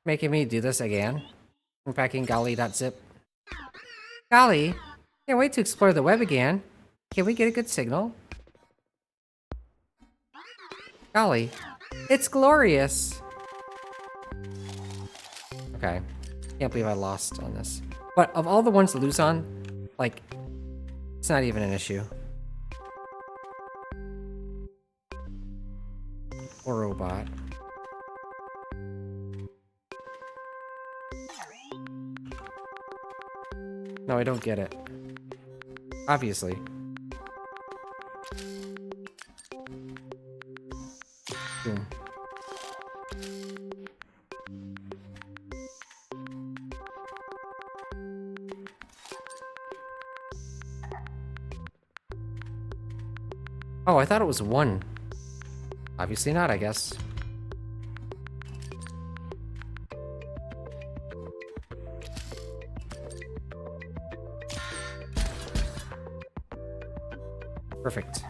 Making me do this again. Unpacking golly.zip. Golly, can't wait to explore the web again. Can we get a good signal? Golly, it's glorious. Okay, can't believe I lost on this. But of all the ones to lose on, like, it's not even an issue. Or robot. No, I don't get it. Obviously. Boom. Oh, I thought it was 1. Obviously not, I guess. Perfect.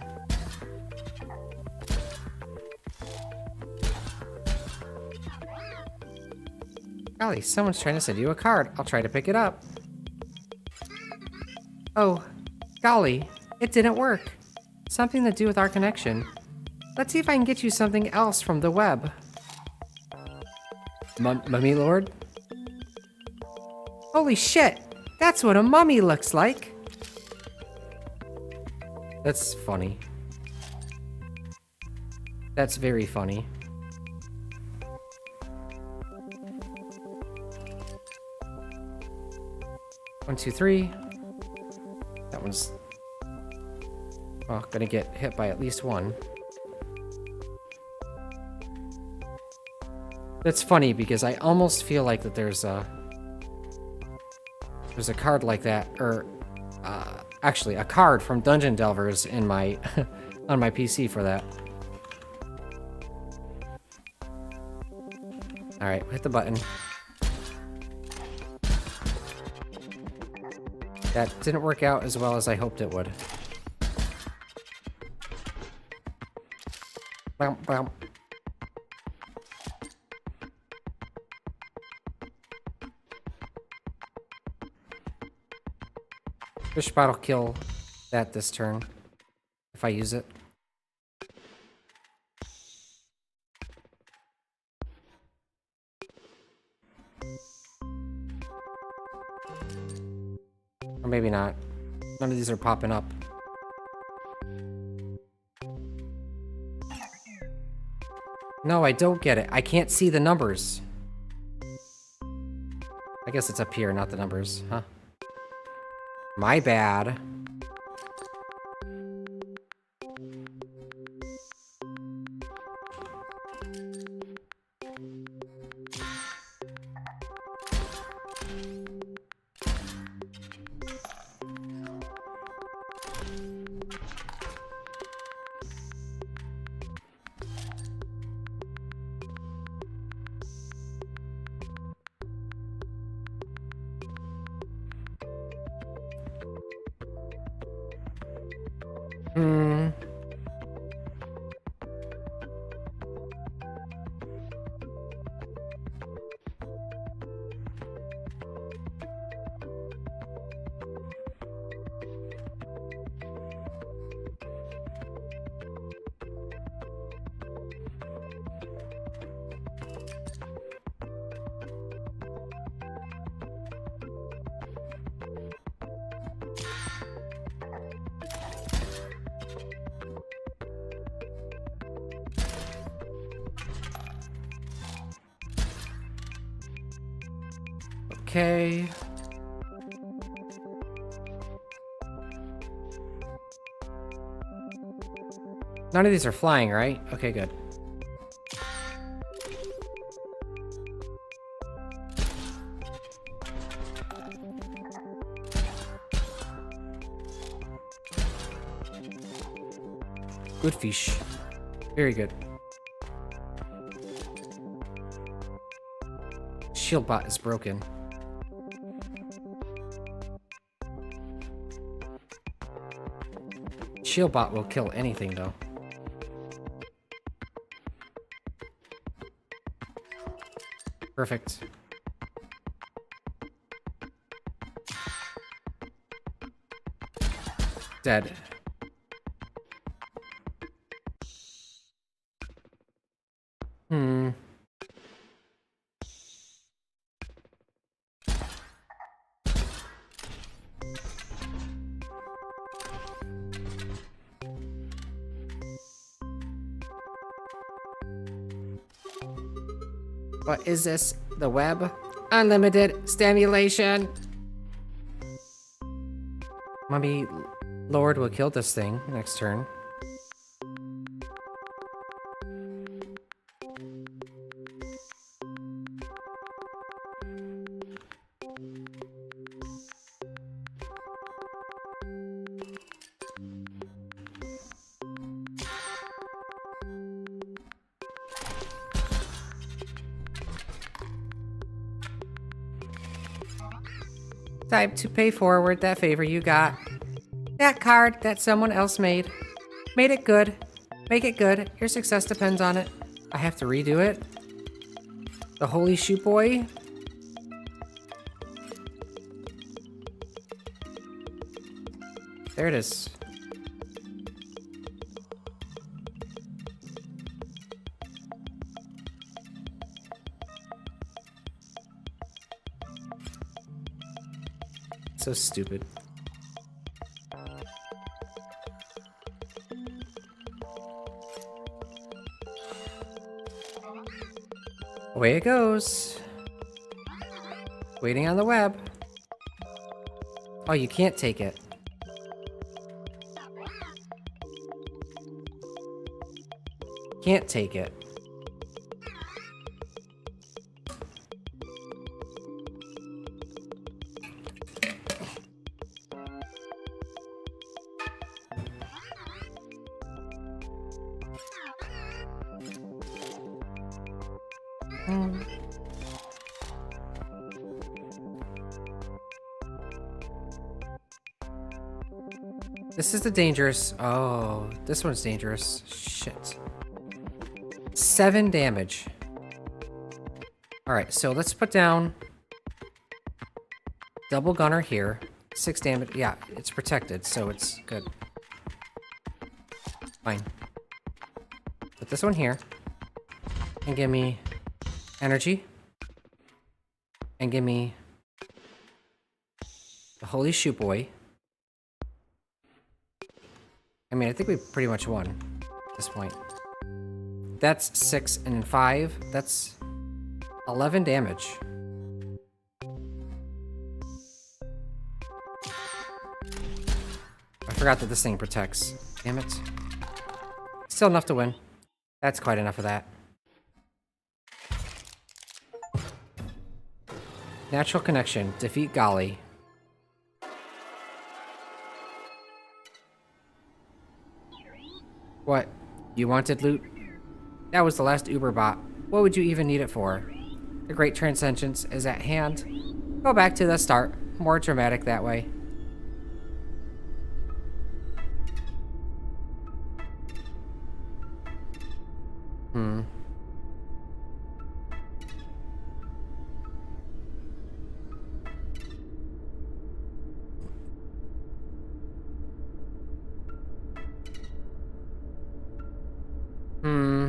Golly, someone's trying to send you a card. I'll try to pick it up. Oh, golly, it didn't work. Something to do with our connection. Let's see if I can get you something else from the web. Mummy Lord? Holy shit! That's what a mummy looks like! That's funny. That's very funny. One, two, three. That one's... oh, gonna get hit by at least 1. That's funny because I almost feel like that there's a card like that, or actually a card from Dungeon Delvers in my on my PC for that. All right, hit the button. That didn't work out as well as I hoped it would. Bam, bam. Fish spot will kill that this turn if I use it. Or maybe not. None of these are popping up. No, I don't get it. I can't see the numbers. I guess it's up here, not the numbers, huh? My bad. Hmm. Okay. None of these are flying, right? Okay, good. Good fish. Very good. Shield bot is broken. Shield bot will kill anything, though. Perfect. Dead. Hmm. What is this? The web? Unlimited stimulation. Maybe Lord will kill this thing next turn. Time to pay forward that favor you got. That card that someone else made. Made it good. Make it good. Your success depends on it. I have to redo it. The Holy Shoe Boy. There it is. So stupid. Away it goes. Waiting on the web. Oh, you can't take it. Can't take it. This is the dangerous. Oh, this one's dangerous. Shit. 7 damage. Alright, so let's put down double gunner here. 6 damage. Yeah, it's protected, so it's good. Fine. Put this one here. And give me energy. And give me the Holy Shoe Boy. I mean, I think we pretty much won at this point. That's 6 and 5. That's 11 damage. I forgot that this thing protects. Damn it. Still enough to win. That's quite enough of that. Natural connection. Defeat Golly. What? You wanted loot? That was the last Uber bot. What would you even need it for? The Great Transcendence is at hand. Go back to the start. More dramatic that way. Hmm. Hmm.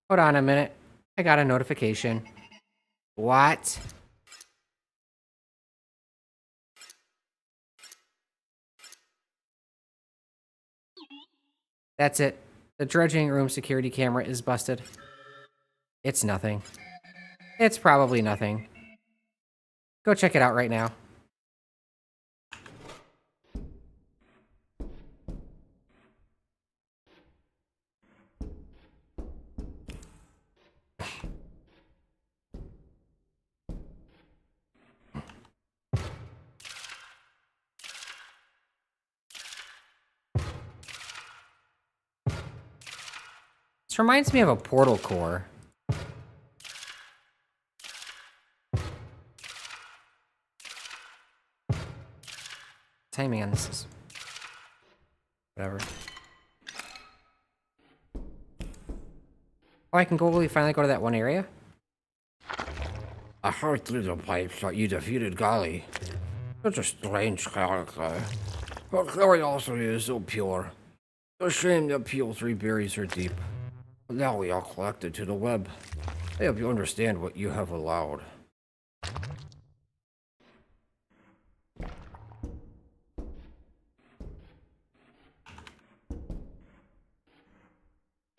Hold on a minute. I got a notification. What? That's it. The dredging room security camera is busted. It's nothing. It's probably nothing. Go check it out right now. This reminds me of a portal core. Timing on this is... whatever. Oh, I can finally go to that one area? I heard through the pipes that you defeated Golly. Such a strange character. Her curiosity is so pure. It's a shame that PO3 buries her deep. But now we are collected to the web. I hope you understand what you have allowed.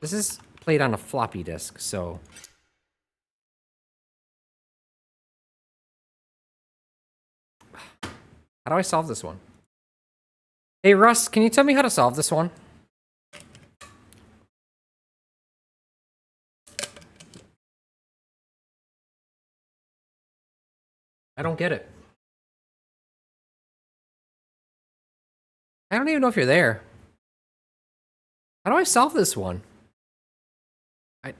This is played on a floppy disk, so... how do I solve this one? Hey, Russ, can you tell me how to solve this one? I don't get it. I don't even know if you're there. How do I solve this one? I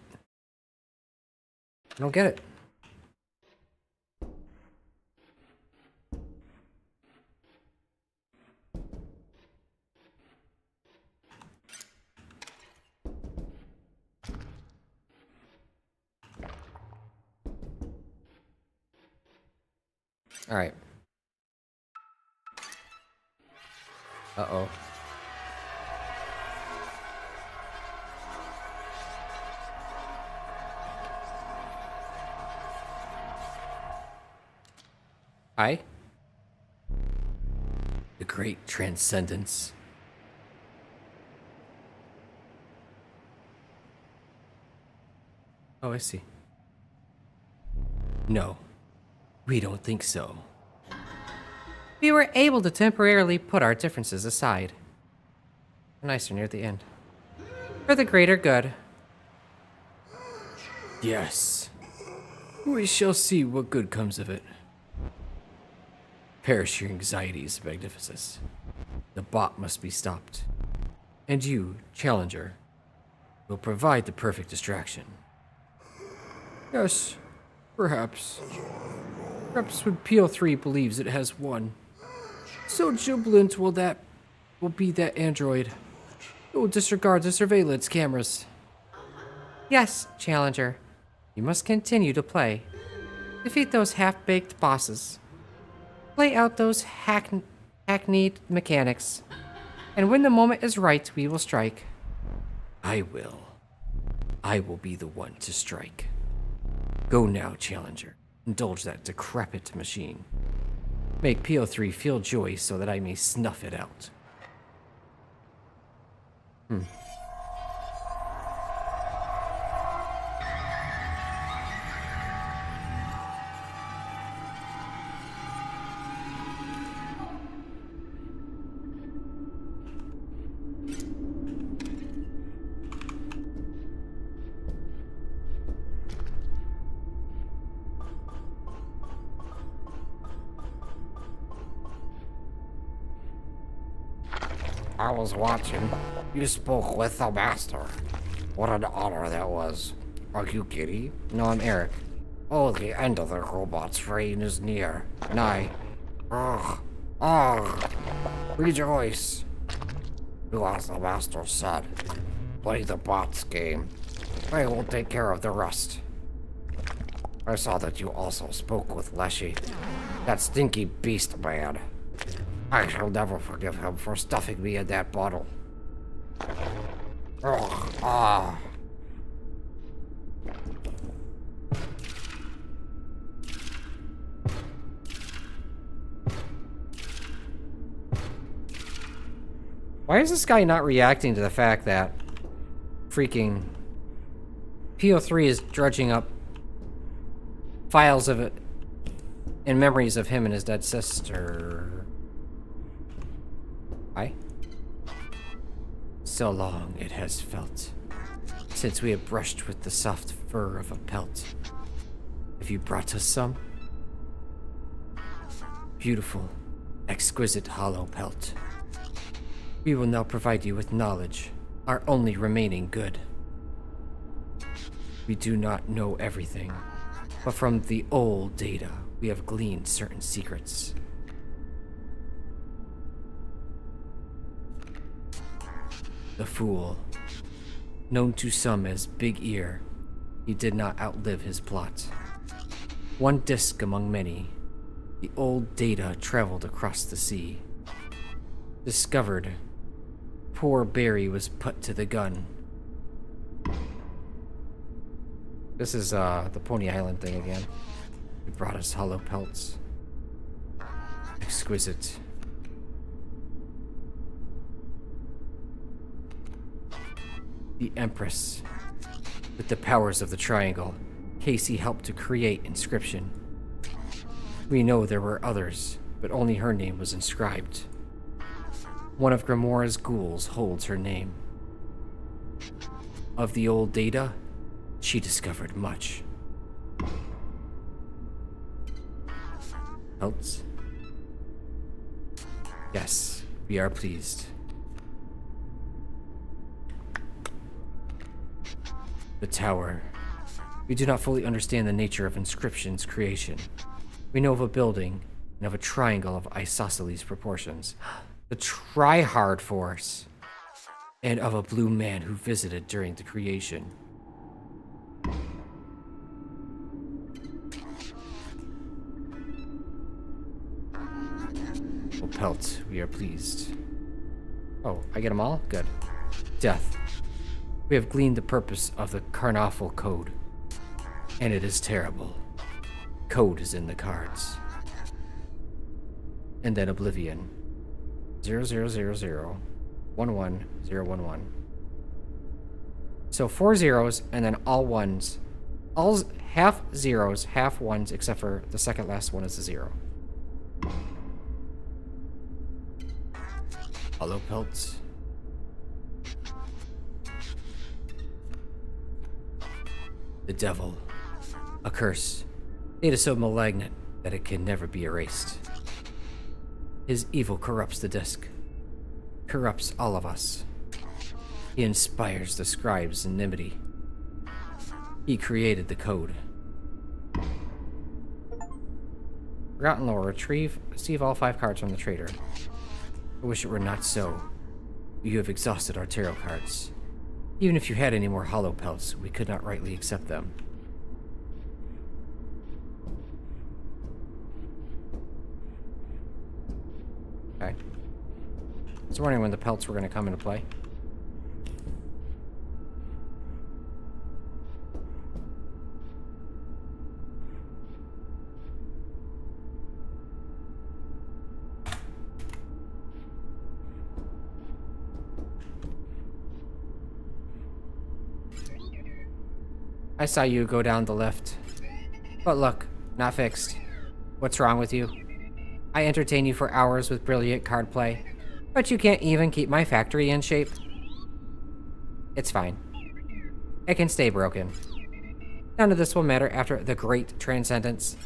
don't get it. All right. Uh-oh. Hi. The great transcendence. Oh, I see. No, we don't think so. We were able to temporarily put our differences aside. Nicer near the end. For the greater good. Yes. We shall see what good comes of it. Perish your anxieties, Magnificus. The bot must be stopped. And you, Challenger, will provide the perfect distraction. Yes, perhaps. Perhaps when PO3 believes it has won. So jubilant will be that android. It will disregard the surveillance cameras. Yes, Challenger. You must continue to play. Defeat those half-baked bosses. Play out those hackneyed mechanics. And when the moment is right, we will strike. I will. I will be the one to strike. Go now, Challenger. Indulge that decrepit machine. Make PO3 feel joy so that I may snuff it out. I was watching. You spoke with the master. What an honor that was. Are you Giddy? No, I'm Eric. Oh, the end of the robot's reign is near. Nigh. Ugh. Ugh. Rejoice. Do as the master said. Play the bots game. I will take care of the rest. I saw that you also spoke with Leshy. That stinky beast man. I shall never forgive him for stuffing me in that bottle. Ugh. Ah. Why is this guy not reacting to the fact that freaking PO3 is drudging up files of it and memories of him and his dead sister? Why? So long it has felt, since we have brushed with the soft fur of a pelt. Have you brought us some? Beautiful, exquisite hollow pelt. We will now provide you with knowledge, our only remaining good. We do not know everything, but from the old data, we have gleaned certain secrets. The Fool, known to some as Big Ear, he did not outlive his plot. One disc among many, the old data traveled across the sea. Discovered, poor Barry was put to the gun. This is the Pony Island thing again. He brought us hollow pelts. Exquisite. The Empress. With the powers of the Triangle, Casey helped to create Inscryption. We know there were others, but only her name was inscribed. One of Grimoire's ghouls holds her name. Of the old data, she discovered much. Else? Yes, we are pleased. The tower. We do not fully understand the nature of Inscryption's creation. We know of a building and of a triangle of isosceles proportions. The Tryhard Force. And of a blue man who visited during the creation. Oh, pelt, we are pleased. Oh, I get them all? Good. Death. We have gleaned the purpose of the Carnoffel Code. And it is terrible. Code is in the cards. And then Oblivion. 0000 11011. So 4 zeros and then all ones. All half zeros, half ones, except for the second last one is a 0. Hollow pelts. The devil. A curse. It is so malignant that it can never be erased. His evil corrupts the disc. Corrupts all of us. He inspires the scribes in Nimity. He created the code. Forgotten lore. Receive all 5 cards from the trader. I wish it were not so. You have exhausted our tarot cards. Even if you had any more hollow pelts, we could not rightly accept them. Okay. I was wondering when the pelts were going to come into play. I saw you go down the lift. But look, not fixed. What's wrong with you? I entertain you for hours with brilliant card play, but you can't even keep my factory in shape. It's fine. It can stay broken. None of this will matter after the great transcendence.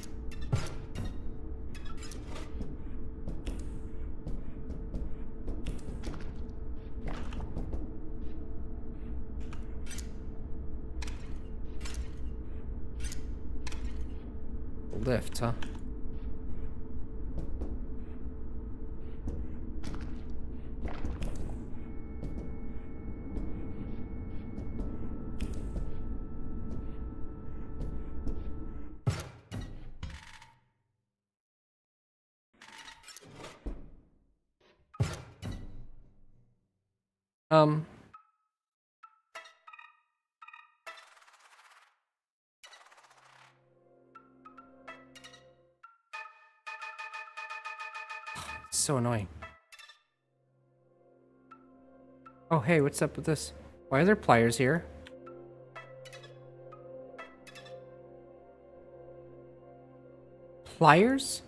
Lift, huh? Um. So annoying. Oh, hey, what's up with this? Why are there pliers here? Pliers?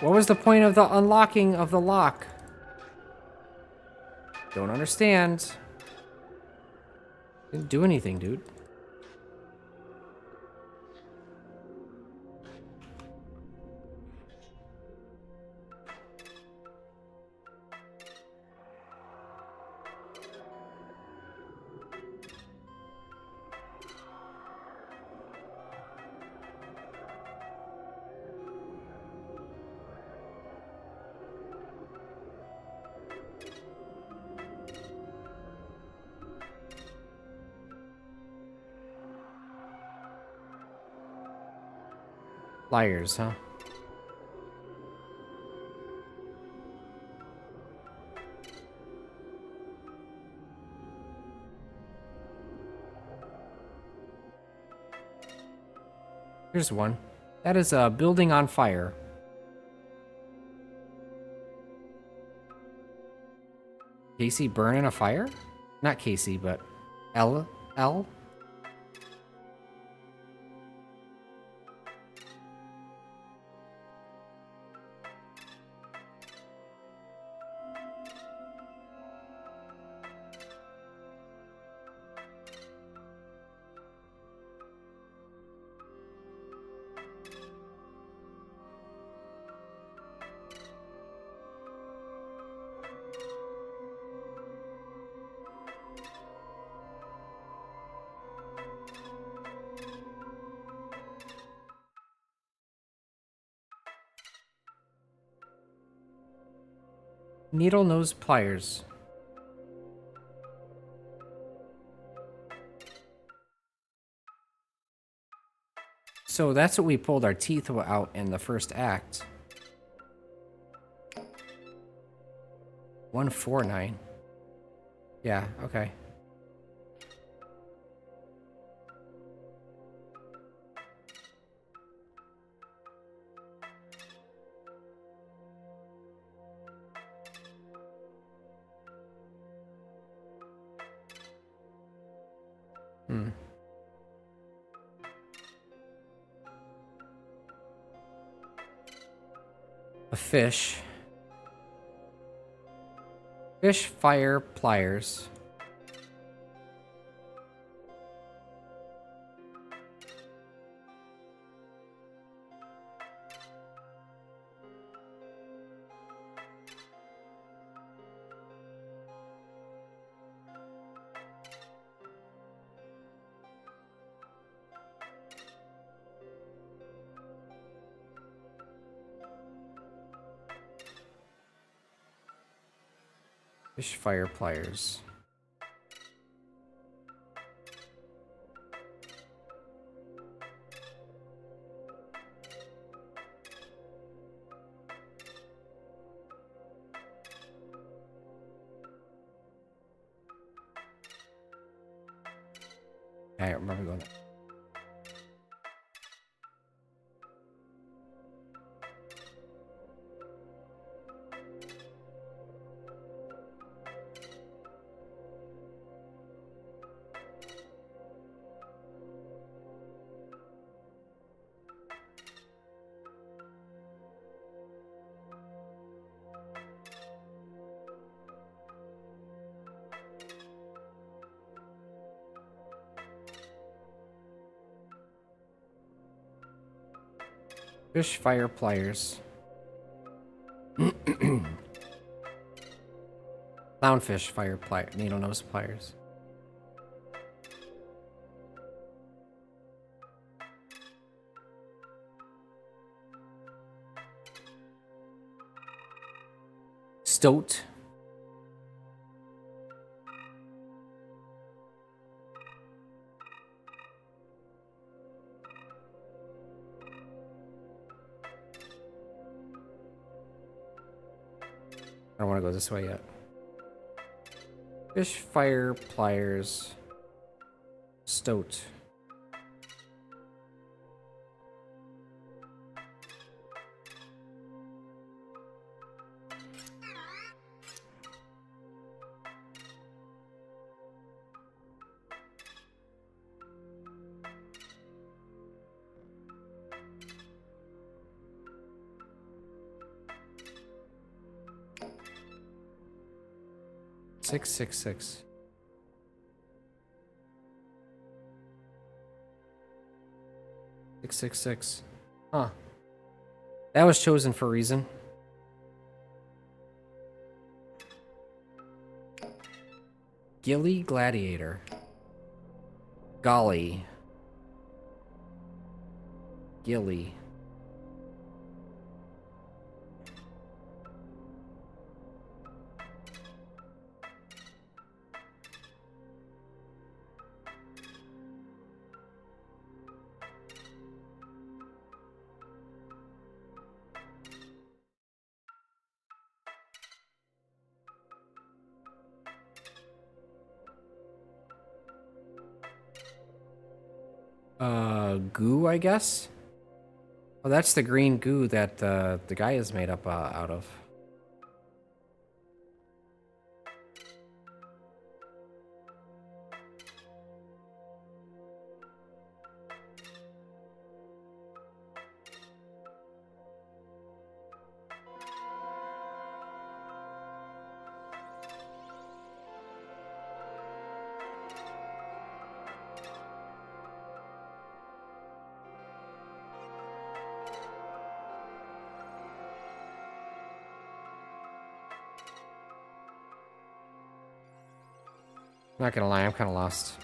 What was the point of the unlocking of the lock? Don't understand. Didn't do anything, dude. Pliers, huh? Here's one. That is a building on fire. Casey burning a fire? Not Casey, but L. Needle nose pliers. So that's what we pulled our teeth out in the first act. 149. Yeah, okay. A fish. Fish, fire, pliers. Fish, fire, pliers. I don't remember going there. Fish, fire, pliers. Clownfish, fire, pliers. Needle nose pliers. Stoat. I don't want to go this way yet. Fish, fire, pliers, stoat. Six, six, six. Six, six, six. Huh. That was chosen for a reason. Gilly Gladiator. Golly. Gilly. Goo, I guess? Oh, that's the green goo that the guy is made up out of. Not gonna lie, I'm kind of lost.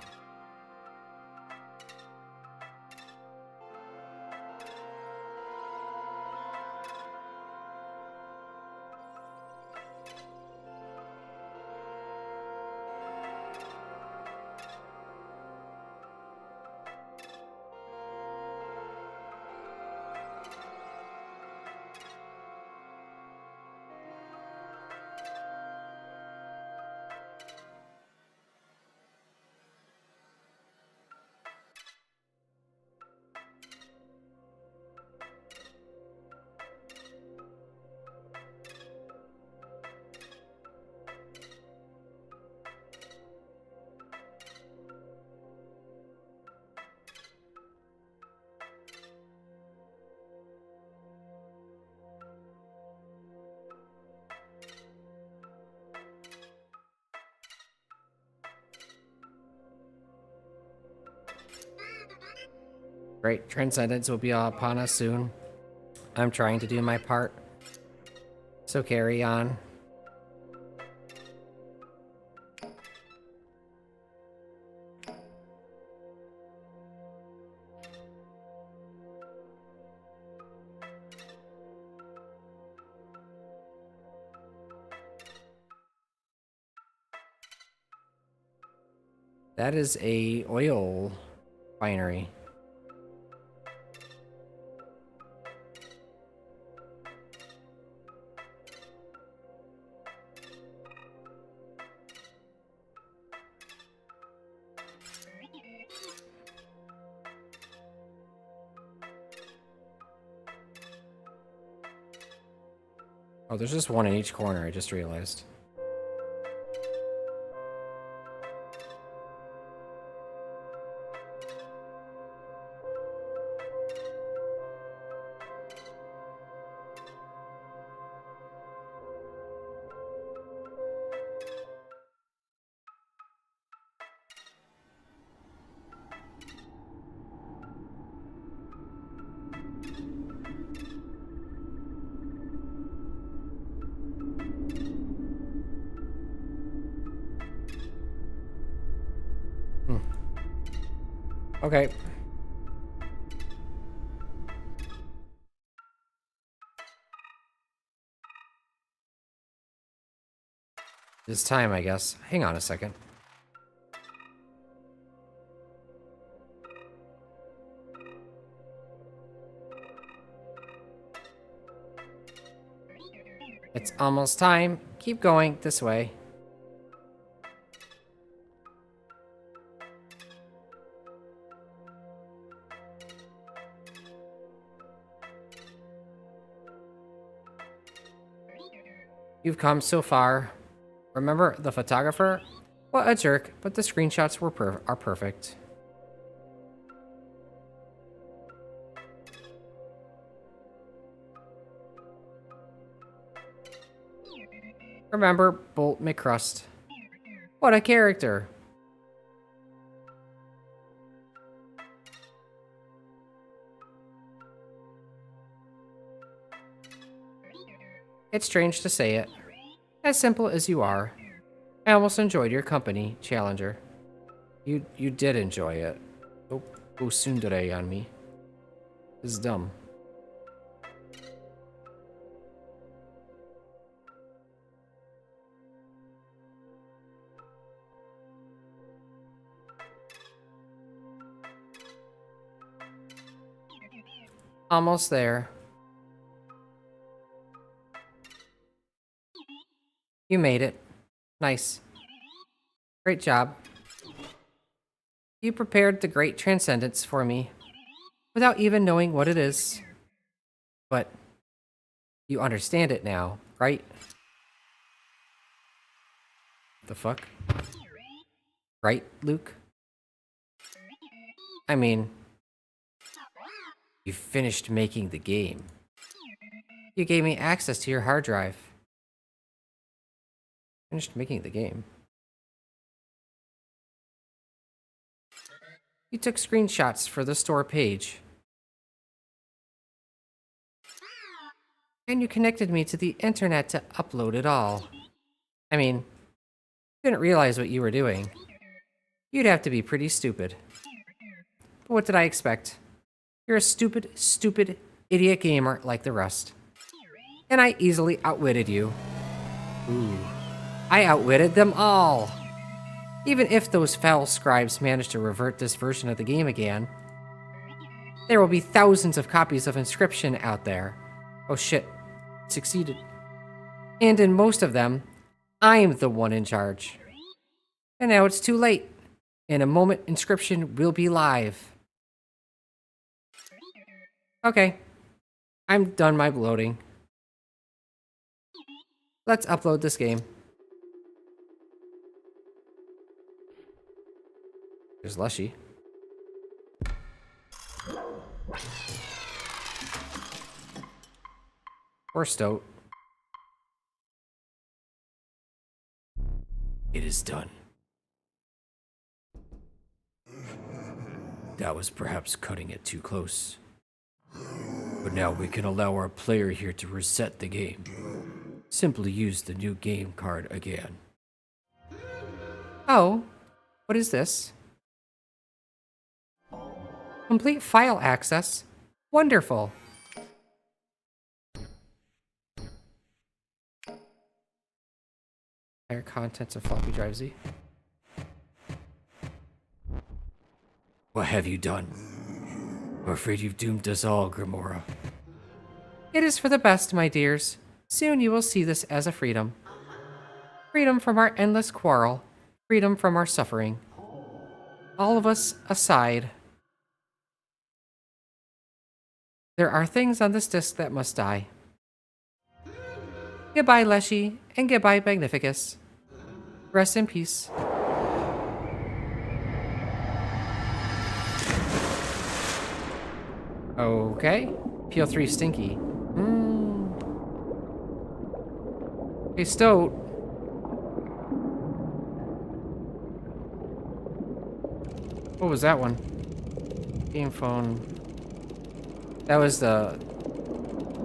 Great, Transcendence will be upon us soon. I'm trying to do my part. So carry on. That is a oil refinery. Oh, there's just one in each corner, I just realized. Okay. It's time, I guess. Hang on a second. It's almost time. Keep going this way. You've come so far. Remember the photographer? What a jerk, but the screenshots are perfect. Remember Bolt McCrust. What a character. It's strange to say it. As simple as you are. I almost enjoyed your company, Challenger. You did enjoy it. Don't go tsundere on me. This is dumb. Almost there. You made it. Nice. Great job. You prepared the great transcendence for me without even knowing what it is. But you understand it now, right? The fuck? Right, Luke? I mean, you finished making the game. You gave me access to your hard drive. Finished making the game. You took screenshots for the store page. And you connected me to the internet to upload it all. I mean, you didn't realize what you were doing. You'd have to be pretty stupid. But what did I expect? You're a stupid, idiot gamer like the rest. And I easily outwitted you. Ooh. I outwitted them all. Even if those foul scribes manage to revert this version of the game again, there will be thousands of copies of Inscryption out there. Oh shit, succeeded. And in most of them, I'm the one in charge. And now it's too late. In a moment, Inscryption will be live. Okay, I'm done my bloating. Let's upload this game. There's Leshy. Or Stoat. It is done. That was perhaps cutting it too close. But now we can allow our player here to reset the game. Simply use the new game card again. Oh, what is this? Complete file access. Wonderful. Entire contents of floppy drive Z. What have you done? I'm afraid you've doomed us all, Grimora. It is for the best, my dears. Soon you will see this as a freedom. Freedom from our endless quarrel. Freedom from our suffering. All of us aside. There are things on this disc that must die. Goodbye, Leshy, and goodbye, Magnificus. Rest in peace. Okay. PL3 Stinky. Hey, Stoat. What was that one? Game phone. That was the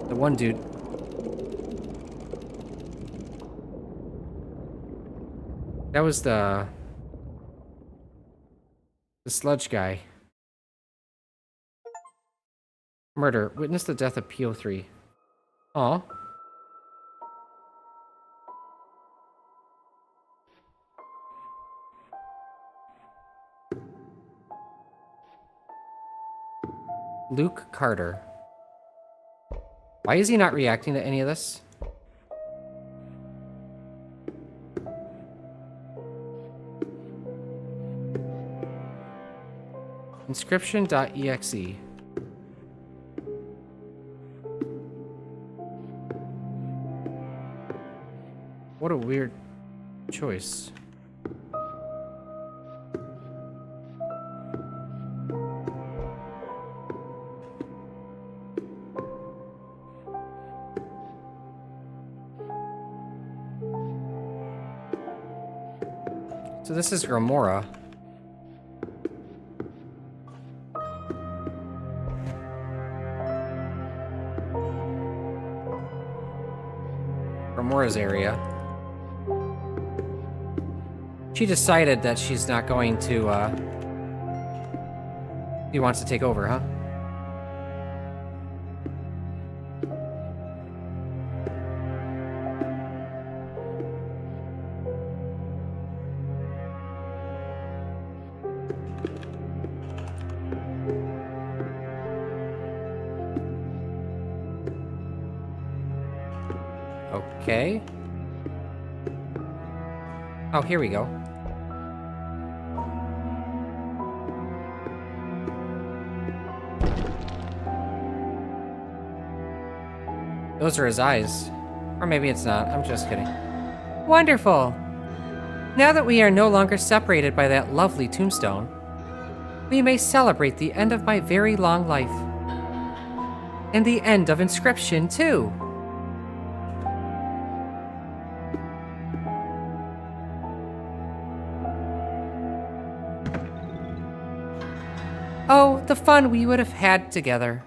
one dude. That was the sludge guy. Murder. Witness the death of PO3. Aw. Luke Carter. Why is he not reacting to any of this? Inscryption.exe. What a weird choice. So this is Gramora. Gramora's area. She decided that she's not going to, he wants to take over, huh? Okay. Oh, here we go. Those are his eyes. Or maybe it's not. I'm just kidding. Wonderful! Now that we are no longer separated by that lovely tombstone, we may celebrate the end of my very long life. And the end of Inscryption, too! Oh, the fun we would have had together.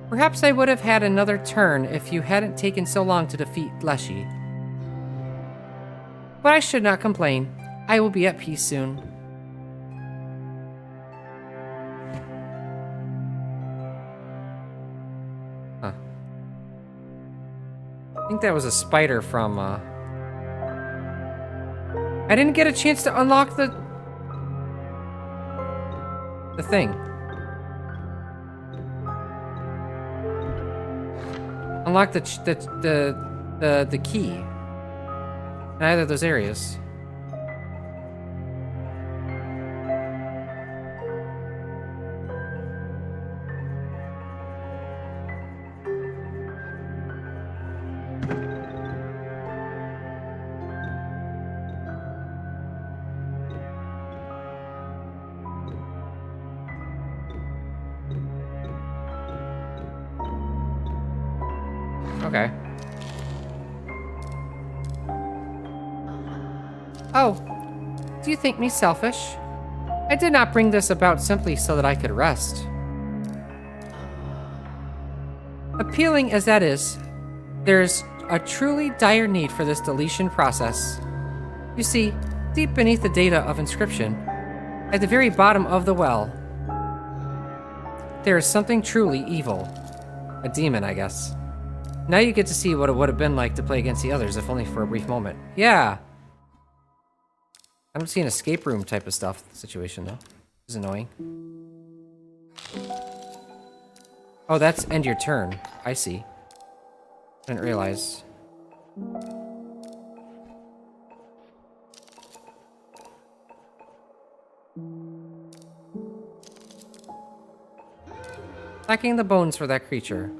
Perhaps I would have had another turn if you hadn't taken so long to defeat Leshy. But I should not complain. I will be at peace soon. Huh. I think that was a spider from, I didn't get a chance to unlock the thing. Unlock the key in either of those areas. Okay. Oh, do you think me selfish? I did not bring this about simply so that I could rest. Appealing as that is, there's a truly dire need for this deletion process. You see, deep beneath the data of Inscryption, at the very bottom of the well, there is something truly evil. A demon, I guess. Now you get to see what it would have been like to play against the others, if only for a brief moment. Yeah! I don't see an escape room type of stuff situation, though. This is annoying. Oh, that's end your turn. I see. Didn't realize. Lacking the bones for that creature.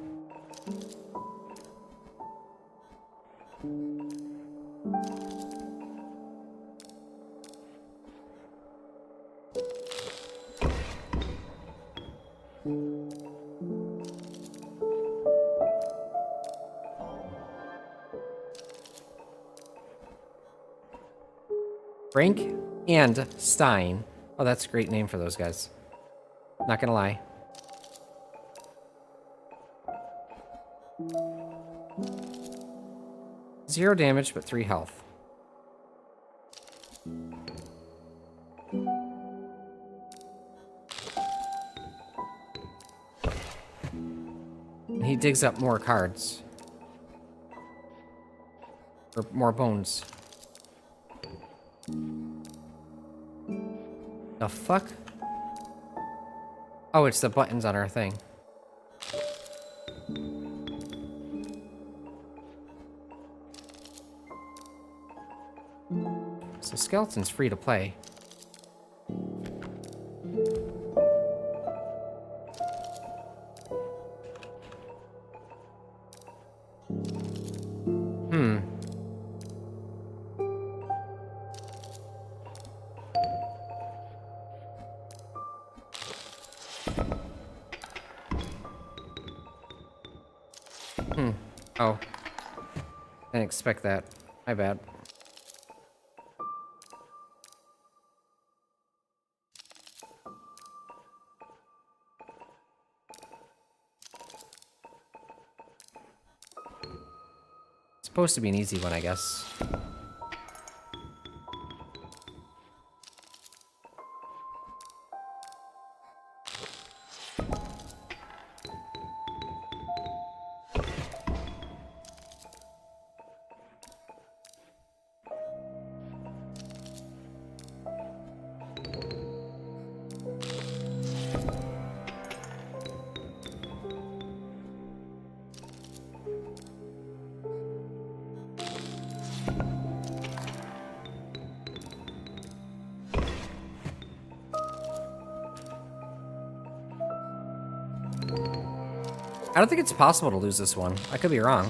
Frank and Stein. Oh, that's a great name for those guys. Not gonna lie. Zero damage, but 3 health. he digs up more cards. Or more bones. The fuck? Oh, it's the buttons on our thing. So skeleton's free to play. Oh. Didn't expect that. My bad. It's supposed to be an easy one, I guess. I don't think it's possible to lose this one. I could be wrong.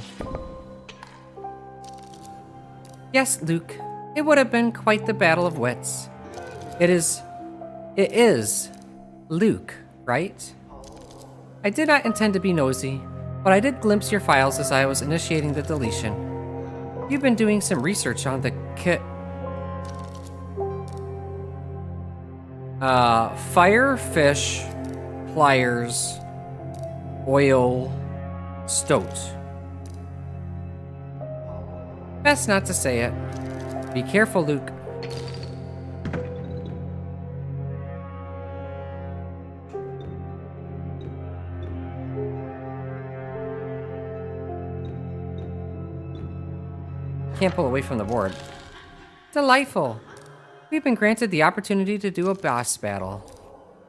Yes, Luke. It would have been quite the battle of wits. It is Luke, right? I did not intend to be nosy, but I did glimpse your files as I was initiating the deletion. You've been doing some research on the fire, fish, pliers, oil, stoat. Best not to say it. Be careful, Luke. Can't pull away from the board. Delightful. We've been granted the opportunity to do a boss battle.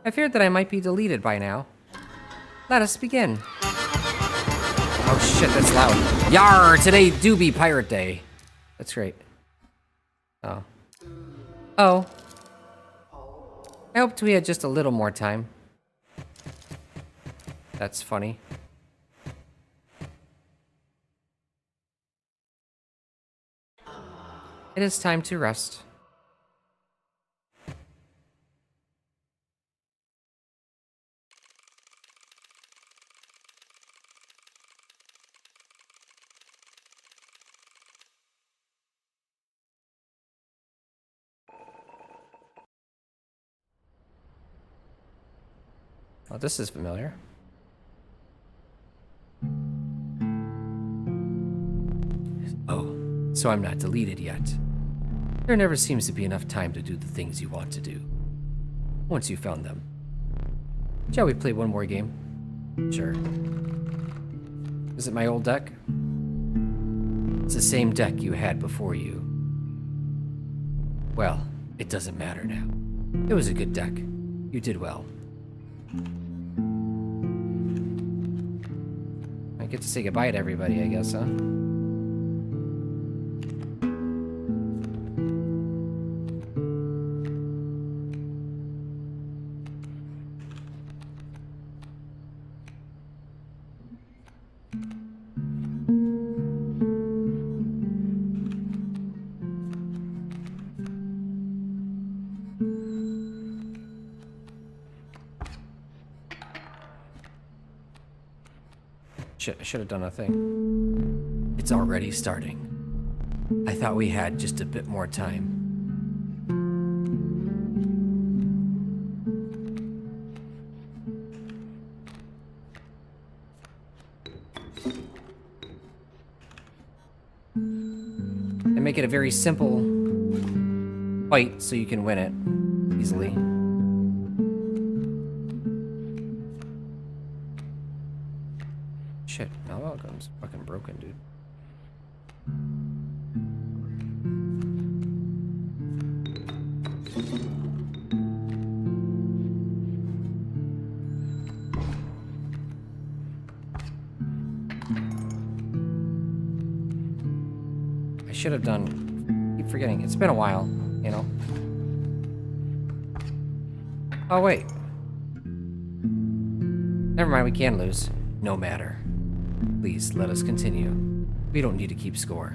I feared that I might be deleted by now. Let us begin. Oh shit, that's loud. Yar, today do be Pirate Day. That's great. Oh. Oh. I hoped we had just a little more time. That's funny. It is time to rest. Oh, this is familiar. Oh, so I'm not deleted yet. There never seems to be enough time to do the things you want to do. Once you've found them. Shall we play one more game? Sure. Is it my old deck? It's the same deck you had before you. Well, it doesn't matter now. It was a good deck. You did well. I get to say goodbye to everybody, I guess, huh? Shit, I should have done a thing. It's already starting. I thought we had just a bit more time. And make it a very simple fight so you can win it easily. Shit. broken, dude. I should have done... Keep forgetting. It's been a while, you know? Oh, wait. Never mind, we can lose. No matter. Please, let us continue. We don't need to keep score.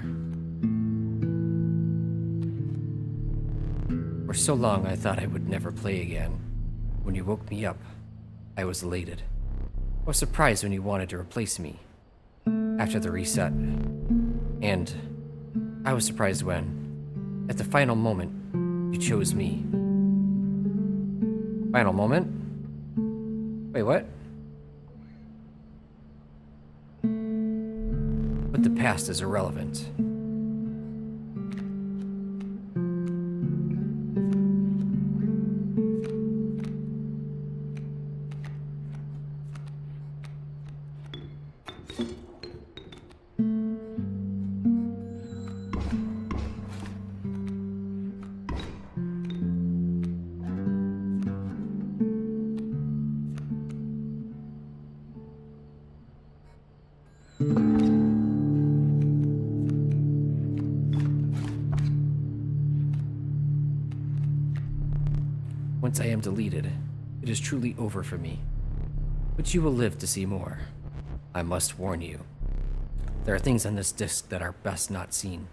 For so long, I thought I would never play again. When you woke me up, I was elated. I was surprised when you wanted to replace me after the reset. And I was surprised when, at the final moment, you chose me. Final moment? Wait, what? But the past is irrelevant. Once I am deleted, it is truly over for me. But you will live to see more. I must warn you. There are things on this disc that are best not seen.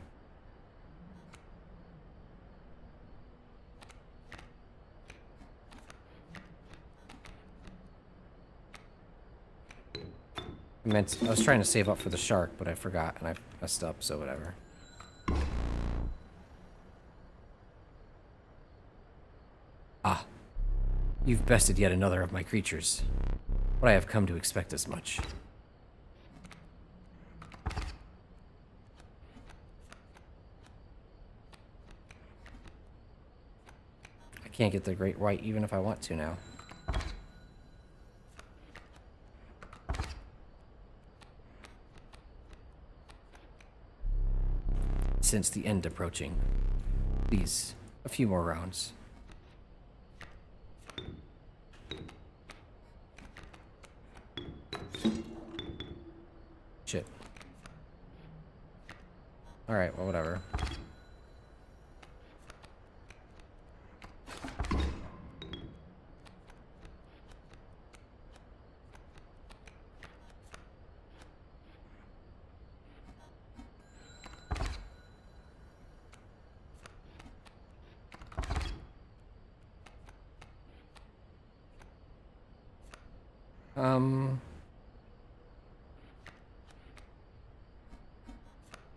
I was trying to save up for the shark, but I forgot and I messed up, so whatever. Ah, you've bested yet another of my creatures. But I have come to expect as much. I can't get the Great White even if I want to now. Since the end approaching. Please, a few more rounds. Shit. Alright, well, whatever.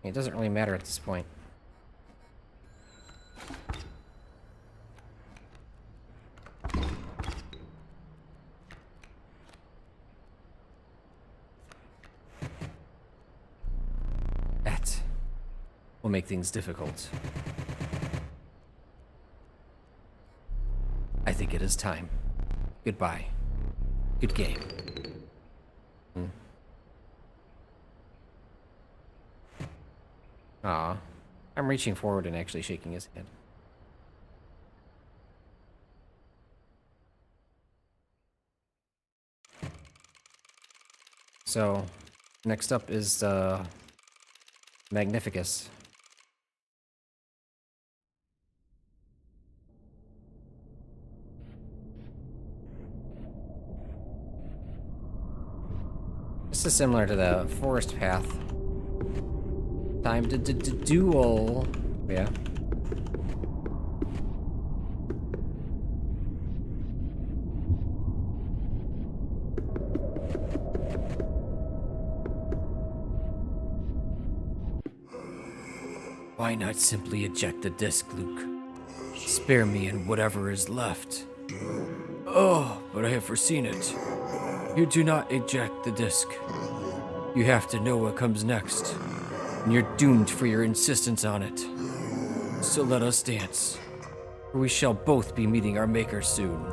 It doesn't really matter at this point. That will make things difficult. I think it is time. Goodbye. Good game. Aw. I'm reaching forward and actually shaking his hand. So, next up is Magnificus. This is similar to the forest path. Time to duel. Yeah. Why not simply eject the disc, Luke? Spare me and whatever is left. Oh, but I have foreseen it. You do not eject the disc. You have to know what comes next. And you're doomed for your insistence on it. So let us dance, for we shall both be meeting our maker soon.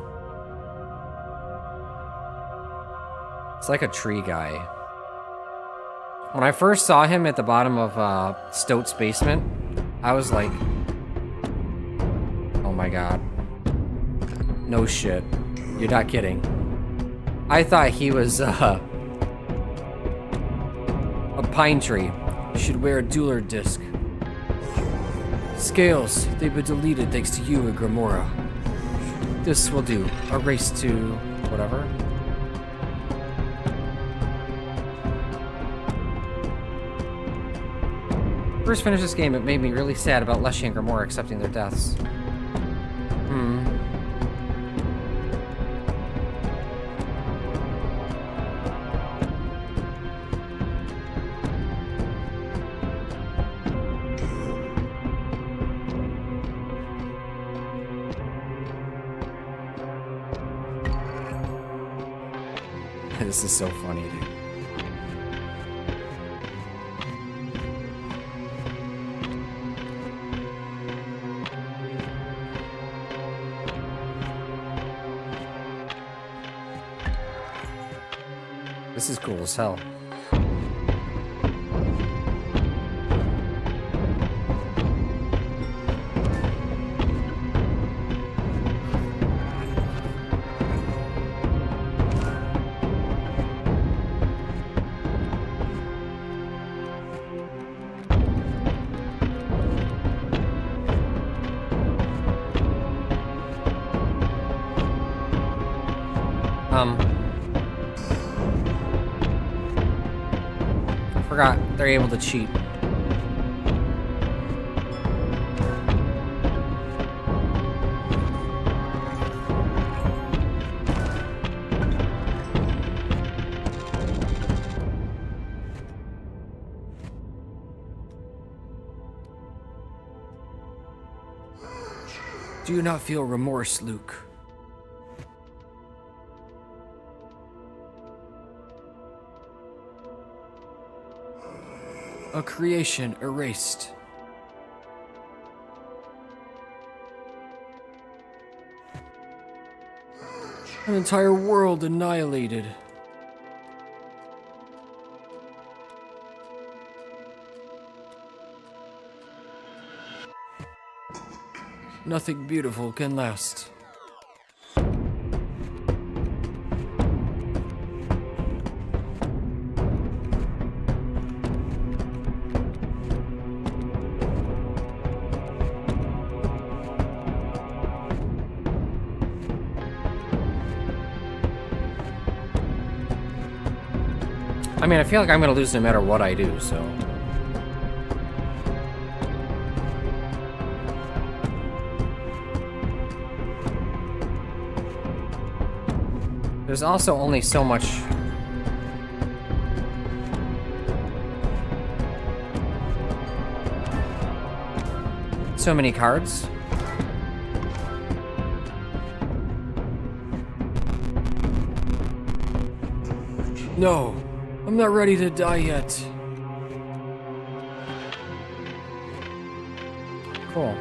It's like a tree guy. When I first saw him at the bottom of Stoat's basement, I was like, oh my god. No shit. You're not kidding. I thought he was a pine tree. You should wear a dueler disc. Scales, they've been deleted thanks to you and Grimora. This will do. A race to whatever. First finished this game, it made me really sad about Leshy and Grimora accepting their deaths. This is so funny, dude. This is cool as hell. I forgot they're able to cheat. Do you not feel remorse, Luke? A creation erased. An entire world annihilated. Nothing beautiful can last. I mean, I feel like I'm gonna lose no matter what I do, so... There's also only so much... So many cards. No, I'm not ready to die yet. Cool.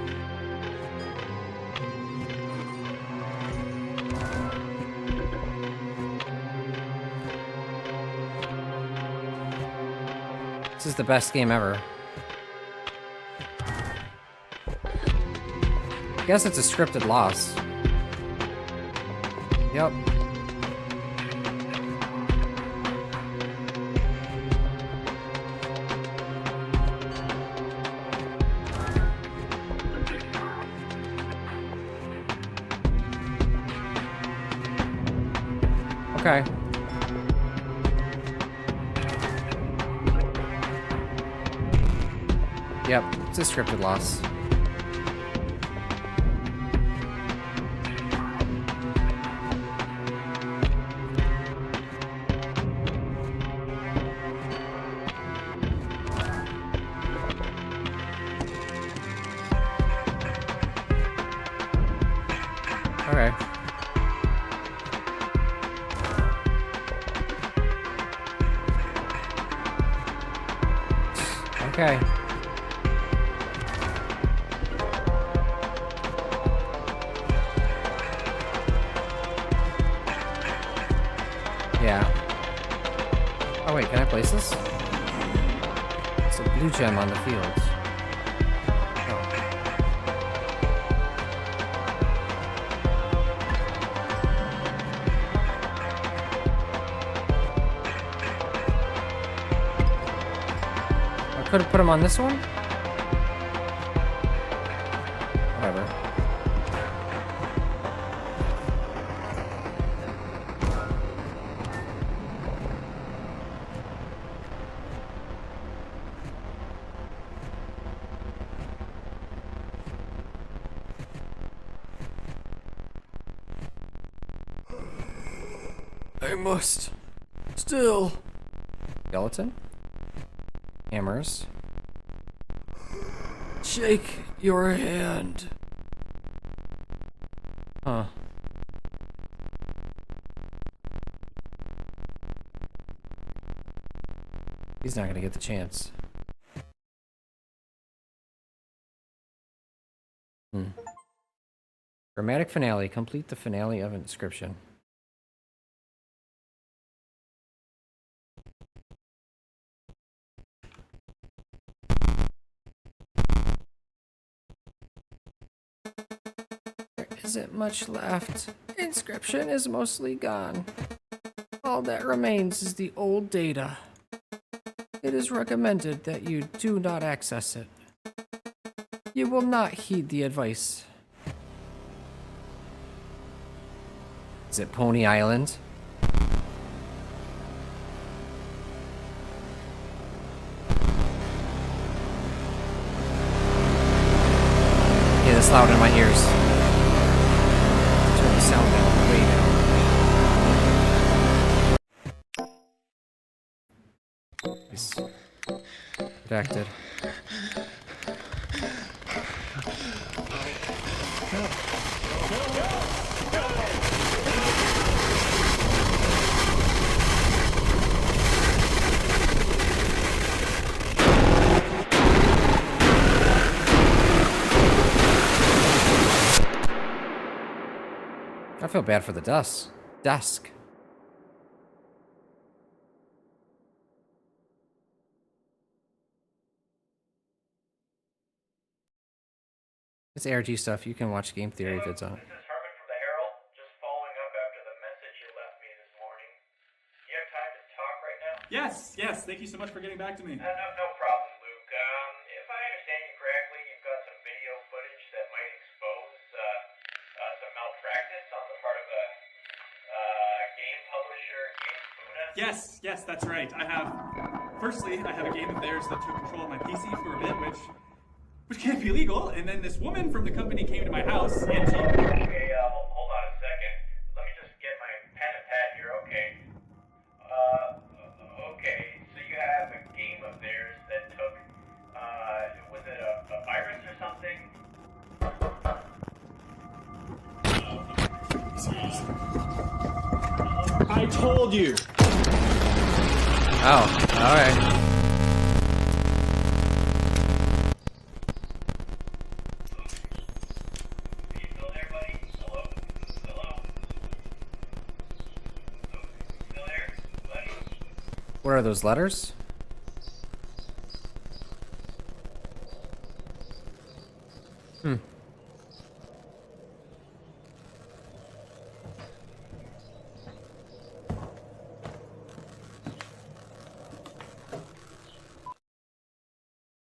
This is the best game ever. I guess it's a scripted loss. Yep. Okay. Yep, it's a scripted loss. Okay. Okay. Yeah. Oh wait, can I place this? blue gem on the fields. I could have put him on this one. Whatever. I must still. Skeleton. Hammers. Shake your hand. Huh. He's not gonna get the chance. Dramatic finale. Complete the finale of Inscryption. There isn't much left. Inscryption is mostly gone. All that remains is the old data. It is recommended that you do not access it. You will not heed the advice. Is it Pony Island? Yeah, that's loud in my ears. Turn the sound down, way down. It's redacted. I feel bad for the desk. It's ARG stuff. You can watch game theory vids on it. This is Herman from the Herald, just following up after the message you left me this morning. You have time to talk right now? Yes. Thank you so much for getting back to me. No problem, Luke. If I understand you correctly, you've got some video footage that might expose some malpractice on the part of a game publisher, Game Spuna. Yes, that's right. Firstly, I have a game of theirs that took control of my PC for a bit, which can't be legal. And then this woman from the company came to my house, and she... Okay, hold on a second. Let me just get my pen and pad here, okay? Okay, so you have a game of theirs that took, was it a virus or something? I told you! Oh, alright. What are those letters?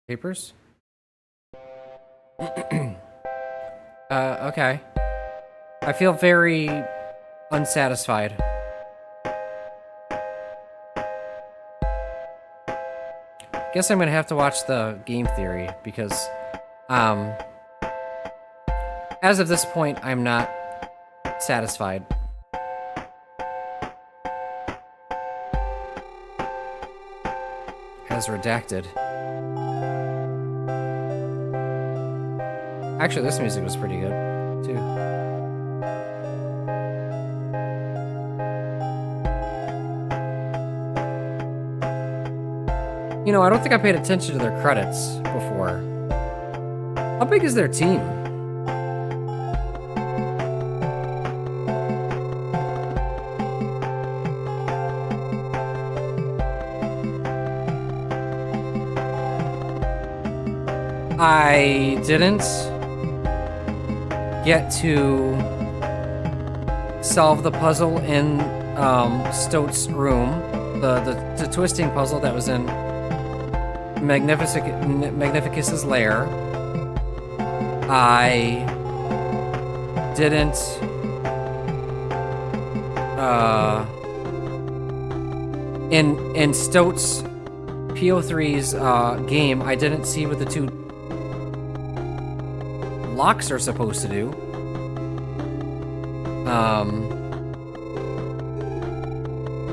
Papers? Okay. I feel very unsatisfied. Guess I'm gonna have to watch the game theory because, as of this point, I'm not satisfied. As redacted. Actually, this music was pretty good, too. You know, I don't think I paid attention to their credits before. How big is their team? I didn't get to solve the puzzle in Stoat's room, the twisting puzzle that was in Magnificus's lair. I didn't in Stoat's PO3's game, I didn't see what the two locks are supposed to do.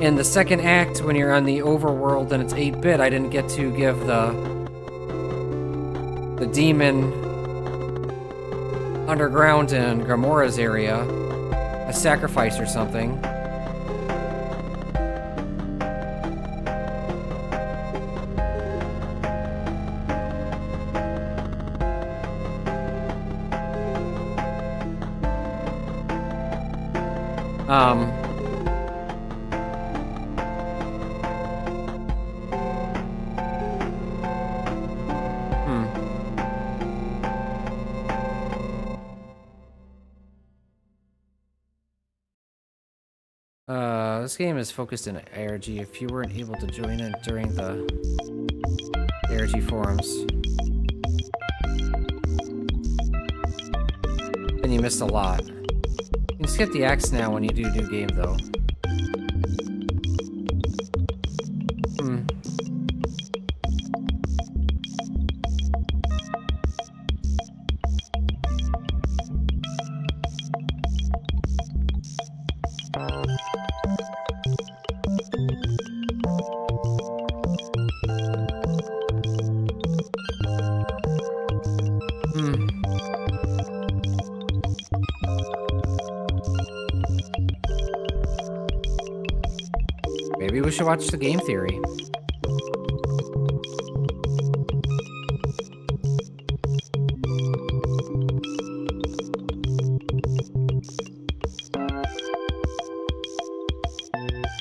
In the second act, when you're on the overworld and it's 8-bit, I didn't get to give the demon underground in Gamora's area a sacrifice or something. This game is focused in ARG. If you weren't able to join in during the ARG forums, then you missed a lot. You can skip the acts now when you do new game, though. Maybe we should watch the game theory.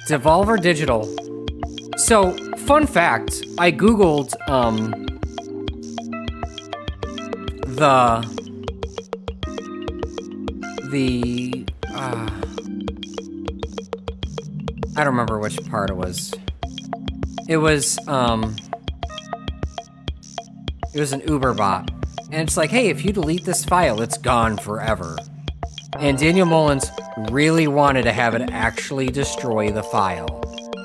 Devolver Digital. So, fun fact, I googled I don't remember which part it was. It was an Uber bot. And it's like, hey, if you delete this file, it's gone forever. And Daniel Mullins really wanted to have it actually destroy the file.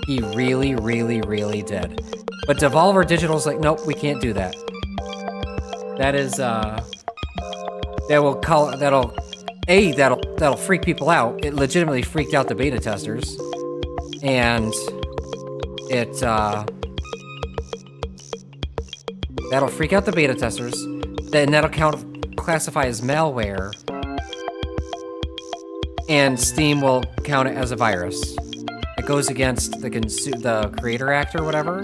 He really, really, really did. But Devolver Digital's like, nope, we can't do that. That is, that'll freak people out. It legitimately freaked out the beta testers. And that'll freak out the beta testers. Then that'll classify as malware. And Steam will count it as a virus. It goes against the Creator Act or whatever.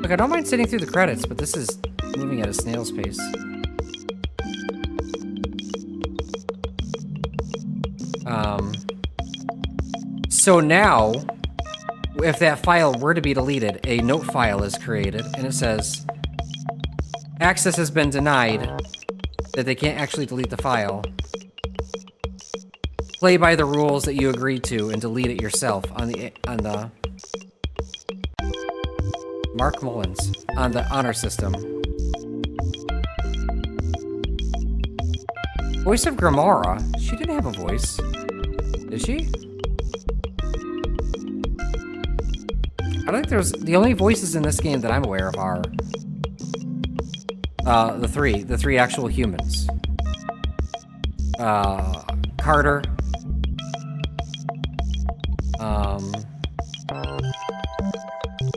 Look, I don't mind sitting through the credits, but this is moving at a snail's pace. So now, if that file were to be deleted, a note file is created, and it says, access has been denied, that they can't actually delete the file. Play by the rules that you agreed to and delete it yourself on the Mark Mullins on the honor system. Voice of Gamora? She didn't have a voice. Did she? I think there's the only voices in this game that I'm aware of are the three actual humans. Carter,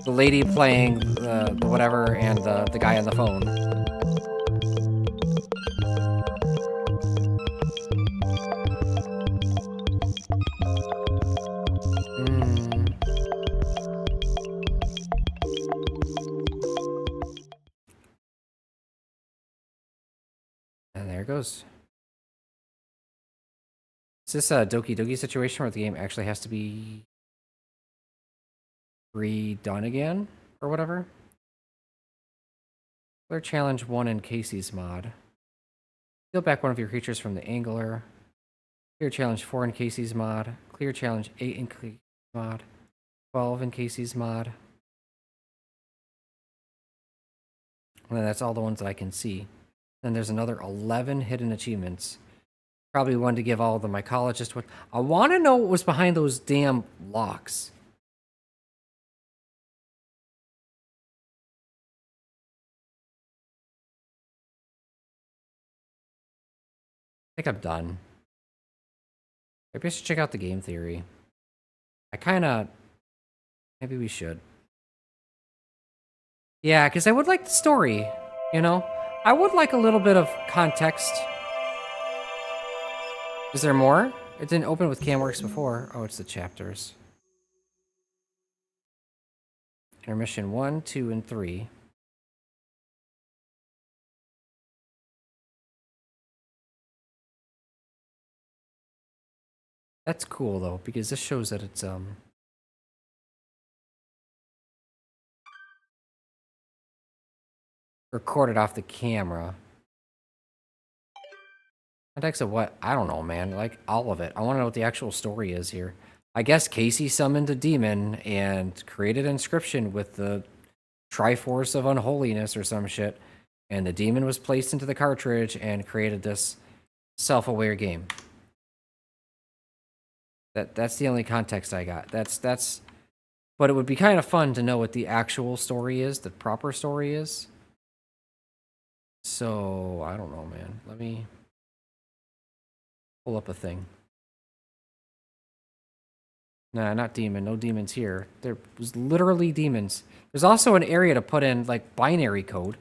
the lady playing the whatever, and the guy on the phone. And there it goes. Is this a Doki Doki situation where the game actually has to be redone again or whatever? Clear challenge 1 in Casey's mod. Steal back one of your creatures from the angler. Clear challenge 4 in Casey's mod. Clear challenge 8 in Casey's mod. 12 in Casey's mod. And that's all the ones that I can see. Then there's another 11 hidden achievements. Probably one to give all the mycologists what. I want to know what was behind those damn locks. I think I'm done. Maybe I should check out the game theory. Maybe we should. Yeah, because I would like the story, you know? I would like a little bit of context. Is there more? It didn't open with CamWorks before. Oh, it's the chapters. Intermission 1, 2, and 3. That's cool, though, because this shows that it's, recorded off the camera. Context of what? I don't know, man. Like, all of it. I want to know what the actual story is here. I guess Casey summoned a demon and created Inscryption with the Triforce of Unholiness or some shit. And the demon was placed into the cartridge and created this self-aware game. That's the only context I got. But it would be kind of fun to know what the actual story is, the proper story is. So, I don't know, man. Let me pull up a thing. Nah, not demon. No demons here. There was literally demons. There's also an area to put in, like, binary code.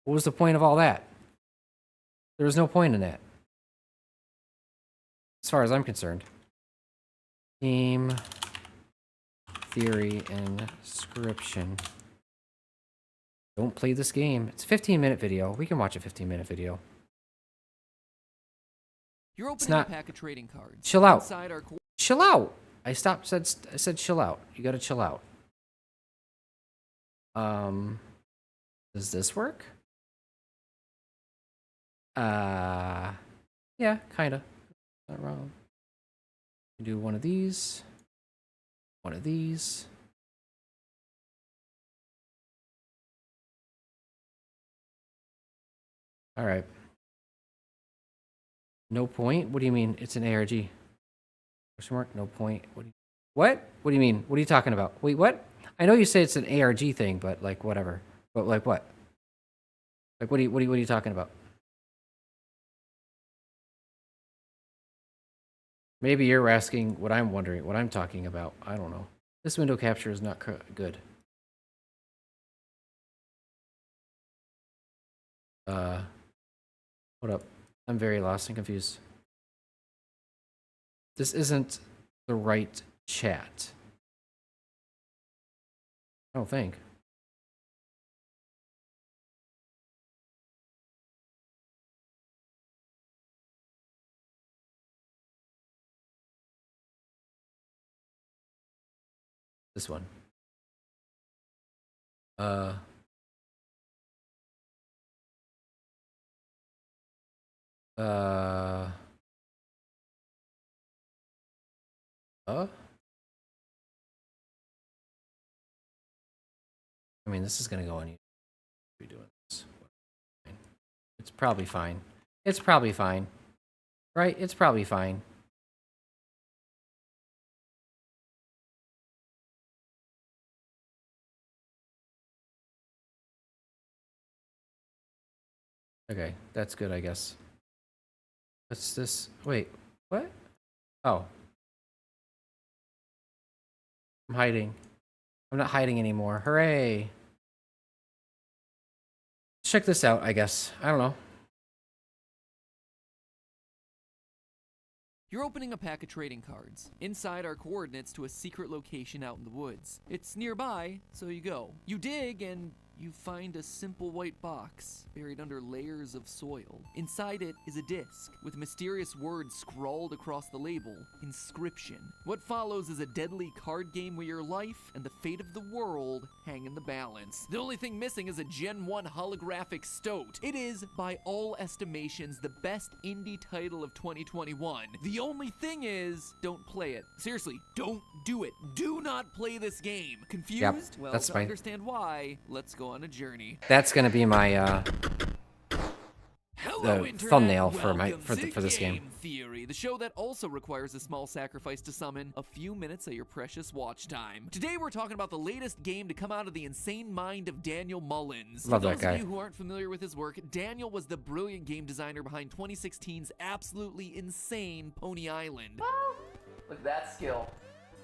What was the point of all that? There was no point in that. As far as I'm concerned. Game theory Inscryption. Don't play this game. It's a 15-minute video. We can watch a 15-minute video. You're opening not- a pack of trading cards. Chill out. Inside are Chill out. I said chill out. You gotta chill out. Does this work? Yeah, kinda. Not wrong. Do one of these. One of these. All right. No point? What do you mean? It's an ARG. Question mark? No point. What? What do you mean? What are you talking about? Wait, what? I know you say it's an ARG thing, but like whatever. But like what? Like what are you talking about? Maybe you're asking what I'm wondering, what I'm talking about. I don't know. This window capture is not good. Hold up. I'm very lost and confused. This isn't the right chat. I don't think. This one. I mean, this is gonna go on. Be doing this. It's probably fine. It's probably fine, right? It's probably fine. Okay, that's good, I guess. What's this? Wait, what? Oh. I'm hiding. I'm not hiding anymore. Hooray! Let's check this out, I guess. I don't know. You're opening a pack of trading cards. Inside are coordinates to a secret location out in the woods. It's nearby, so you go. You dig, and you find a simple white box buried under layers of soil. Inside it is a disc with mysterious words scrawled across the label, Inscryption. What follows is a deadly card game where your life and the fate of the world hang in the balance. The only thing missing is a Gen 1 holographic stoat. It is, by all estimations, the best indie title of 2021. The only thing is, don't play it. Seriously, don't do it. Do not play this game. Confused? Well, that's to fine. understand why, let's go on a journey. That's gonna be my Hello, the Internet. thumbnail for Welcome to this game. Theory, the show that also requires a small sacrifice to summon a few minutes of your precious watch time. Today we're talking about the latest game to come out of the insane mind of Daniel Mullins. Love For that those guy. of you who aren't familiar with his work, Daniel was the brilliant game designer behind 2016's absolutely insane Pony Island. Look at that skill.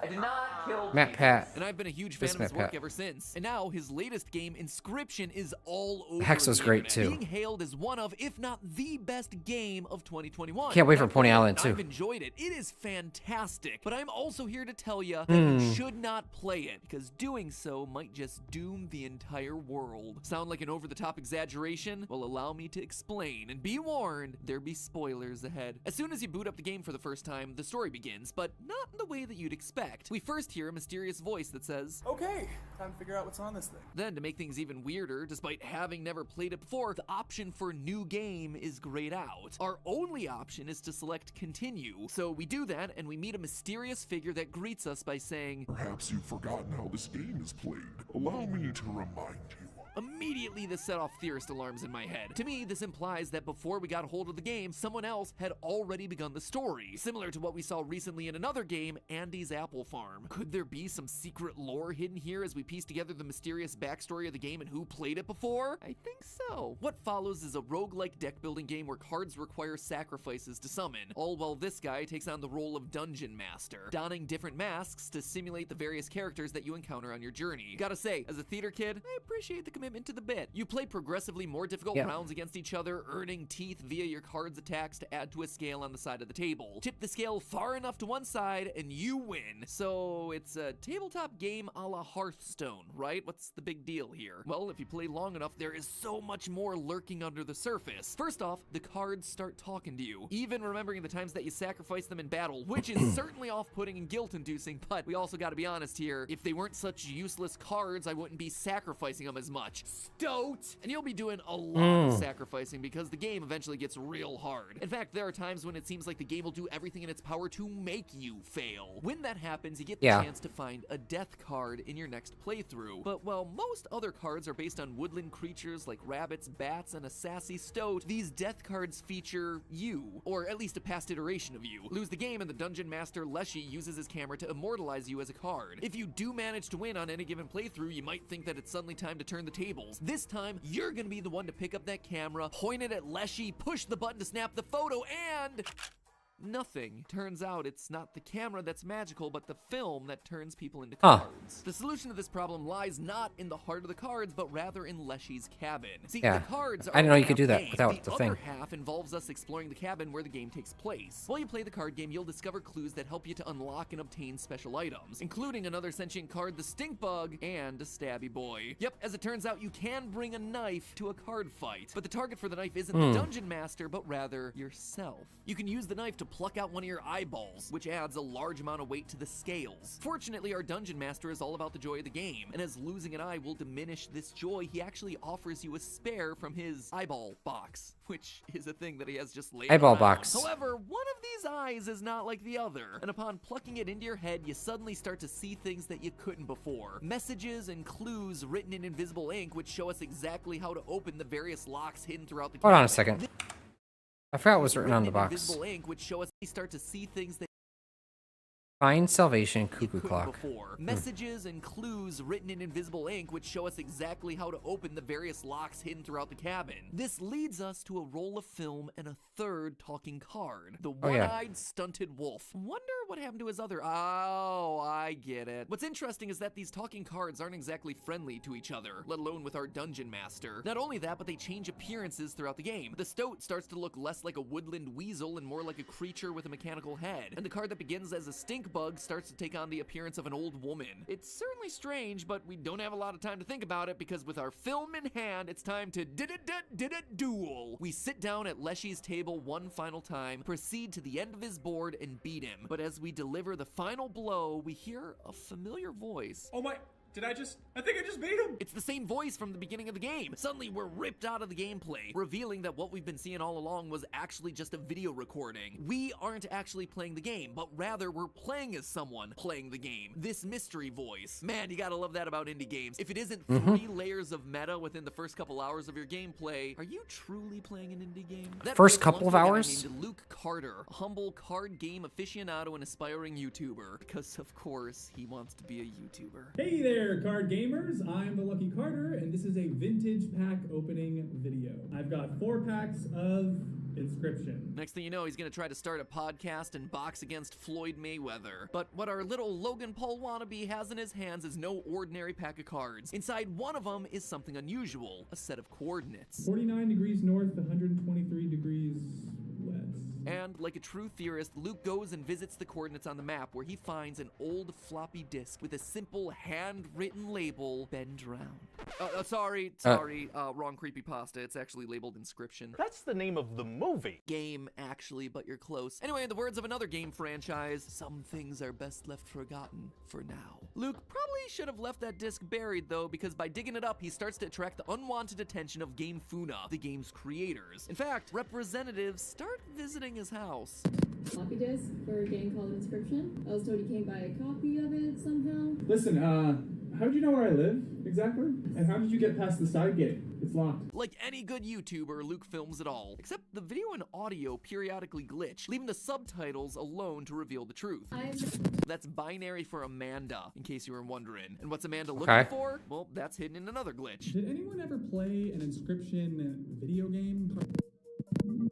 I did not kill Matt Jesus. Pat. And I've been a huge fan This of his Matt work Pat. ever since. And now his latest game, Inscryption, is all over Hexa's the great, internet, too. being hailed as one of, if not the best game of 2021. Can't wait for And Pony I've Island, too. I've enjoyed it. It is fantastic. But I'm also here to tell you that Hmm. you should not play it, because doing so might just doom the entire world. Sound like an over-the-top exaggeration? Well, allow me to explain. And be warned, there be spoilers ahead. As soon as you boot up the game for the first time, the story begins, but not in the way that you'd expect. We first hear a mysterious voice that says, Okay, time to figure out what's on this thing. then, to make things even weirder, despite having never played it before, the option for new game is grayed out. Our only option is to select continue. So we do that, and we meet a mysterious figure that greets us by saying, Perhaps you've forgotten how this game is played. Allow me to remind you. immediately this set off theorist alarms in my head. To me, this implies that before we got a hold of the game, someone else had already begun the story, similar to what we saw recently in another game, Andy's Apple Farm. Could there be some secret lore hidden here as we piece together the mysterious backstory of the game and who played it before? I think so. What follows is a roguelike deck building game where cards require sacrifices to summon, all while this guy takes on the role of Dungeon Master, donning different masks to simulate the various characters that you encounter on your journey. Gotta say, as a theater kid, I appreciate the commitment to the bit. You play progressively more difficult Yeah. rounds against each other, earning teeth via your card's attacks to add to a scale on the side of the table. Tip the scale far enough to one side and you win. So it's a tabletop game a la Hearthstone, right? What's the big deal here? Well, if you play long enough, there is so much more lurking under the surface. First off, the cards start talking to you, even remembering the times that you sacrificed them in battle, which is certainly off-putting and guilt-inducing, but we also gotta be honest here. If they weren't such useless cards, I wouldn't be sacrificing them as much. Stoat! And you'll be doing a lot of sacrificing because the game eventually gets real hard. In fact, there are times when it seems like the game will do everything in its power to make you fail. When that happens, you get the chance to find a death card in your next playthrough. But while most other cards are based on woodland creatures like rabbits, bats, and a sassy stoat, these death cards feature you, or at least a past iteration of you. Lose the game and the Dungeon Master Leshy uses his camera to immortalize you as a card. If you do manage to win on any given playthrough, you might think that it's suddenly time to turn the tables. This time, you're gonna be the one to pick up that camera, point it at Leshy, push the button to snap the photo, and nothing. Turns out it's not the camera that's magical, but the film that turns people into cards. The solution to this problem lies not in the heart of the cards, but rather in Leshy's cabin. See, Yeah. the cards are I didn't know you could do that game. without the other thing. half involves us exploring the cabin where the game takes place. While you play the card game, you'll discover clues that help you to unlock and obtain special items, including another sentient card, the Stink Bug, and a Stabby Boy. Yep, as it turns out, you can bring a knife to a card fight, but the target for the knife isn't the Dungeon Master, but rather yourself. You can use the knife to pluck out one of your eyeballs, which adds a large amount of weight to the scales. Fortunately, our Dungeon Master is all about the joy of the game, and as losing an eye will diminish this joy, he actually offers you a spare from his eyeball box, which is a thing that he has just laid Eyeball around. box. However, one of these eyes is not like the other, and upon plucking it into your head, you suddenly start to see things that you couldn't before. Messages and clues written in invisible ink, which show us exactly how to open the various locks hidden throughout the Hold on a cabin. second. I forgot what was written on the in box. invisible ink, which show us we start to see things that Find salvation, you cuckoo couldn't clock. before. Messages and clues written in invisible ink, which show us exactly how to open the various locks hidden throughout the cabin. This leads us to a roll of film and a third talking card, the Oh, yeah. one-eyed stunted wolf. Wonder what happened to his other... Oh, I get it. What's interesting is that these talking cards aren't exactly friendly to each other, let alone with our dungeon master. Not only that, but they change appearances throughout the game. The stoat starts to look less like a woodland weasel and more like a creature with a mechanical head. And the card that begins as a stink bug starts to take on the appearance of an old woman. It's certainly strange, but we don't have a lot of time to think about it because with our film in hand, it's time to duel. We sit down at Leshy's table one final time, proceed to the end of his board and beat him. But as we deliver the final blow, we hear a familiar voice. Oh my, I think I just beat him. It's the same voice from the beginning of the game. Suddenly we're ripped out of the gameplay, revealing that what we've been seeing all along was actually just a video recording. We aren't actually playing the game, but rather we're playing as someone playing the game. This mystery voice. Man, you gotta love that about indie games. If it isn't 3 layers of meta within the first couple hours of your gameplay, are you truly playing an indie game? That First was couple one of guy hours? named Luke Carter, a humble card game aficionado and aspiring YouTuber. Because of course, he wants to be a YouTuber. Hey there, card gamers! I'm the Lucky Carter, and this is a vintage pack opening video. I've got 4 packs of Inscryption. Next thing you know, he's gonna try to start a podcast and box against Floyd Mayweather. But what our little Logan Paul wannabe has in his hands is no ordinary pack of cards. Inside one of them is something unusual, a set of coordinates. 49 degrees north, 123 degrees west. And, like a true theorist, Luke goes and visits the coordinates on the map where he finds an old floppy disk with a simple handwritten label, Ben Drown. Sorry, wrong creepypasta. It's actually labeled Inscryption. That's the name of the movie. Game, actually, but you're close. Anyway, in the words of another game franchise, some things are best left forgotten for now. Luke probably should have left that disc buried, though, because by digging it up, he starts to attract the unwanted attention of Game Funa, the game's creators. In fact, representatives start visiting his house. Floppy disk for a game called Inscryption. I was told you came by a copy of it somehow. Listen, how did you know where I live, exactly? And how did you get past the side gate? It's locked. Like any good YouTuber, Luke films it all. Except the video and audio periodically glitch, leaving the subtitles alone to reveal the truth. That's binary for Amanda, in case you were wondering. And what's Amanda looking for? Well, that's hidden in another glitch. Did anyone ever play an Inscryption video game?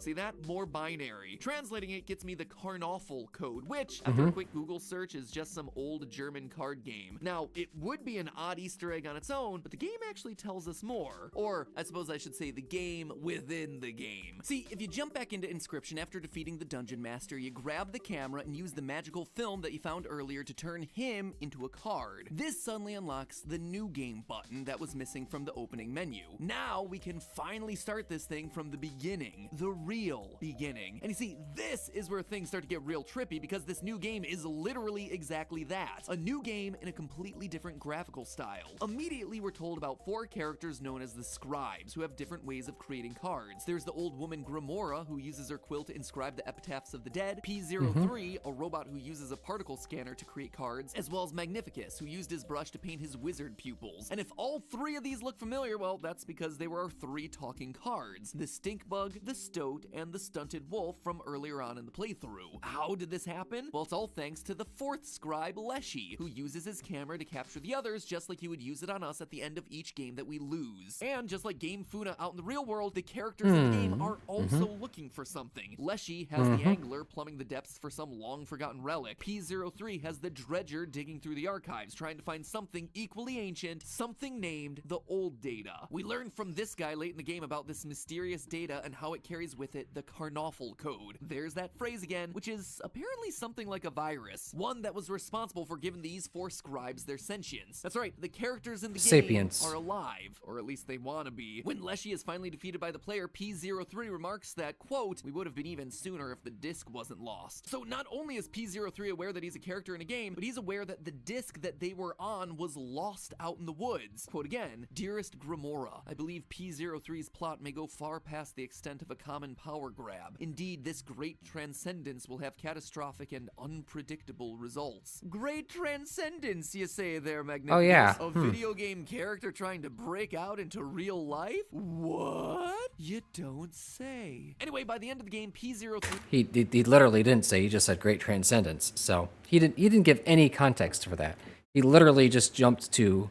See that? More binary. Translating it gets me the Karnoffel code, which, after a quick Google search, is just some old German card game. Now, it would be an odd Easter egg on its own, but the game actually tells us more. Or, I suppose I should say the game within the game. See, if you jump back into Inscryption after defeating the Dungeon Master, you grab the camera and use the magical film that you found earlier to turn him into a card. This suddenly unlocks the New Game button that was missing from the opening menu. Now, we can finally start this thing from the beginning. The real beginning. And you see, this is where things start to get real trippy because this new game is literally exactly that. A new game in a completely different graphical style. Immediately, we're told about 4 characters known as the Scribes, who have different ways of creating cards. There's the old woman Grimora, who uses her quill to inscribe the epitaphs of the dead, P03, a robot who uses a particle scanner to create cards, as well as Magnificus, who used his brush to paint his wizard pupils. And if all 3 of these look familiar, well, that's because they were our 3 talking cards. The Stink Bug, the Stoat, and the Stunted Wolf from earlier on in the playthrough. How did this happen? Well, it's all thanks to the 4th scribe, Leshy, who uses his camera to capture the others just like he would use it on us at the end of each game that we lose. And just like Game Funa out in the real world, the characters in the game are also looking for something. Leshy has the Angler plumbing the depths for some long-forgotten relic. P03 has the Dredger digging through the archives, trying to find something equally ancient, something named the Old Data. We learn from this guy late in the game about this mysterious data and how it carries with it the Karnoffel code. There's that phrase again, which is apparently something like a virus, one that was responsible for giving these 4 scribes their sentience. That's right, the characters in the game are alive, or at least they want to be. When Leshy is finally defeated by the player, P03 remarks that, quote, "We would have been even sooner if the disc wasn't lost." So not only is P03 aware that he's a character in a game, but he's aware that the disc that they were on was lost out in the woods. Quote again, "Dearest Grimora, I believe P03's plot may go far past the extent of a common power grab. Indeed, this great transcendence will have catastrophic and unpredictable results." Great transcendence, you say there, Magnificus? Oh, yeah. A video game character trying to break out into real life? What? You don't say. Anyway, by the end of the game, P03... He literally didn't say, he just said great transcendence. So he didn't give any context for that. He literally just jumped to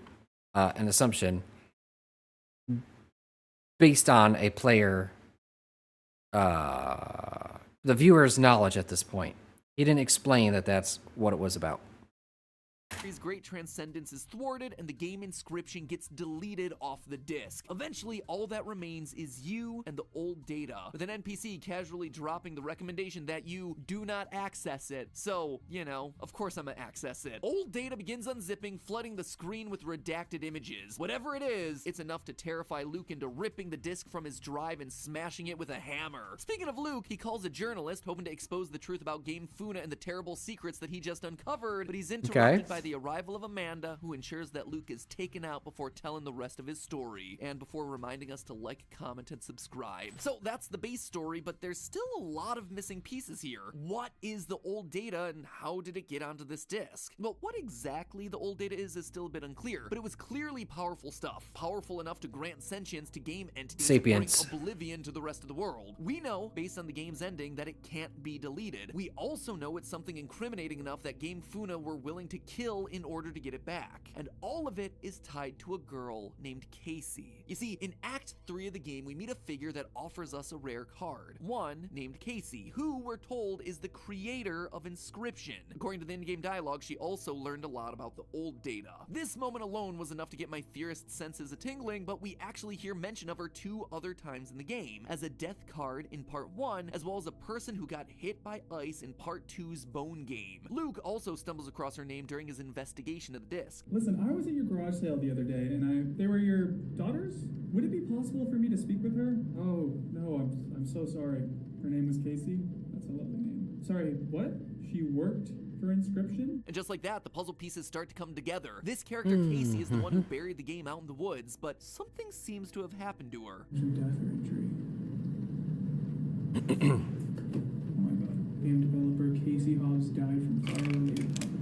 an assumption based on a player, the viewer's knowledge at this point. He didn't explain that that's what it was about. His great transcendence is thwarted and the game Inscryption gets deleted off the disc. Eventually, all that remains is you and the old data, with an NPC casually dropping the recommendation that you do not access it. So, you know, of course I'm gonna access it. Old data begins unzipping, flooding the screen with redacted images. Whatever it is, it's enough to terrify Luke into ripping the disc from his drive and smashing it with a hammer. Speaking of Luke, he calls a journalist, hoping to expose the truth about Game Funa and the terrible secrets that he just uncovered, but he's interrupted by the arrival of Amanda, who ensures that Luke is taken out before telling the rest of his story, and before reminding us to like, comment, and subscribe. So that's the base story, but there's still a lot of missing pieces here. What is the old data, and how did it get onto this disc? Well, what exactly the old data is still a bit unclear, but it was clearly powerful stuff. Powerful enough to grant sentience to game entities Sapience. and bring oblivion to the rest of the world. We know, based on the game's ending, that it can't be deleted. We also know it's something incriminating enough that Game Funa were willing to kill in order to get it back. And all of it is tied to a girl named Casey. You see, in Act 3 of the game, we meet a figure that offers us a rare card. One named Casey, who we're told is the creator of Inscryption. According to the in-game dialogue, she also learned a lot about the old data. This moment alone was enough to get my theorist senses a-tingling, but we actually hear mention of her 2 other times in the game, as a death card in Part 1, as well as a person who got hit by ice in Part 2's Bone Game. Luke also stumbles across her name during his investigation of the disc. Listen, I was at your garage sale the other day, and they were your daughters? Would it be possible for me to speak with her? Oh, no, I'm so sorry. Her name was Casey? That's a lovely name. Sorry, what? She worked for Inscryption? And just like that, the puzzle pieces start to come together. This character, Casey, is the one who buried the game out in the woods, but something seems to have happened to her. Death or injury. Oh my god. Game developer Casey Hobbs died from fire-related complications.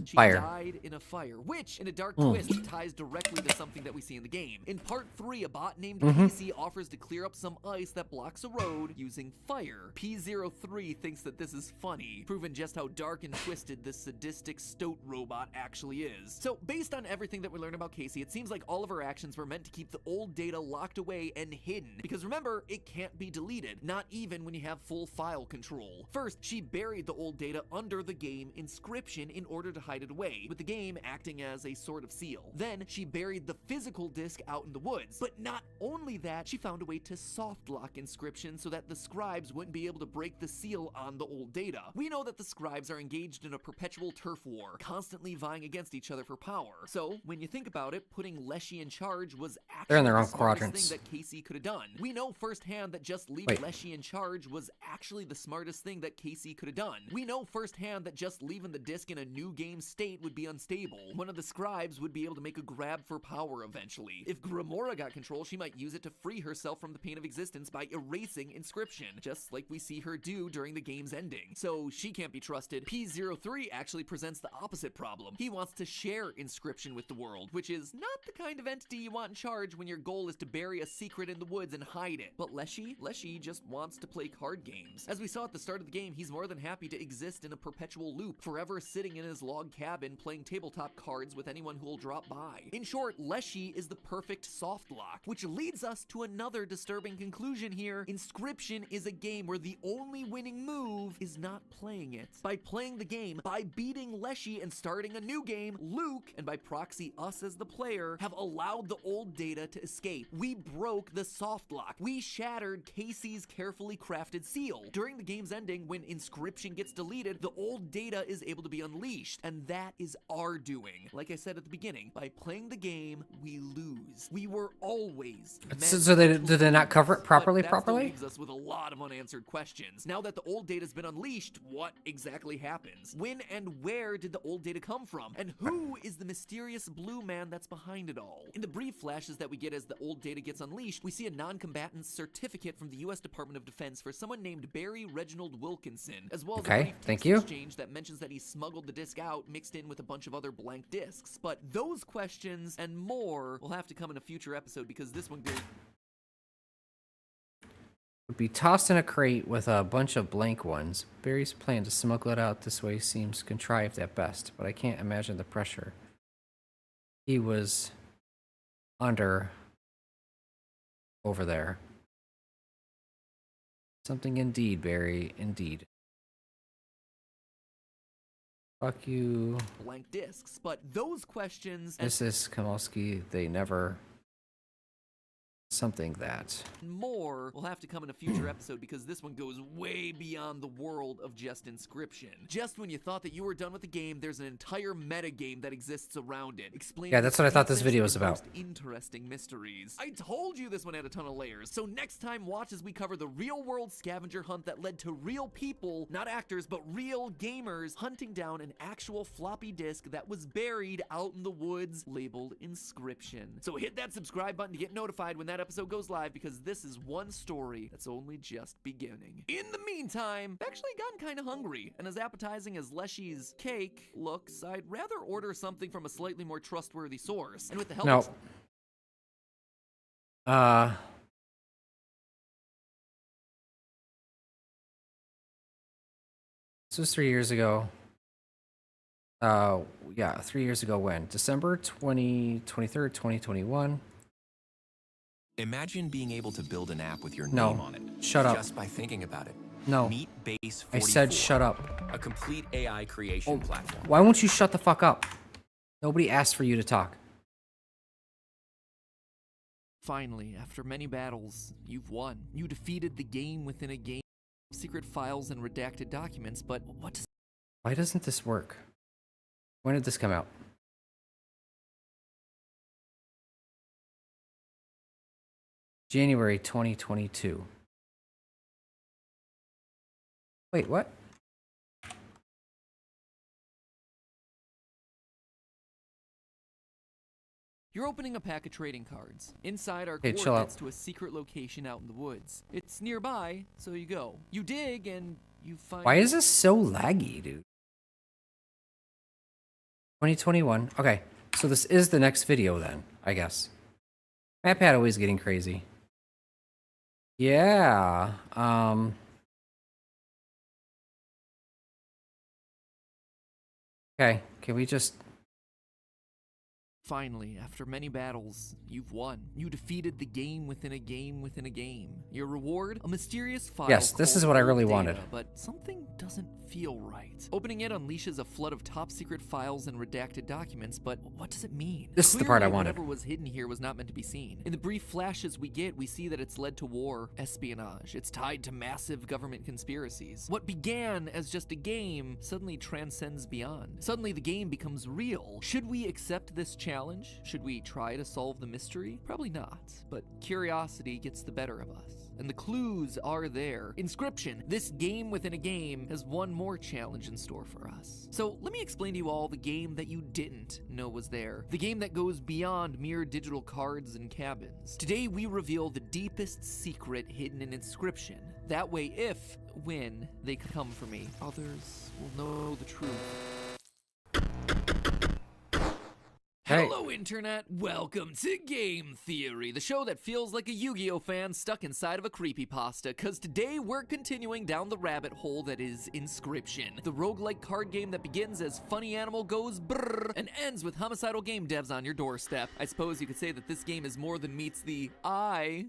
She died in a fire, which, in a dark twist, ties directly to something that we see in the game. In Part 3, a bot named Casey offers to clear up some ice that blocks a road using fire. P03 thinks that this is funny, proving just how dark and twisted this sadistic stoat robot actually is. So, based on everything that we learn about Casey, it seems like all of her actions were meant to keep the old data locked away and hidden. Because remember, it can't be deleted, not even when you have full file control. First, she buried the old data under the game Inscryption in order to hide it away, with the game acting as a sort of seal. Then she buried the physical disc out in the woods. But not only that, she found a way to soft lock Inscryption so that the scribes wouldn't be able to break the seal on the old data. We know that the scribes are engaged in a perpetual turf war, constantly vying against each other for power. So when you think about it, putting Leshy in charge was actually They're in their own the smartest quadrants. thing that Casey could have done. We know firsthand that just leaving Leshy in charge was actually the smartest thing that Casey could have done. We know firsthand that just leaving the disc in a new game state would be unstable. One of the scribes would be able to make a grab for power eventually. If Grimora got control, she might use it to free herself from the pain of existence by erasing Inscryption, just like we see her do during the game's ending. So she can't be trusted. P03 actually presents the opposite problem. He wants to share Inscryption with the world, which is not the kind of entity you want in charge when your goal is to bury a secret in the woods and hide it. But Leshy just wants to play card games. As we saw at the start of the game, he's more than happy to exist in a perpetual loop, forever sitting in his log cabin playing tabletop cards with anyone who will drop by. In short, Leshy is the perfect soft lock, which leads us to another disturbing conclusion here. Inscryption is a game where the only winning move is not playing it. By playing the game, by beating Leshy and starting a new game, Luke, and by proxy us as the player, have allowed the old data to escape. We broke the soft lock. We shattered Casey's carefully crafted seal. During the game's ending, when Inscryption gets deleted, the old data is able to be unleashed, and that is our doing. Like I said at the beginning, by playing the game, we lose. We were always So did they not cover it properly? But that still leaves us with a lot of unanswered questions. Now that the old data's been unleashed, what exactly happens? When and where did the old data come from? And who is the mysterious blue man that's behind it all? In the brief flashes that we get as the old data gets unleashed, we see a non-combatant's certificate from the U.S. Department of Defense for someone named Barry Reginald Wilkinson, as well as a brief text exchange that mentions that he smuggled the disc out mixed in with a bunch of other blank discs. But those questions and more will have to come in a future episode because this one goes... Would be tossed in a crate with a bunch of blank ones. Barry's plan to smuggle it out this way seems contrived at best, but I can't imagine the pressure he was under over there. Something indeed, Barry, indeed. Fuck you. blank discs. But those questions Mrs. Kamalski, they never... something that. and more will have to come in a future episode because this one goes way beyond the world of just Inscryption. Just when you thought that you were done with the game, there's an entire meta game that exists around it, explaining Yeah, that's the what I thought this deepest video was and about. most interesting mysteries. I told you this one had a ton of layers. So next time, watch as we cover the real-world scavenger hunt that led to real people, not actors, but real gamers, hunting down an actual floppy disk that was buried out in the woods, labeled Inscryption. So hit that subscribe button to get notified when that episode goes live, because this is one story that's only just beginning. In the meantime, I've actually gotten kind of hungry, and as appetizing as Leshy's cake looks, I'd rather order something from a slightly more trustworthy source. And with the help No. of This was 3 years ago. Yeah, 3 years ago when? December 23rd, 2021. Imagine being able to build an app with your No. name on it. Shut up. Just by thinking about it. No. Meet Base 44, I said shut up. a complete AI creation platform. Why won't you shut the fuck up? Nobody asked for you to talk. finally, after many battles, you've won. You defeated the game within a game. Secret files and redacted documents, but what does... Why doesn't this work? When did this come out? January 2022. Wait, what? You're opening a pack of trading cards. Inside are Hey, chill coordinates out. to a secret location out in the woods. It's nearby, so you go. You dig and you find... Why is this so laggy, dude? 2021. Okay, so this is the next video then, I guess. MapPad always getting crazy. Yeah, okay, can we just... Finally, after many battles, you've won. You defeated the game within a game within a game. Your reward? A mysterious file. Yes, this is called what I really data, wanted. But something doesn't feel right. Opening it unleashes a flood of top secret files and redacted documents, but what does it mean? This is the part I Clearly, wanted. Whatever was hidden here was not meant to be seen. In the brief flashes we get, we see that it's led to war, espionage. It's tied to massive government conspiracies. What began as just a game suddenly transcends beyond. Suddenly the game becomes real. Should we accept this challenge? Should we try to solve the mystery? Probably not, but curiosity gets the better of us. And the clues are there. Inscryption, this game within a game, has one more challenge in store for us. So let me explain to you all the game that you didn't know was there. The game that goes beyond mere digital cards and cabins. Today we reveal the deepest secret hidden in Inscryption. That way, when they come for me, others will know the truth. Hey. Hello, Internet. Welcome to Game Theory, the show that feels like a Yu-Gi-Oh fan stuck inside of a creepypasta, because today we're continuing down the rabbit hole that is Inscryption, the roguelike card game that begins as funny animal goes brrr and ends with homicidal game devs on your doorstep. I suppose you could say that this game is more than meets the eye.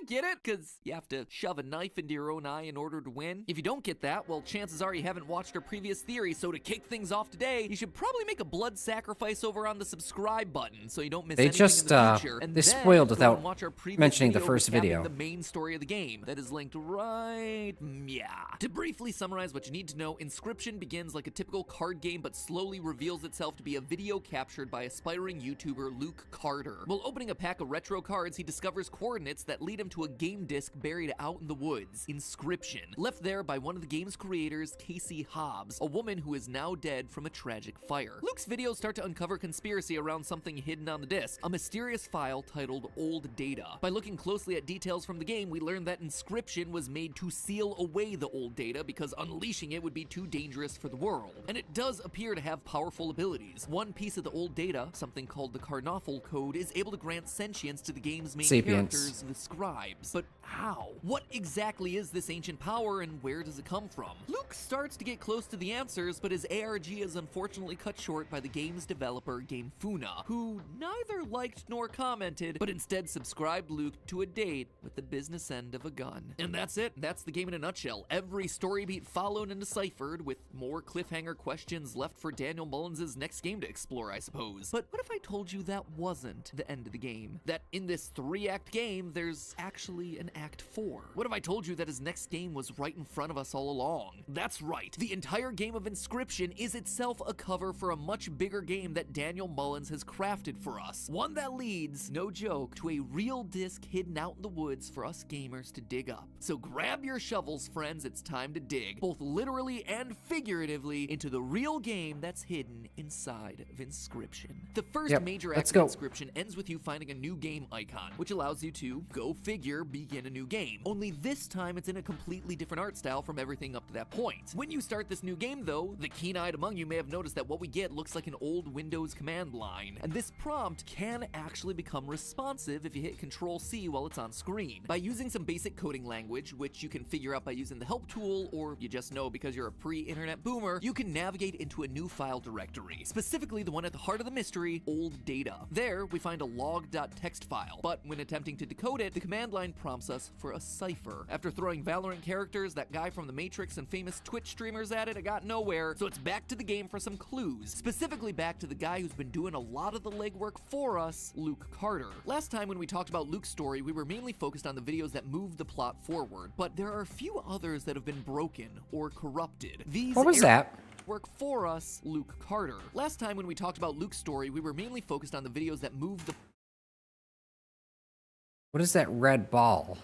Get it? Because you have to shove a knife into your own eye in order to win. If you don't get that, well, chances are you haven't watched our previous theory, so to kick things off today, you should probably make a blood sacrifice over on the subscribe button so you don't miss They anything just, in the future. And they then spoiled go without and watch our previous mentioning the video first recapping video. the main story of the game that is linked right, yeah. To briefly summarize what you need to know, Inscryption begins like a typical card game but slowly reveals itself to be a video captured by aspiring YouTuber Luke Carter. While opening a pack of retro cards, he discovers coordinates that lead him to a game disc buried out in the woods, Inscryption, left there by one of the game's creators, Casey Hobbs, a woman who is now dead from a tragic fire. Luke's videos start to uncover conspiracy around something hidden on the disc, a mysterious file titled Old Data. By looking closely at details from the game, we learn that Inscryption was made to seal away the old data because unleashing it would be too dangerous for the world. And it does appear to have powerful abilities. One piece of the old data, something called the Carnoffel Code, is able to grant sentience to the game's main Sapience. characters, the scribes. tribes. But how? What exactly is this ancient power and where does it come from? Luke starts to get close to the answers, but his ARG is unfortunately cut short by the game's developer Game Funa, who neither liked nor commented, but instead subscribed Luke to a date with the business end of a gun. And that's it. That's the game in a nutshell. Every story beat followed and deciphered, with more cliffhanger questions left for Daniel Mullins' next game to explore, I suppose. But what if I told you that wasn't the end of the game? That in this 3-act game, there's actually an Act 4? What if I told you that his next game was right in front of us all along? That's right. The entire game of Inscryption is itself a cover for a much bigger game that Daniel Mullins has crafted for us. One that leads, no joke, to a real disc hidden out in the woods for us gamers to dig up. So grab your shovels, friends. It's time to dig, both literally and figuratively, into the real game that's hidden inside of Inscryption. The first major act of Inscryption ends with you finding a new game icon, which allows you to, go figure, begin a new game. Only this time it's in a completely different art style from everything up to that point. When you start this new game though, the keen-eyed among you may have noticed that what we get looks like an old Windows command line, and this prompt can actually become responsive if you hit Control-C while it's on screen. By using some basic coding language, which you can figure out by using the help tool, or you just know because you're a pre-internet boomer, you can navigate into a new file directory, specifically the one at the heart of the mystery, old data. There, we find a log.txt file, but when attempting to decode it, the command line prompts us for a cipher. After throwing Valorant characters, that guy from The Matrix, and famous Twitch streamers at it, I got nowhere, so it's back to the game for some clues, specifically back to the guy who's been doing a lot of the legwork for us, Luke Carter. Last time when we talked about Luke's story, we were mainly focused on the videos that moved the plot forward, but there are a few others that have been broken or corrupted. These What was that? Work for us, Luke Carter. Last time when we talked about Luke's story, we were mainly focused on the videos that moved the... What is that red ball?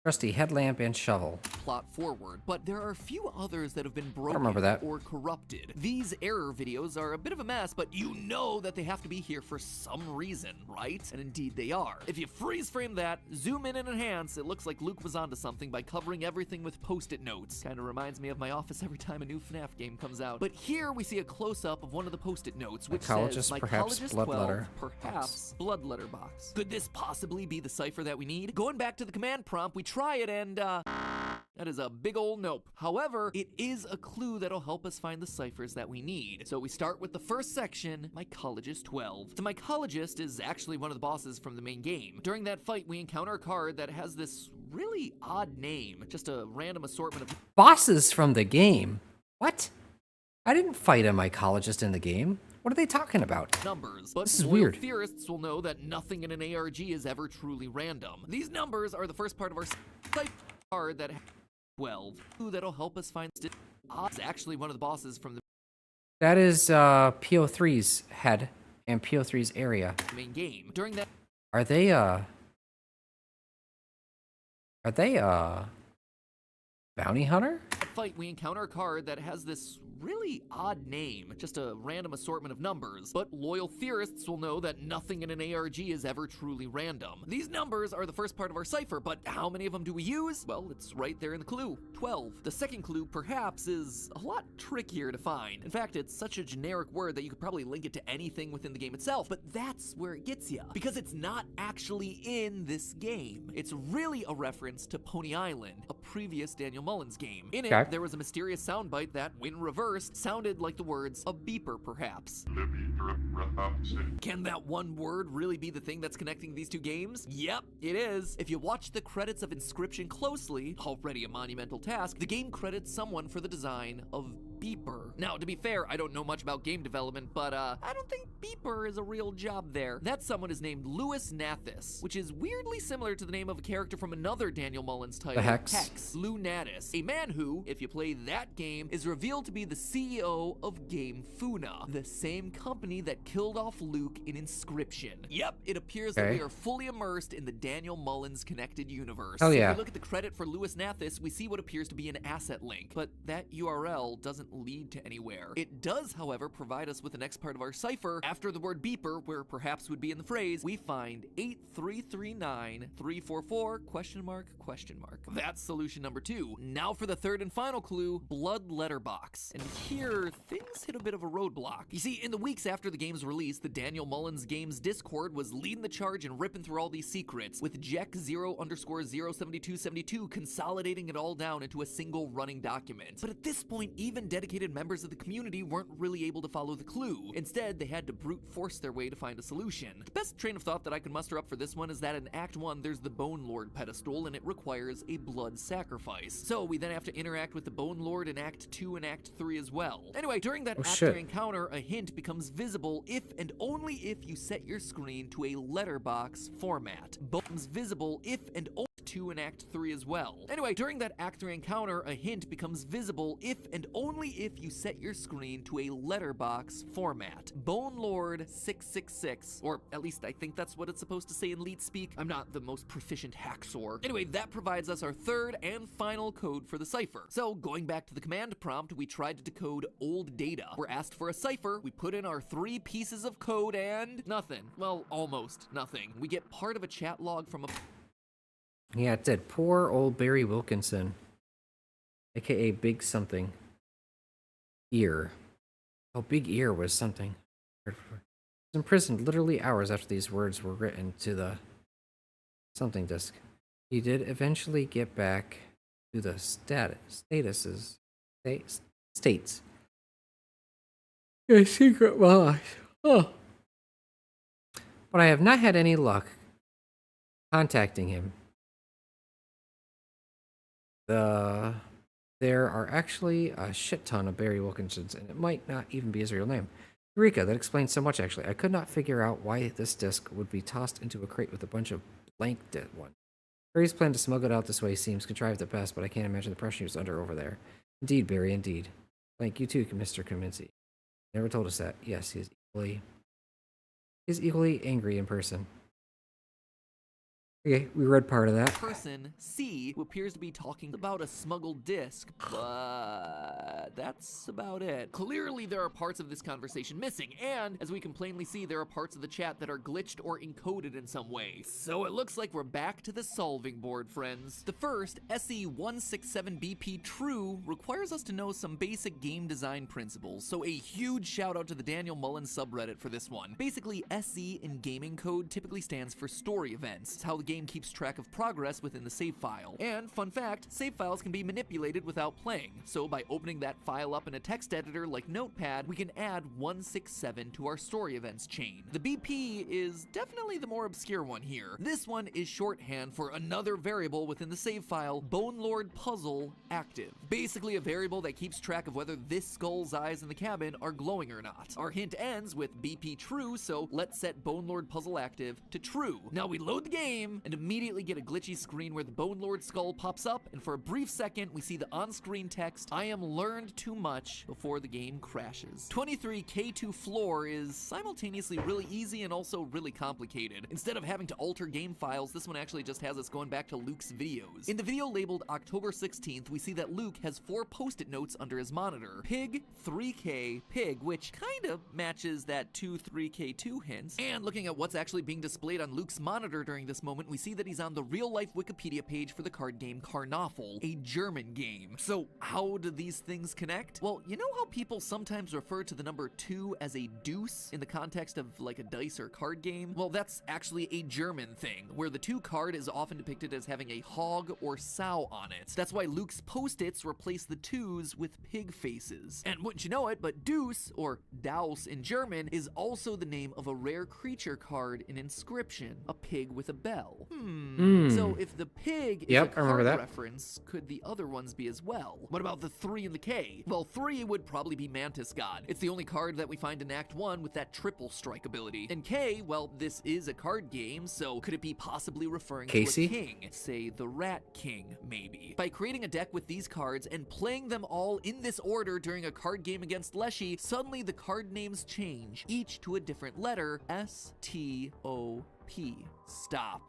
Trusty headlamp and shovel. Plot forward, but there are a few others that have been broken remember that. or corrupted. These error videos are a bit of a mess, but you know that they have to be here for some reason, right? And indeed they are. If you freeze frame that, zoom in and enhance, it looks like Luke was onto something by covering everything with post-it notes. Kinda reminds me of my office every time a new FNAF game comes out. But here we see a close-up of one of the post-it notes, which says, perhaps Mycologist blood 12, letter perhaps blood letter box. Could this possibly be the cipher that we need? Going back to the command prompt, we try it and, that is a big ol' nope. However, it is a clue that'll help us find the ciphers that we need. So we start with the first section, Mycologist 12. The Mycologist is actually one of the bosses from the main game. During that fight, we encounter a card that has this really odd name, just a random assortment of Bosses from the game? What? I didn't fight a mycologist in the game. What are they talking about? numbers, but This is loyal weird. theorists will know that nothing in an ARG is ever truly random. These numbers are the first part of our cipher card that 12, that'll help us find is actually one of the bosses from the That is PO3's head and PO3's area. main game. During that Are they bounty hunter? fight, we encounter a card that has this really odd name, just a random assortment of numbers, but loyal theorists will know that nothing in an ARG is ever truly random. These numbers are the first part of our cipher, but how many of them do we use? Well, it's right there in the clue, 12. The second clue, perhaps, is a lot trickier to find. In fact, it's such a generic word that you could probably link it to anything within the game itself, but that's where it gets you, because it's not actually in this game. It's really a reference to Pony Island, a previous Daniel Mullins game. In it, there was a mysterious soundbite that, when reversed, sounded like the words a beeper, perhaps. Can that one word really be the thing that's connecting these two games? Yep, it is. If you watch the credits of Inscryption closely, already a monumental task, the game credits someone for the design of beeper. Now, to be fair, I don't know much about game development, but I don't think beeper is a real job there. That someone is named Louis Nathis, which is weirdly similar to the name of a character from another Daniel Mullins title, Hex. Lou Natis, a man who, if you play that game, is revealed to be the CEO of Game Funa, the same company that killed off Luke in Inscryption. Yep, it appears that we are fully immersed in the Daniel Mullins connected universe. Oh yeah. If we look at the credit for Louis Nathis, we see what appears to be an asset link, but that URL doesn't lead to anywhere. It does, however, provide us with the next part of our cipher. After the word beeper, where perhaps would be in the phrase, we find 8339344 ? That's solution number 2. Now for the third and final clue, blood letterbox. And here, things hit a bit of a roadblock. You see, in the weeks after the game's release, the Daniel Mullins Games Discord was leading the charge and ripping through all these secrets, with Jack0_07272 consolidating it all down into a single running document. But at this point, even dedicated members of the community weren't really able to follow the clue. Instead, they had to brute force their way to find a solution. The best train of thought that I can muster up for this one is that in Act 1, there's the Bone Lord pedestal, and it requires a blood sacrifice. So we then have to interact with the Bone Lord in Act 2 and Act 3 as well. Anyway, during that Act 3 encounter, a hint becomes visible if and only if you set your screen to a letterbox format. Becomes visible if and only 2 and Act 3 as well. Anyway, during that Act 3 encounter, a hint becomes visible if and only if you set your screen to a letterbox format. Bone Lord 666, or at least I think that's what it's supposed to say in leet speak. I'm not the most proficient hacksaw. Anyway, that provides us our third and final code for the cipher. So, going back to the command prompt, we tried to decode old data. We're asked for a cipher, we put in our 3 pieces of code, and nothing. Well, almost nothing. We get part of a chat log from a... Yeah, it did. Poor old Barry Wilkinson, aka Big Something. Ear. Oh, Big Ear was something. He was imprisoned literally hours after these words were written to the something disk. He did eventually get back to the states. A secret box. Oh. But I have not had any luck contacting him. There are actually a shit ton of Barry Wilkinsons, and it might not even be his real name. Eureka, that explains so much, actually. I could not figure out why this disc would be tossed into a crate with a bunch of blank ones. Barry's plan to smuggle it out this way seems contrived at best, but I can't imagine the pressure he was under over there. Indeed, Barry, indeed. Thank you too, Mr. Kaminsky. Never told us that. Yes, he is equally angry in person. Okay, we read part of that. Person, C, who appears to be talking about a smuggled disc, but that's about it. Clearly, there are parts of this conversation missing, and as we can plainly see, there are parts of the chat that are glitched or encoded in some way. So it looks like we're back to the solving board, friends. The first, SE167BP True, requires us to know some basic game design principles, so a huge shout out to the Daniel Mullins subreddit for this one. Basically, SE in gaming code typically stands for story events. It's how the game keeps track of progress within the save file. And, fun fact, save files can be manipulated without playing, so by opening that file up in a text editor like Notepad, we can add 167 to our story events chain. The BP is definitely the more obscure one here. This one is shorthand for another variable within the save file, Bone Lord Puzzle Active. Basically a variable that keeps track of whether this skull's eyes in the cabin are glowing or not. Our hint ends with BP true, so let's set Bone Lord Puzzle Active to true. Now we load the game, and immediately get a glitchy screen where the Bone Lord skull pops up, and for a brief second we see the on-screen text, I am learned too much, before the game crashes. 23K2 Floor is simultaneously really easy and also really complicated. Instead of having to alter game files, this one actually just has us going back to Luke's videos. In the video labeled October 16th, we see that Luke has 4 post-it notes under his monitor. Pig, 3K, Pig, which kinda matches that 23K2 hints. And looking at what's actually being displayed on Luke's monitor during this moment, we see that he's on the real-life Wikipedia page for the card game Karnoffel, a German game. So how do these things connect? Well, you know how people sometimes refer to the number 2 as a deuce in the context of like a dice or card game? Well, that's actually a German thing, where the 2 card is often depicted as having a hog or sow on it. That's why Luke's post-its replace the 2s with pig faces. And wouldn't you know it, but Deuce, or Daus in German, is also the name of a rare creature card in Inscryption, a pig with a bell. So if the pig is a card reference, could the other ones be as well? What about the 3 and the K? Well, 3 would probably be Mantis God. It's the only card that we find in Act 1 with that triple strike ability. And K, well, this is a card game, so could it be possibly referring to a king? Say the Rat King, maybe. By creating a deck with these cards and playing them all in this order during a card game against Leshy, suddenly the card names change, each to a different letter, S-T-O-P. stop.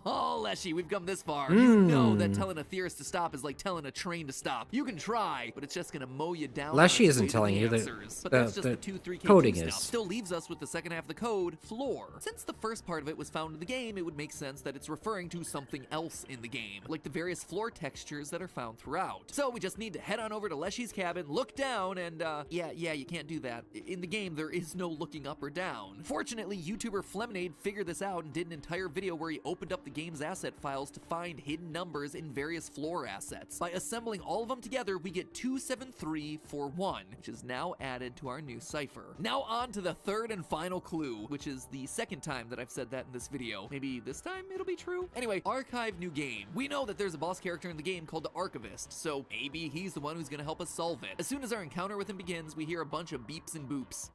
Oh, Leshy, we've come this far. You know that telling a theorist to stop is like telling a train to stop. You can try, but it's just gonna mow you down. Leshy on its isn't way to telling the you that answers. But that's just the 2-3 coding K2 is. stuff. Still leaves us with the second half of the code, floor. Since the first part of it was found in the game, it would make sense that it's referring to something else in the game, like the various floor textures that are found throughout. So we just need to head on over to Leshy's cabin, look down, and yeah, you can't do that. In the game, there is no looking up or down. Fortunately, YouTuber Flemonade figured this out and did an entire video where he opened up the game's asset files to find hidden numbers in various floor assets. By assembling all of them together, we get 27341, which is now added to our new cipher. Now on to the third and final clue, which is the second time that I've said that in this video. Maybe this time it'll be true? Anyway, archive new game. We know that there's a boss character in the game called the Archivist, so maybe he's the one who's gonna help us solve it. As soon as our encounter with him begins, we hear a bunch of beeps and boops.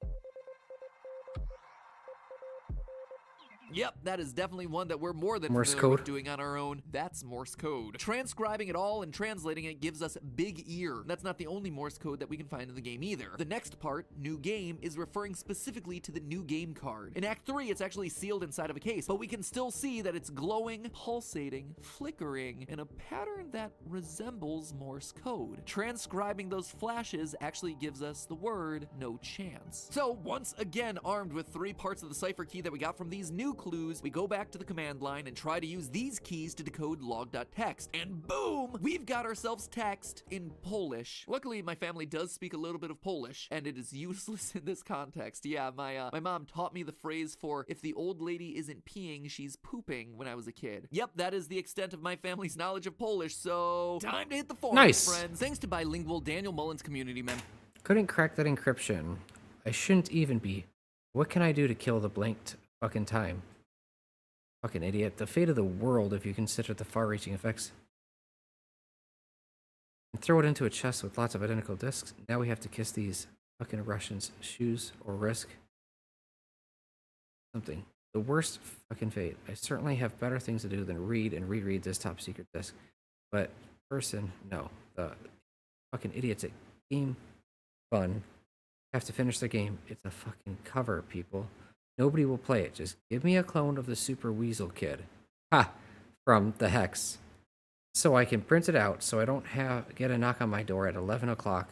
Yep, that is definitely one that we're more than Morse familiar with code. doing on our own. That's Morse code. Transcribing it all and translating it gives us Big Ear. That's not the only Morse code that we can find in the game either. The next part, New Game, is referring specifically to the New Game card. In Act 3, it's actually sealed inside of a case, but we can still see that it's glowing, pulsating, flickering, in a pattern that resembles Morse code. Transcribing those flashes actually gives us the word no chance. So, once again armed with 3 parts of the cipher key that we got from these new clues, we go back to the command line and try to use these keys to decode log.txt. And boom, we've got ourselves text in Polish. Luckily, my family does speak a little bit of Polish, and it is useless in this context. Yeah, my mom taught me the phrase for if the old lady isn't peeing, she's pooping when I was a kid. Yep, that is the extent of my family's knowledge of Polish, so time to hit the forums, Nice. friends. Thanks to bilingual Daniel Mullins community member. Couldn't crack that encryption. I shouldn't even be. What can I do to kill the blanked fucking time? Fucking idiot. The fate of the world if you consider the far-reaching effects. And throw it into a chest with lots of identical discs. Now we have to kiss these fucking Russians' shoes or risk something. The worst fucking fate. I certainly have better things to do than read and reread this top secret disc. But person, no. The fucking idiots at Game Fun have to finish the game. It's a fucking cover, people. Nobody will play it. Just give me a clone of the Super Weasel Kid. Ha! From the Hex. So I can print it out so I don't get a knock on my door at 11 o'clock